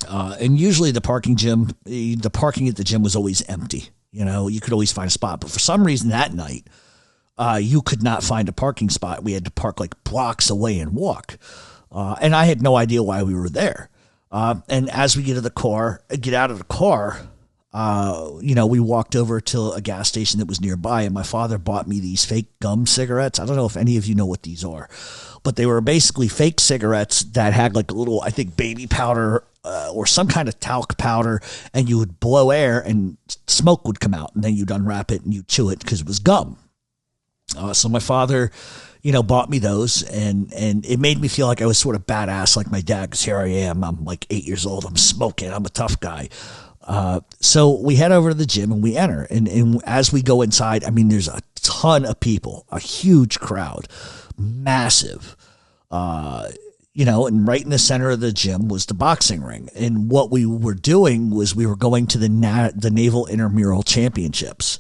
And usually the parking at the gym was always empty. You could always find a spot, but for some reason that night, you could not find a parking spot. We had to park like blocks away and walk. And I had no idea why we were there. And as we get out of the car, we walked over to a gas station that was nearby and my father bought me these fake gum cigarettes. I don't know if any of you know what these are, but they were basically fake cigarettes that had like a little, I think, baby powder, or some kind of talc powder, and you would blow air and smoke would come out and then you'd unwrap it and you'd chew it because it was gum. So my father, bought me those and it made me feel like I was sort of badass like my dad, because here I am. I'm like 8 years old. I'm smoking. I'm a tough guy. So we head over to the gym and we enter. And as we go inside, there's a ton of people, a huge crowd, massive. and right in the center of the gym was the boxing ring. And what we were doing was we were going to the Naval Intramural Championships.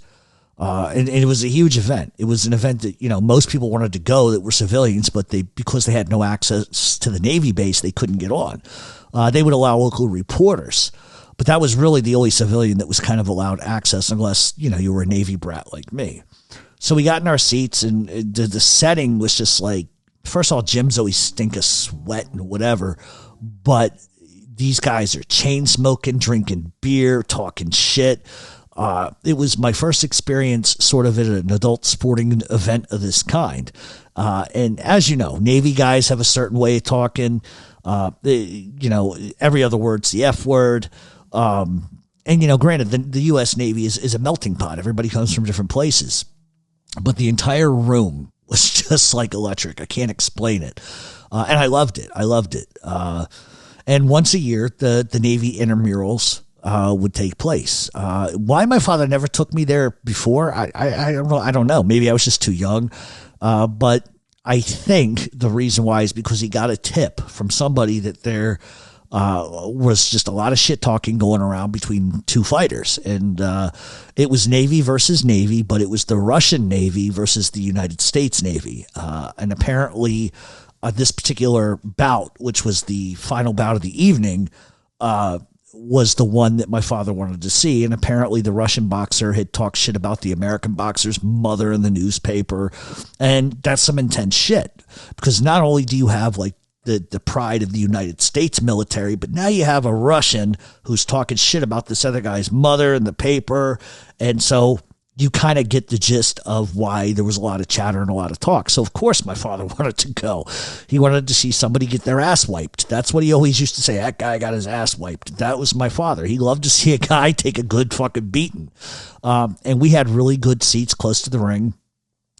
And it was a huge event. It was an event that, most people wanted to go that were civilians, but because they had no access to the Navy base, they couldn't get on. They would allow local reporters, but that was really the only civilian that was kind of allowed access unless, you were a Navy brat like me. So we got in our seats, and the setting was just like, first of all, gyms always stink of sweat and whatever, but these guys are chain smoking, drinking beer, talking shit. It was my first experience sort of at an adult sporting event of this kind. And as you know, Navy guys have a certain way of talking. Every other word's the F word. And granted, the U.S. Navy is a melting pot. Everybody comes from different places. But the entire room was just like electric. I can't explain it. And I loved it. And once a year, the Navy intramurals would take place. Why my father never took me there before, I don't know. Maybe I was just too young. But I think the reason why is because he got a tip from somebody that there was just a lot of shit talking going around between two fighters. And it was Navy versus Navy, but it was the Russian Navy versus the United States Navy. And apparently this particular bout, which was the final bout of the evening, was the one that my father wanted to see. And apparently the Russian boxer had talked shit about the American boxer's mother in the newspaper. And that's some intense shit, because not only do you have like the pride of the United States military, but now you have a Russian who's talking shit about this other guy's mother in the paper. And so you kind of get the gist of why there was a lot of chatter and a lot of talk. So of course my father wanted to go. He wanted to see somebody get their ass wiped. That's what he always used to say. That guy got his ass wiped. That was my father. He loved to see a guy take a good fucking beating. And we had really good seats close to the ring.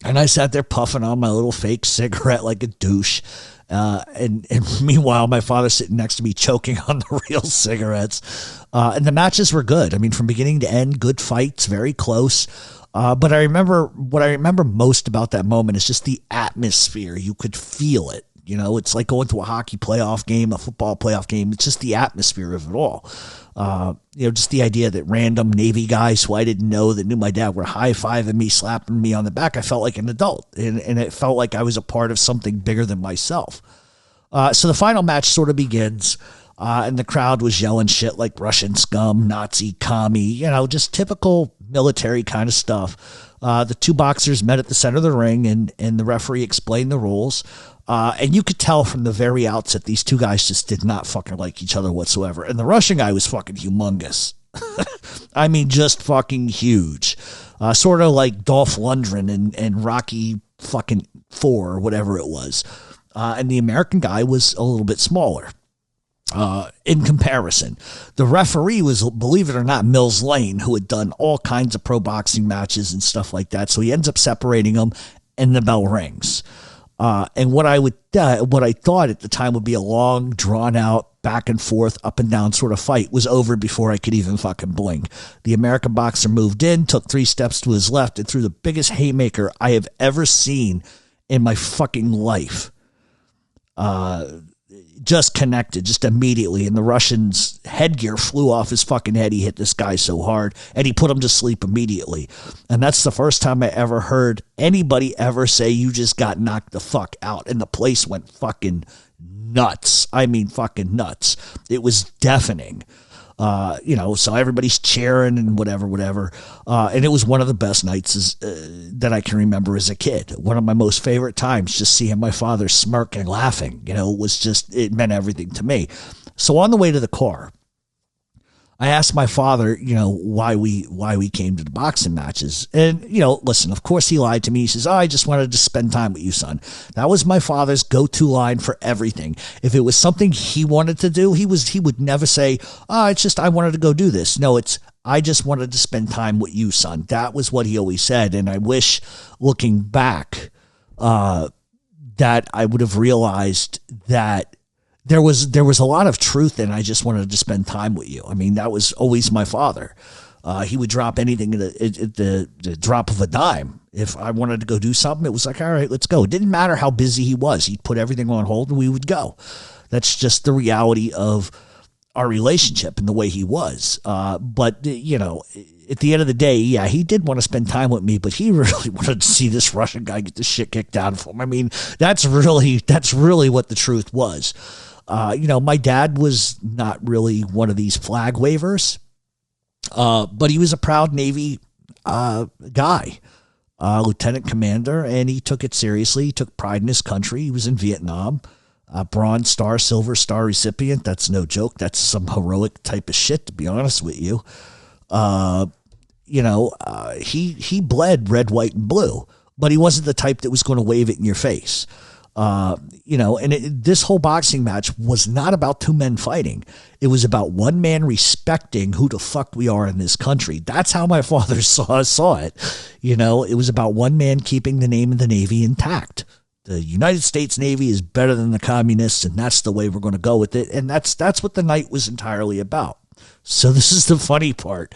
And I sat there puffing on my little fake cigarette like a douche. And meanwhile, my father's sitting next to me choking on the real cigarettes. And the matches were good. I mean, from beginning to end, good fights, very close. But what I remember most about that moment is just the atmosphere. You could feel it. It's like going to a hockey playoff game, a football playoff game. It's just the atmosphere of it all. Just the idea that random Navy guys who I didn't know that knew my dad were high-fiving me, slapping me on the back. I felt like an adult, and it felt like I was a part of something bigger than myself. So the final match sort of begins, and the crowd was yelling shit like Russian scum, Nazi, commie, just typical military kind of stuff. The two boxers met at the center of the ring, and the referee explained the rules. And you could tell from the very outset, these two guys just did not fucking like each other whatsoever. And the Russian guy was fucking humongous. I mean, just fucking huge. Sort of like Dolph Lundgren and Rocky fucking 4 or whatever it was. And the American guy was a little bit smaller. In comparison, the referee was, believe it or not, Mills Lane, who had done all kinds of pro boxing matches and stuff like that. So he ends up separating them, and the bell rings. And what I thought at the time would be a long, drawn out, back and forth, up and down sort of fight was over before I could even fucking blink. The American boxer moved in, took 3 steps to his left, and threw the biggest haymaker I have ever seen in my fucking life. Just connected, just immediately. And the Russian's headgear flew off his fucking head. He hit this guy so hard, and he put him to sleep immediately. And that's the first time I ever heard anybody ever say, you just got knocked the fuck out. And the place went fucking nuts. I mean, fucking nuts. It was deafening. So everybody's cheering and whatever. And it was one of the best nights that I can remember as a kid. One of my most favorite times, just seeing my father smirk and laughing, it meant everything to me. So on the way to the car, I asked my father, why we came to the boxing matches. And, listen, of course he lied to me. He says, I just wanted to spend time with you, son. That was my father's go-to line for everything. If it was something he wanted to do, he would never say, it's just, I wanted to go do this. No, it's, I just wanted to spend time with you, son. That was what he always said. And I wish, looking back, that I would have realized that there was a lot of truth in I just wanted to spend time with you. I mean, that was always my father. He would drop anything at the drop of a dime. If I wanted to go do something, it was like, all right, let's go. It didn't matter how busy he was. He'd put everything on hold and we would go. That's just the reality of our relationship and the way he was. But, you know, at the end of the day, yeah, he did want to spend time with me, but he really wanted to see this Russian guy get the shit kicked out of him. I mean, that's really what the truth was. You know, my dad was not really one of these flag wavers, but he was a proud Navy guy, lieutenant commander, and he took it seriously. He took pride in his country. He was in Vietnam. Bronze Star, Silver Star recipient. That's no joke. That's some heroic type of shit, to be honest with you. You know, he bled red, white, and blue, but he wasn't the type that was going to wave it in your face. You know, and this whole boxing match was not about two men fighting. It was about one man respecting who the fuck we are in this country. That's how my father saw it. You know, it was about one man keeping the name of the Navy intact. The United States Navy is better than the communists, and that's the way we're going to go with it. And that's what the night was entirely about. So this is the funny part.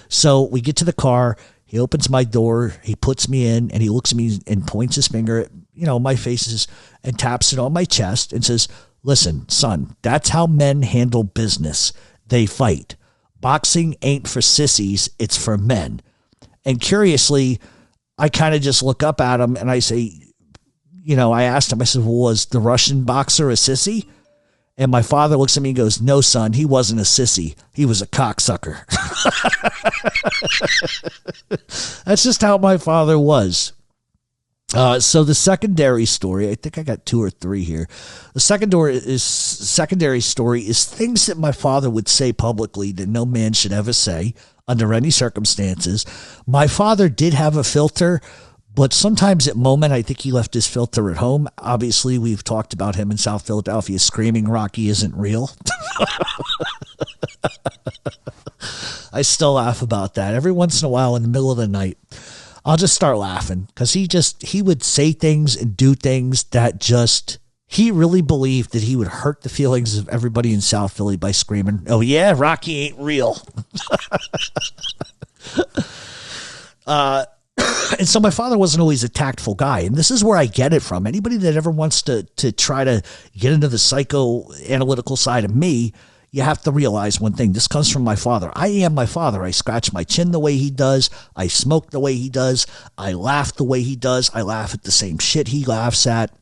So we get to the car. He opens my door. He puts me in, and he looks at me and points his finger at, you know, my faces and taps it on my chest and says, listen, son, that's how men handle business. They fight. Boxing ain't for sissies. It's for men. And curiously, I kind of just look up at him and I say, you know, I asked him, I said, well, was the Russian boxer a sissy? And my father looks at me and goes, no, son, he wasn't a sissy. He was a cocksucker. That's just how my father was. So the secondary story, I think I got 2 or 3 here. The secondary story is things that my father would say publicly that no man should ever say under any circumstances. My father did have a filter, but sometimes at moment, I think he left his filter at home. Obviously, we've talked about him in South Philadelphia screaming Rocky isn't real. I still laugh about that. Every once in a while in the middle of the night, I'll just start laughing because he would say things and do things that he really believed that he would hurt the feelings of everybody in South Philly by screaming, oh yeah, Rocky ain't real. And so my father wasn't always a tactful guy. And this is where I get it from. Anybody that ever wants to try to get into the psychoanalytical side of me, you have to realize one thing. This comes from my father. I am my father. I scratch my chin the way he does. I smoke the way he does. I laugh the way he does. I laugh at the same shit he laughs at.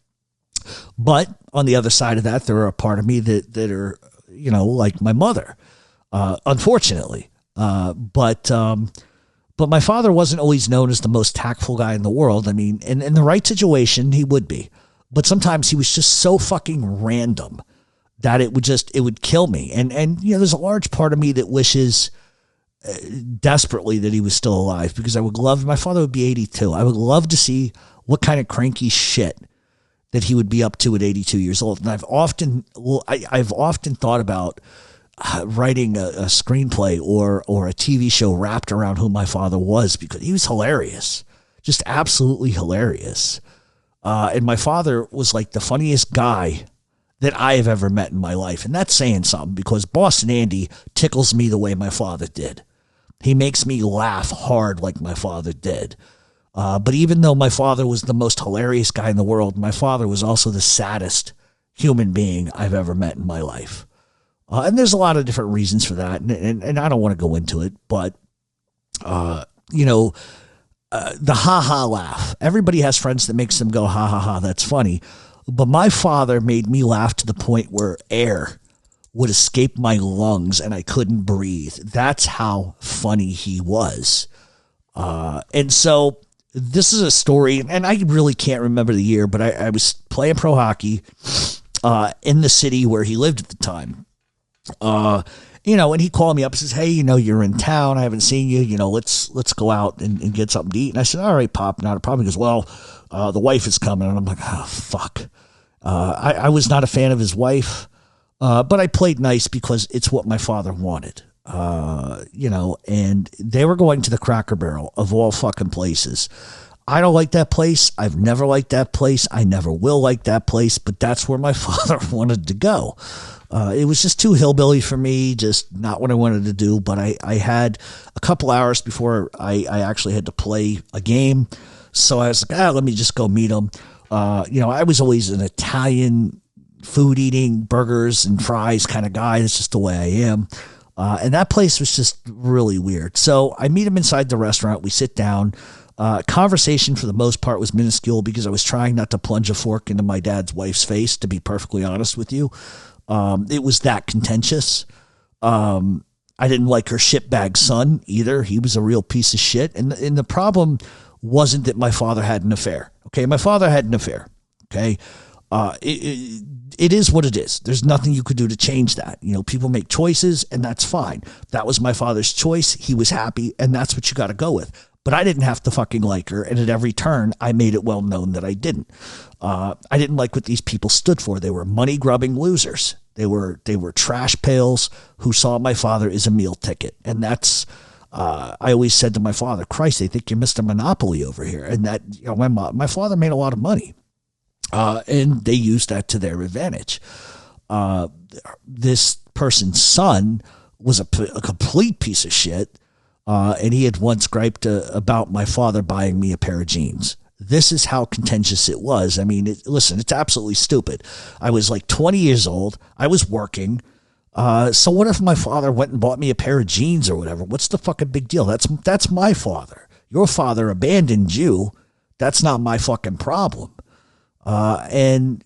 But on the other side of that, there are a part of me that are, you know, like my mother, unfortunately. But my father wasn't always known as the most tactful guy in the world. I mean, in the right situation, he would be. But sometimes he was just so fucking random that it would kill me. And you know, there's a large part of me that wishes desperately that he was still alive, because I would love, my father would be 82. I would love to see what kind of cranky shit that he would be up to at 82 years old. And I've often thought about writing a screenplay or a TV show wrapped around who my father was, because he was hilarious, just absolutely hilarious. And my father was like the funniest guy that I have ever met in my life. And that's saying something, because Boston Andy tickles me the way my father did. He makes me laugh hard like my father did. But even though my father was the most hilarious guy in the world, my father was also the saddest human being I've ever met in my life. And there's a lot of different reasons for that. And I don't want to go into it, but, you know, the ha-ha laugh. Everybody has friends that makes them go, ha, ha, ha, that's funny. But my father made me laugh to the point where air would escape my lungs and I couldn't breathe. That's how funny he was. And so this is a story, and I really can't remember the year, but I was playing pro hockey in the city where he lived at the time. You know, and he called me up and says, hey, you know, you're in town. I haven't seen you. You know, let's go out and get something to eat. And I said, all right, Pop, not a problem. He goes, well, the wife is coming. And I'm like, oh, fuck. I was not a fan of his wife, but I played nice because it's what my father wanted. You know, and they were going to the Cracker Barrel of all fucking places. I don't like that place. I've never liked that place. I never will like that place, but that's where my father wanted to go. It was just too hillbilly for me, just not what I wanted to do. But I had a couple hours before I actually had to play a game. So I was like, let me just go meet him. I was always an Italian food eating, burgers and fries kind of guy. That's just the way I am. And that place was just really weird. So I meet him inside the restaurant. We sit down. Conversation for the most part was minuscule because I was trying not to plunge a fork into my dad's wife's face, to be perfectly honest with you. It was that contentious. I didn't like her shitbag son either. He was a real piece of shit. And the problem wasn't that my father had an affair. Okay. My father had an affair. Okay. It is what it is. There's nothing you could do to change that. People make choices and that's fine. That was my father's choice. He was happy and that's what you got to go with. But I didn't have to fucking like her. And at every turn, I made it well known that I didn't. I didn't like what these people stood for. They were money grubbing losers. They were trash pails who saw my father as a meal ticket. And that's, I always said to my father, Christ, they think you're Mr. Monopoly over here. And that, my father made a lot of money. And they used that to their advantage. This person's son was a complete piece of shit. And he had once griped about my father buying me a pair of jeans. This is how contentious it was. I mean, listen, it's absolutely stupid. I was like 20 years old. I was working. So what if my father went and bought me a pair of jeans or whatever? What's the fucking big deal? That's my father. Your father abandoned you. That's not my fucking problem. So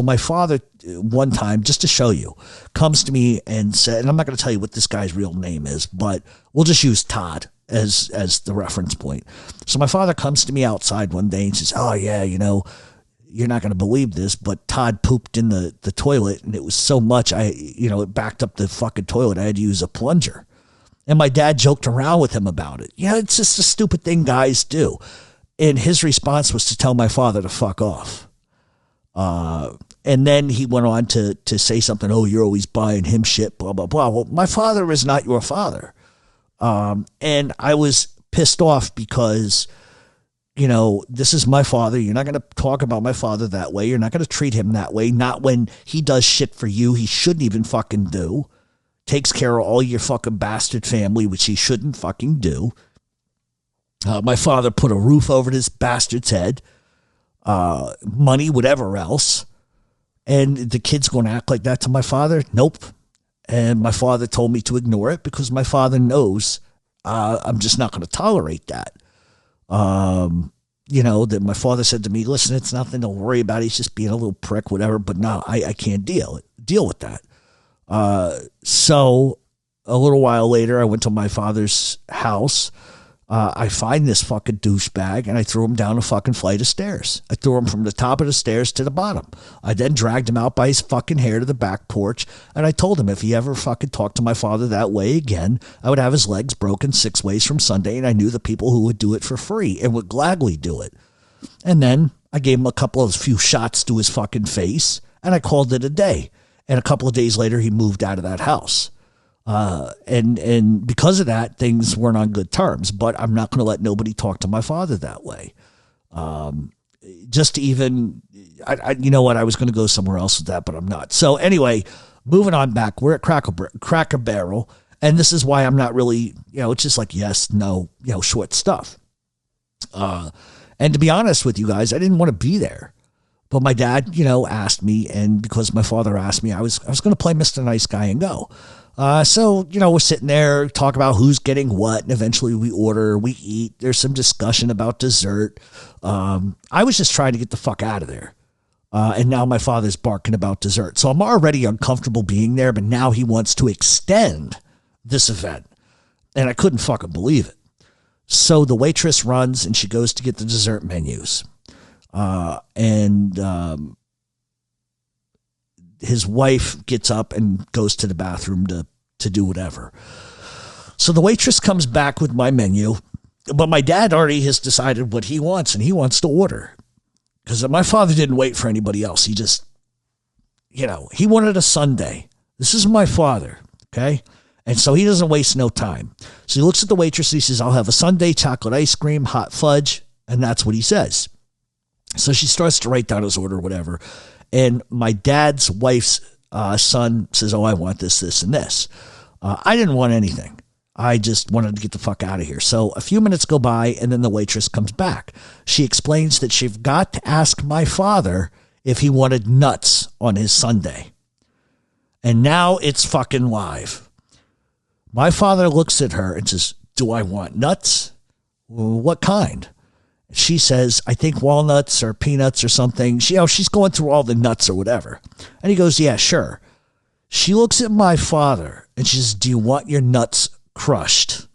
my father one time, just to show you, comes to me and said, and I'm not going to tell you what this guy's real name is, but we'll just use Todd as the reference point. So my father comes to me outside one day and says, oh yeah, you're not going to believe this, but Todd pooped in the toilet and it was so much, it backed up the fucking toilet. I had to use a plunger. And my dad joked around with him about it. It's just a stupid thing guys do. And his response was to tell my father to fuck off. And then he went on to say something, oh, you're always buying him shit, blah, blah, blah. Well, my father is not your father. And I was pissed off because, this is my father. You're not going to talk about my father that way. You're not going to treat him that way. Not when he does shit for you he shouldn't even fucking do. Takes care of all your fucking bastard family, which he shouldn't fucking do. My father put a roof over this bastard's head. Money, whatever else. And the kid's going to act like that to my father? Nope. And my father told me to ignore it because my father knows I'm just not going to tolerate that. That my father said to me, listen, it's nothing to worry about. He's just being a little prick, whatever. But no, I can't deal with that. So a little while later, I went to my father's house. I find this fucking douchebag and I threw him down a fucking flight of stairs. I threw him from the top of the stairs to the bottom. I then dragged him out by his fucking hair to the back porch. And I told him if he ever fucking talked to my father that way again, I would have his legs broken 6 ways from Sunday. And I knew the people who would do it for free and would gladly do it. And then I gave him a few shots to his fucking face and I called it a day. And a couple of days later, he moved out of that house. And because of that, things weren't on good terms, but I'm not going to let nobody talk to my father that way. Just to even, you know what, I was going to go somewhere else with that, but I'm not. So anyway, moving on back, we're at Cracker Barrel. And this is why I'm not really, it's just like, yes, no, short stuff. And to be honest with you guys, I didn't want to be there, but my dad, asked me, and because my father asked me, I was going to play Mr. Nice Guy and go. So, we're sitting there, talk about who's getting what, and eventually we order, we eat. There's some discussion about dessert. I was just trying to get the fuck out of there. And now my father's barking about dessert. So I'm already uncomfortable being there, but now he wants to extend this event. And I couldn't fucking believe it. So the waitress runs and she goes to get the dessert menus. His wife gets up and goes to the bathroom to do whatever. So the waitress comes back with my menu, but my dad already has decided what he wants, and he wants to order. Because my father didn't wait for anybody else. He just, he wanted a sundae. This is my father, okay? And so he doesn't waste no time. So he looks at the waitress and he says, I'll have a sundae, chocolate ice cream, hot fudge, and that's what he says. So she starts to write down his order, whatever. And my dad's wife's son says, oh, I want this, this, and this. I didn't want anything. I just wanted to get the fuck out of here. So a few minutes go by, and then the waitress comes back. She explains that she forgot to ask my father if he wanted nuts on his sundae. And now it's fucking live. My father looks at her and says, do I want nuts? Well, what kind? She says, I think walnuts or peanuts or something. She's going through all the nuts or whatever. And he goes, yeah, sure. She looks at my father and she says, do you want your nuts crushed?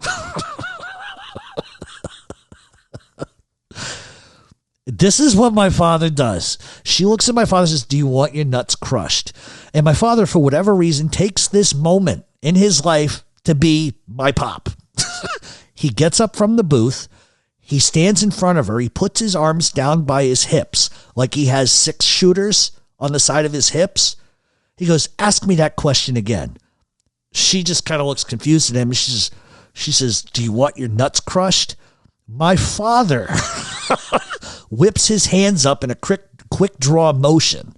This is what my father does. She looks at my father and says, do you want your nuts crushed? And my father, for whatever reason, takes this moment in his life to be my pop. He gets up from the booth. He stands in front of her. He puts his arms down by his hips like he has 6 shooters on the side of his hips. He goes, ask me that question again. She just kind of looks confused at him. She says, do you want your nuts crushed? My father whips his hands up in a quick draw motion,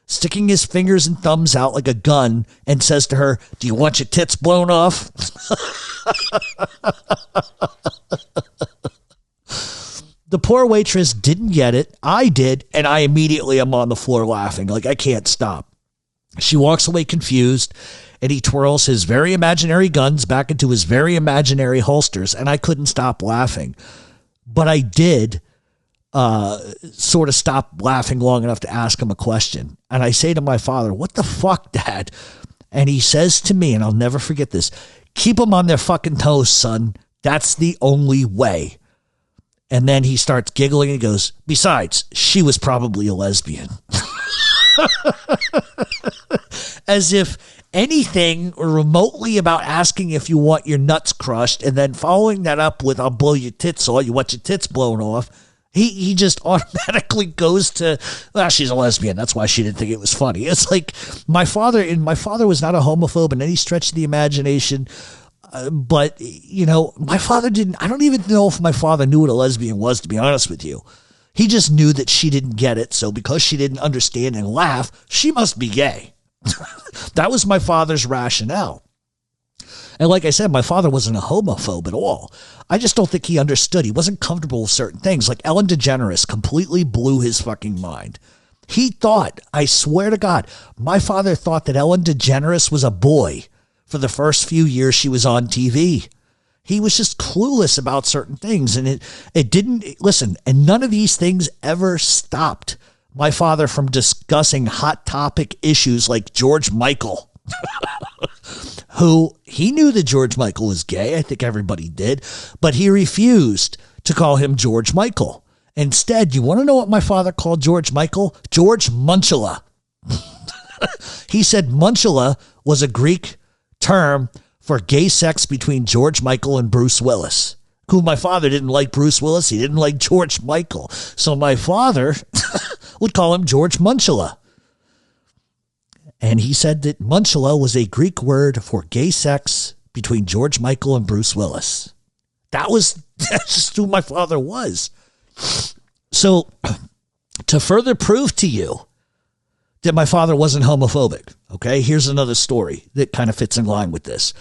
sticking his fingers and thumbs out like a gun, and says to her, do you want your tits blown off? The poor waitress didn't get it. I did, and I immediately am on the floor laughing. Like, I can't stop. She walks away confused, and he twirls his very imaginary guns back into his very imaginary holsters, and I couldn't stop laughing. But I did sort of stop laughing long enough to ask him a question. And I say to my father, what the fuck, Dad? And he says to me, and I'll never forget this, keep them on their fucking toes, son. That's the only way. And then he starts giggling and goes, besides, she was probably a lesbian. As if anything remotely about asking if you want your nuts crushed and then following that up with, I'll blow your tits off, you want your tits blown off. He just automatically goes to, well, she's a lesbian. That's why she didn't think it was funny. It's like my father was not a homophobe in any stretch of the imagination. But, my father I don't even know if my father knew what a lesbian was, to be honest with you. He just knew that she didn't get it. So because she didn't understand and laugh, she must be gay. That was my father's rationale. And like I said, my father wasn't a homophobe at all. I just don't think he understood. He wasn't comfortable with certain things. Like Ellen DeGeneres completely blew his fucking mind. He thought, I swear to God, my father thought that Ellen DeGeneres was a boy for the first few years she was on TV. He was just clueless about certain things. And it didn't, listen, and none of these things ever stopped my father from discussing hot topic issues like George Michael, who he knew that George Michael was gay. I think everybody did, but he refused to call him George Michael. Instead, you want to know what my father called George Michael? George Munchula. He said Munchula was a Greek term for gay sex between George Michael and Bruce Willis, who my father didn't like Bruce Willis. He didn't like George Michael. So my father would call him George Munchula. And he said that Munchula was a Greek word for gay sex between George Michael and Bruce Willis. That's just who my father was. So to further prove to you that my father wasn't homophobic, okay, here's another story that kind of fits in line with this.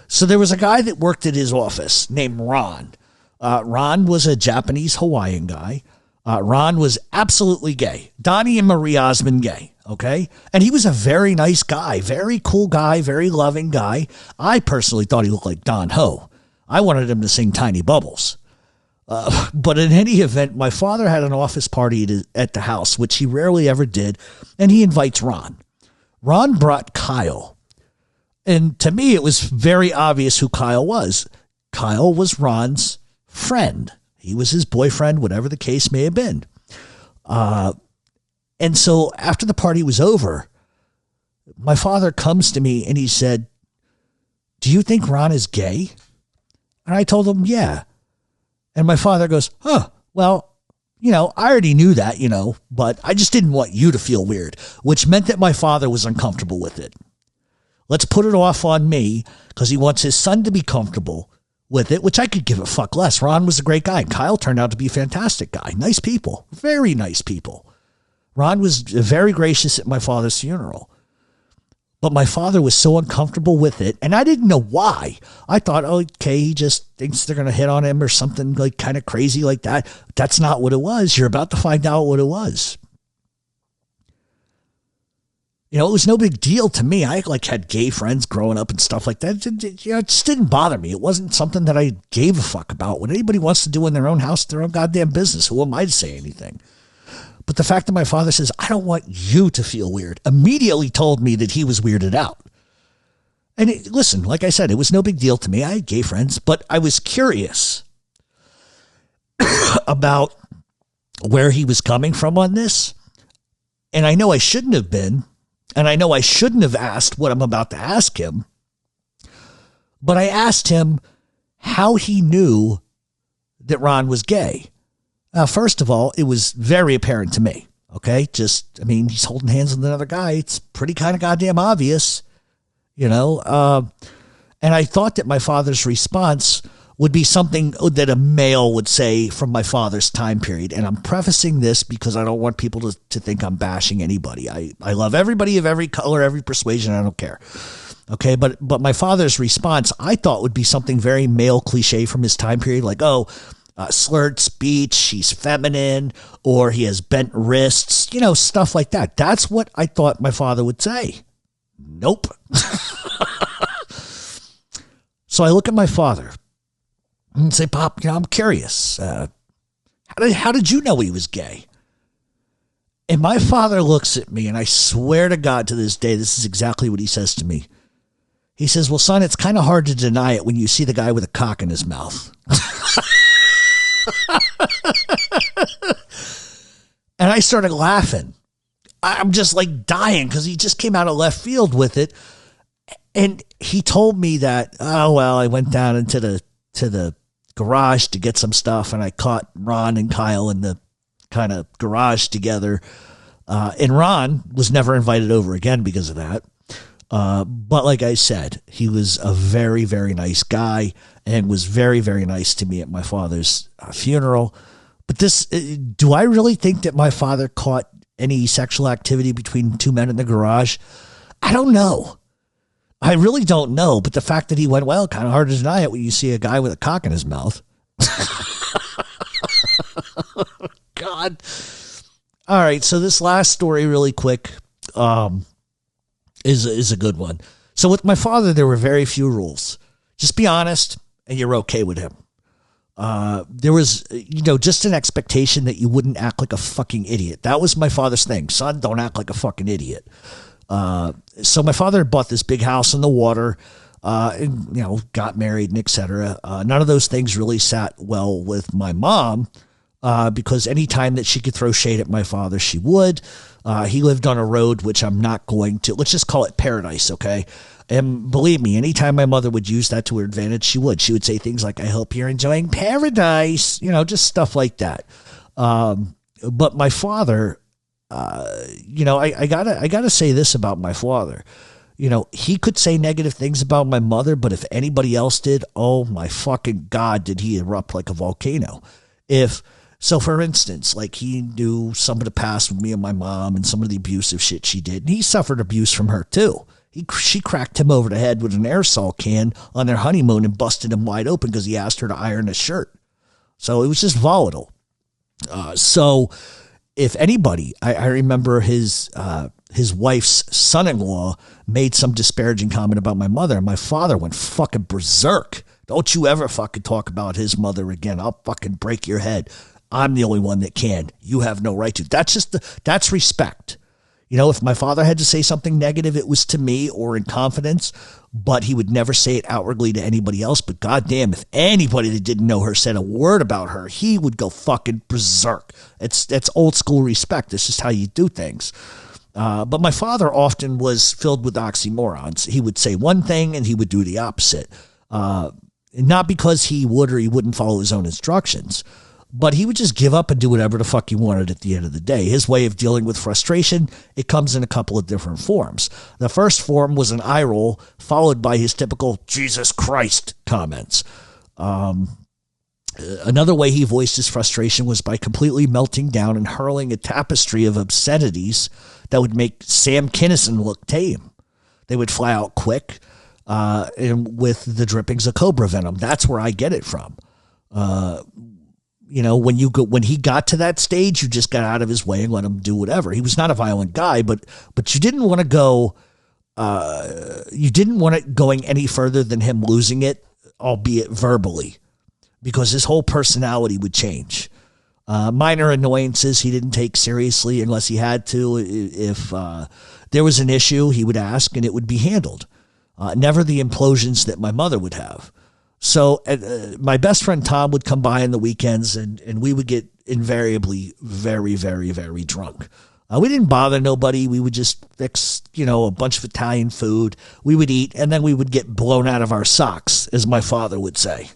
So there was a guy that worked at his office named Ron. Ron was a Japanese Hawaiian guy. Ron was absolutely gay. Donnie and Marie Osmond gay, okay? And he was a very nice guy, very cool guy, very loving guy. I personally thought he looked like Don Ho. I wanted him to sing Tiny Bubbles. But in any event, my father had an office party at the house, which he rarely ever did, and he invites Ron. Ron brought Kyle. And to me, it was very obvious who Kyle was. Kyle was Ron's friend. He was his boyfriend, whatever the case may have been. And so after the party was over, my father comes to me and he said, do you think Ron is gay? And I told him, yeah. And my father goes, well, I already knew that, but I just didn't want you to feel weird, which meant that my father was uncomfortable with it. Let's put it off on me because he wants his son to be comfortable with it, which I could give a fuck less. Ron was a great guy. Kyle turned out to be a fantastic guy. Nice people, very nice people. Ron was very gracious at my father's funeral. But my father was so uncomfortable with it, and I didn't know why. I thought, okay, he just thinks they're going to hit on him or something like kind of crazy like that. That's not what it was. You're about to find out what it was. You know, it was no big deal to me. I like had gay friends growing up and stuff like that. It just didn't bother me. It wasn't something that I gave a fuck about. What anybody wants to do in their own house, their own goddamn business. Who am I to say anything? But the fact that my father says, I don't want you to feel weird, immediately told me that he was weirded out. And listen, like I said, it was no big deal to me. I had gay friends, but I was curious about where he was coming from on this. And I know I shouldn't have been. And I know I shouldn't have asked what I'm about to ask him. But I asked him how he knew that Ron was gay. First of all, it was very apparent to me. Okay. He's holding hands with another guy. It's pretty kind of goddamn obvious, you know? And I thought that my father's response would be something that a male would say from my father's time period. And I'm prefacing this because I don't want people to think I'm bashing anybody. I love everybody of every color, every persuasion. I don't care. Okay. But my father's response, I thought would be something very male cliche from his time period. Like, slurred speech, she's feminine, or he has bent wrists, you know, stuff like that. That's what I thought my father would say. Nope. So I look at my father and say, Pop, you know, I'm curious. How did you know he was gay? And my father looks at me, and I swear to God to this day, this is exactly what he says to me. He says, well, son, it's kind of hard to deny it when you see the guy with a cock in his mouth. And I started laughing. I'm just like dying because he just came out of left field with it. And he told me that, I went down into the garage to get some stuff, and I caught Ron and Kyle in the kind of garage together. And Ron was never invited over again because of that. But like I said, he was a very, very nice guy and was very, very nice to me at my father's funeral. But do I really think that my father caught any sexual activity between two men in the garage? I don't know. I really don't know. But the fact that he went, well, kind of hard to deny it when you see a guy with a cock in his mouth. God. All right. So this last story really quick, is a good one. So with my father, there were very few rules. Just be honest and you're okay with him. There was, just an expectation that you wouldn't act like a fucking idiot. That was my father's thing. Son, don't act like a fucking idiot. So my father bought this big house on the water, and, got married and et cetera. None of those things really sat well with my mom, because anytime that she could throw shade at my father, she would. He lived on a road, which I'm not going to, let's just call it paradise. Okay. And believe me, anytime my mother would use that to her advantage, she would say things like, I hope you're enjoying paradise, just stuff like that. But my father, I gotta say this about my father. He could say negative things about my mother, but if anybody else did, oh my fucking God, did he erupt like a volcano. So for instance, like he knew some of the past with me and my mom and some of the abusive shit she did. And he suffered abuse from her too. She cracked him over the head with an aerosol can on their honeymoon and busted him wide open because he asked her to iron his shirt. So it was just volatile. So if anybody, I remember his wife's son-in-law made some disparaging comment about my mother, and my father went fucking berserk. Don't you ever fucking talk about his mother again. I'll fucking break your head. I'm the only one that can. You have no right to. That's respect. If my father had to say something negative, it was to me or in confidence, but he would never say it outwardly to anybody else. But goddamn, if anybody that didn't know her said a word about her, he would go fucking berserk. That's old school respect. This is how you do things. But my father often was filled with oxymorons. He would say one thing and he would do the opposite. Not because he would or he wouldn't follow his own instructions, but he would just give up and do whatever the fuck he wanted at the end of the day. His way of dealing with frustration, it comes in a couple of different forms. The first form was an eye roll, followed by his typical Jesus Christ comments. Another way he voiced his frustration was by completely melting down and hurling a tapestry of obscenities that would make Sam Kinison look tame. They would fly out quick, and with the drippings of cobra venom. That's where I get it from. When he got to that stage, you just got out of his way and let him do whatever. He was not a violent guy, but you didn't want to go. You didn't want it going any further than him losing it, albeit verbally, because his whole personality would change. Minor annoyances he didn't take seriously unless he had to. If there was an issue, he would ask and it would be handled. Never the implosions that my mother would have. So my best friend Tom would come by on the weekends and we would get invariably very, very, very drunk. We didn't bother nobody. We would just fix, a bunch of Italian food. We would eat and then we would get blown out of our socks, as my father would say.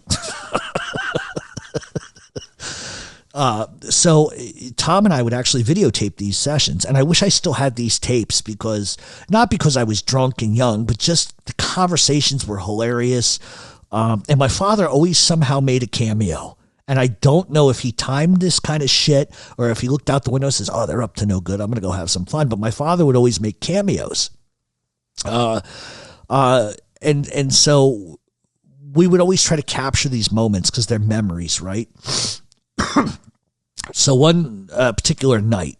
So Tom and I would actually videotape these sessions, and I wish I still had these tapes not because I was drunk and young, but just the conversations were hilarious. And my father always somehow made a cameo, and I don't know if he timed this kind of shit or if he looked out the window and says, "Oh, they're up to no good. I'm going to go have some fun." But my father would always make cameos. And so we would always try to capture these moments because they're memories, right? So one particular night,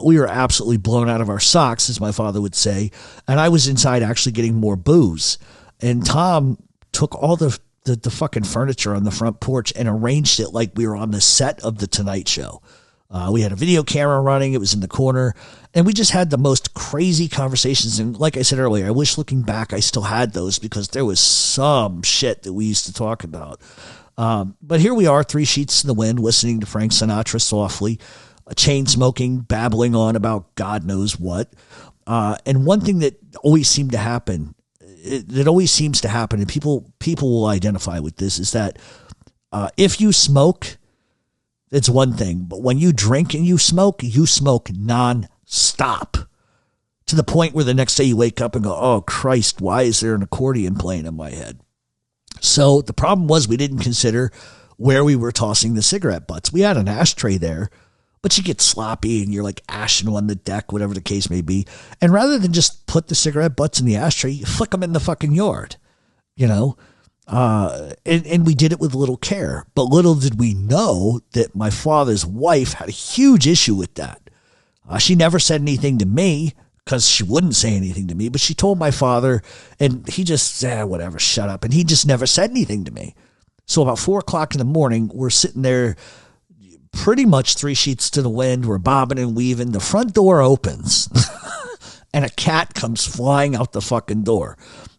we were absolutely blown out of our socks, as my father would say, and I was inside actually getting more booze. And Tom took all the fucking furniture on the front porch and arranged it like we were on the set of The Tonight Show. We had a video camera running. It was in the corner, and we just had the most crazy conversations. And like I said earlier, I wish looking back I still had those, because there was some shit that we used to talk about. But here we are, 3 sheets in the wind, listening to Frank Sinatra softly, chain smoking, babbling on about God knows what. And one thing that always seemed to happen, and people will identify with this, is that if you smoke, it's one thing. But when you drink and you smoke non-stop, to the point where the next day you wake up and go, "Oh, Christ, why is there an accordion playing in my head?" So the problem was we didn't consider where we were tossing the cigarette butts. We had an ashtray there, but you get sloppy and you're like ashing on the deck, whatever the case may be. And rather than just put the cigarette butts in the ashtray, you flick them in the fucking yard, and we did it with little care. But little did we know that my father's wife had a huge issue with that. She never said anything to me, because she wouldn't say anything to me, but she told my father, and he just said, whatever, shut up. And he just never said anything to me. So about 4:00 in the morning, we're sitting there pretty much 3 sheets to the wind. We're bobbing and weaving. The front door opens and a cat comes flying out the fucking door.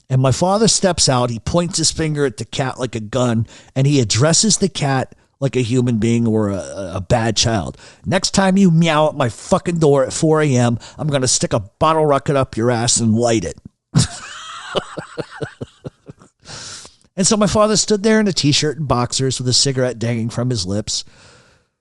And my father steps out. He points his finger at the cat like a gun, and he addresses the cat like a human being or a bad child. "Next time you meow at my fucking door at 4 a.m., I'm going to stick a bottle rocket up your ass and light it." And so my father stood there in a t-shirt and boxers with a cigarette dangling from his lips.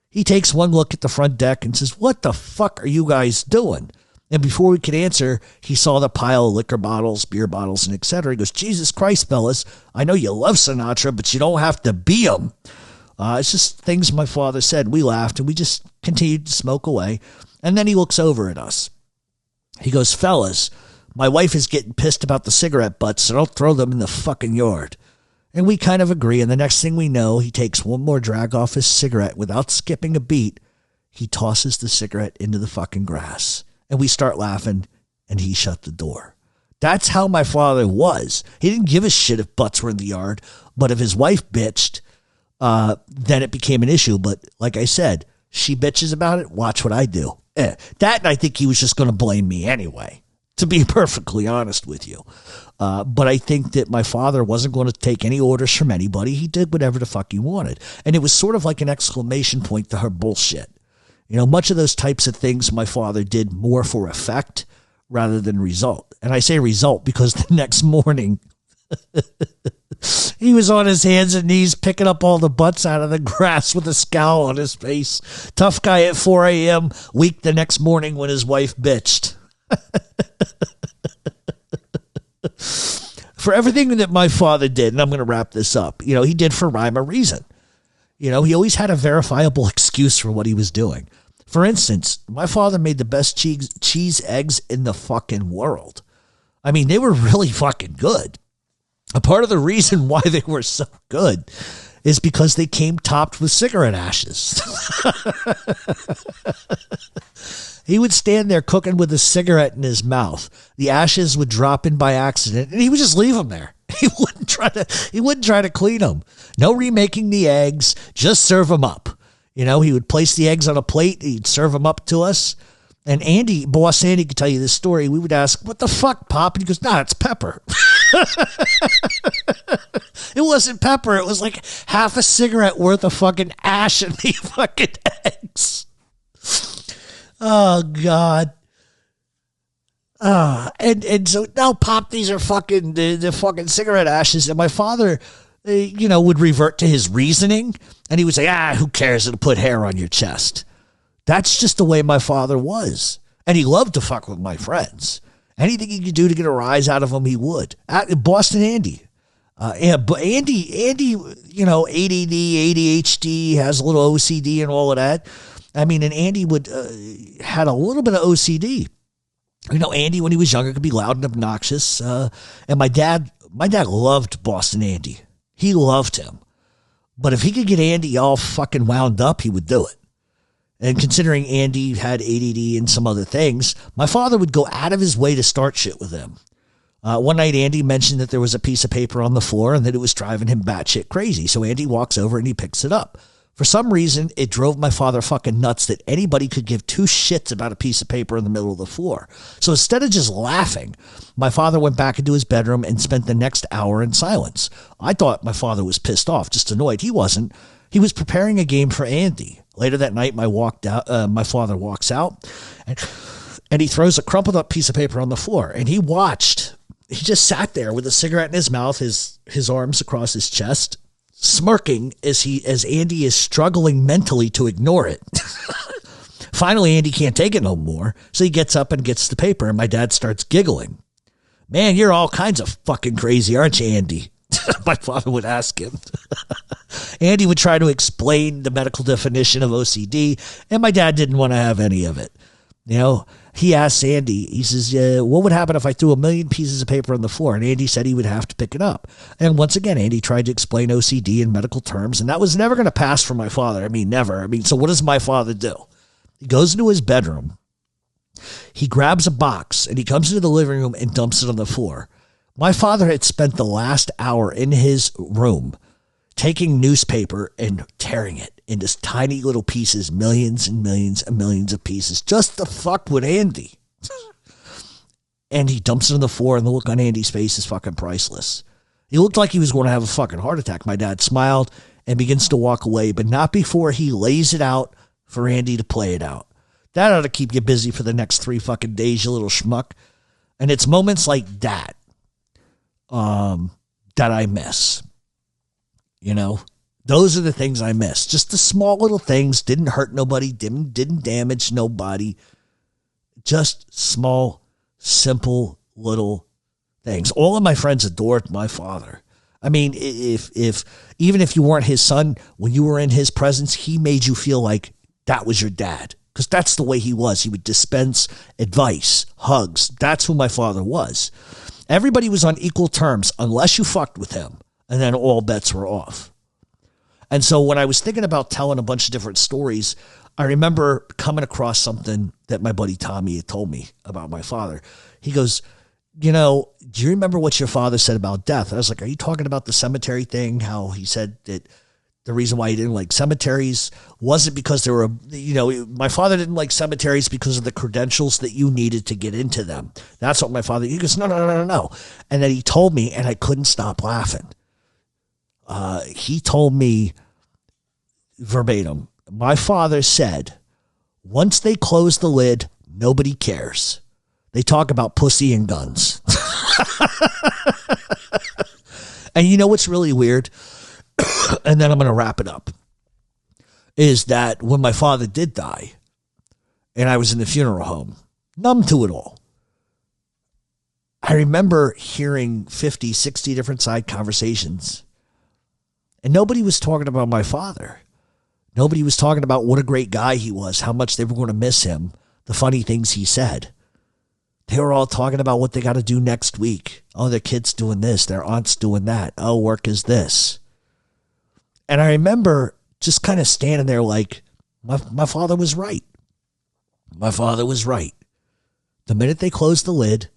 He takes one look at the front deck and says, "What the fuck are you guys doing?" And before we could answer, he saw the pile of liquor bottles, beer bottles, and etc. He goes, "Jesus Christ, fellas, I know you love Sinatra, but you don't have to be him." It's just things my father said. We laughed and we just continued to smoke away. And then he looks over at us. He goes, "Fellas, my wife is getting pissed about the cigarette butts, so don't throw them in the fucking yard." And we kind of agree. And the next thing we know, he takes one more drag off his cigarette without skipping a beat. He tosses the cigarette into the fucking grass. And we start laughing, and he shut the door. That's how my father was. He didn't give a shit if butts were in the yard, but if his wife bitched, then it became an issue. But like I said, she bitches about it. Watch what I do. That, I think he was just going to blame me anyway, to be perfectly honest with you. But I think that my father wasn't going to take any orders from anybody. He did whatever the fuck he wanted. And it was sort of like an exclamation point to her bullshit. Much of those types of things my father did more for effect rather than result. And I say result because the next morning, he was on his hands and knees picking up all the butts out of the grass with a scowl on his face. Tough guy at 4 a.m., weak the next morning when his wife bitched. For everything that my father did, and I'm going to wrap this up, he did for rhyme or reason. He always had a verifiable excuse for what he was doing. For instance, my father made the best cheese eggs in the fucking world. I mean, they were really fucking good. A part of the reason why they were so good is because they came topped with cigarette ashes. He would stand there cooking with a cigarette in his mouth. The ashes would drop in by accident, and he would just leave them there. He wouldn't try to clean them. No remaking the eggs, just serve them up. You know, he would place the eggs on a plate. He'd serve them up to us. And Boss Andy could tell you this story. We would ask, "What the fuck, Pop?" And he goes, "Nah, it's pepper." It wasn't pepper. It was like half a cigarette worth of fucking ash in the fucking eggs. Oh, God. And so now, Pop, these are fucking the fucking cigarette ashes. And my father, would revert to his reasoning. And he would say, who cares? It'll put hair on your chest. That's just the way my father was. And he loved to fuck with my friends. Anything he could do to get a rise out of them, he would. Boston Andy. Andy, ADD, ADHD, has a little OCD and all of that. I mean, and Andy had a little bit of OCD. Andy, when he was younger, could be loud and obnoxious. And my dad loved Boston Andy. He loved him. But if he could get Andy all fucking wound up, he would do it. And considering Andy had ADD and some other things, my father would go out of his way to start shit with him. One night, Andy mentioned that there was a piece of paper on the floor and that it was driving him batshit crazy. So Andy walks over and he picks it up. For some reason, it drove my father fucking nuts that anybody could give two shits about a piece of paper in the middle of the floor. So instead of just laughing, my father went back into his bedroom and spent the next hour in silence. I thought my father was pissed off, just annoyed. He wasn't. He was preparing a game for Andy. Later that night, my father walks out and he throws a crumpled up piece of paper on the floor, and he watched. He just sat there with a cigarette in his mouth, his arms across his chest, smirking as Andy is struggling mentally to ignore it. Finally, Andy can't take it no more, so he gets up and gets the paper, and my dad starts giggling. "Man, you're all kinds of fucking crazy, aren't you, Andy?" My father would ask him. Andy would try to explain the medical definition of OCD, and my dad didn't want to have any of it. He asked Andy, he says, "What would happen if I threw 1,000,000 pieces of paper on the floor?" And Andy said he would have to pick it up. And once again, Andy tried to explain OCD in medical terms, and that was never going to pass for my father. I mean, never. So what does my father do? He goes into his bedroom. He grabs a box, and he comes into the living room and dumps it on the floor. My father had spent the last hour in his room taking newspaper and tearing it into tiny little pieces, millions and millions and millions of pieces, just to fuck with Andy. And he dumps it on the floor, and the look on Andy's face is fucking priceless. He looked like he was going to have a fucking heart attack. My dad smiled and begins to walk away, but not before he lays it out for Andy to play it out. That ought to keep you busy for the next 3 fucking days, you little schmuck. And it's moments like that that I miss. Those are the things I miss. Just the small little things. Didn't hurt nobody. Didn't damage nobody. Just small, simple little things. All of my friends adored my father. I mean, even if you weren't his son, when you were in his presence, he made you feel like that was your dad. Because that's the way he was. He would dispense advice, hugs. That's who my father was. Everybody was on equal terms unless you fucked with him. And then all bets were off. And so when I was thinking about telling a bunch of different stories, I remember coming across something that my buddy Tommy had told me about my father. He goes, do you remember what your father said about death? I was like, are you talking about the cemetery thing? How he said that the reason why he didn't like cemeteries wasn't because there were, my father didn't like cemeteries because of the credentials that you needed to get into them. That's what my father, he goes, no. And then he told me, and I couldn't stop laughing. He told me verbatim, my father said, once they close the lid, nobody cares. They talk about pussy and guns. And you know what's really weird? And then I'm going to wrap it up, is that when my father did die and I was in the funeral home, numb to it all, I remember hearing 50, 60 different side conversations, and nobody was talking about my father. Nobody was talking about what a great guy he was, how much they were going to miss him, the funny things he said. They were all talking about what they got to do next week. Oh, their kid's doing this. Their aunt's doing that. Oh, work is this. And I remember just kind of standing there like, my father was right. My father was right. The minute they close the lid,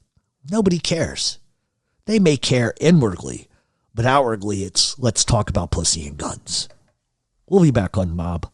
nobody cares. They may care inwardly, but outwardly it's let's talk about pussy and guns. We'll be back on Mob.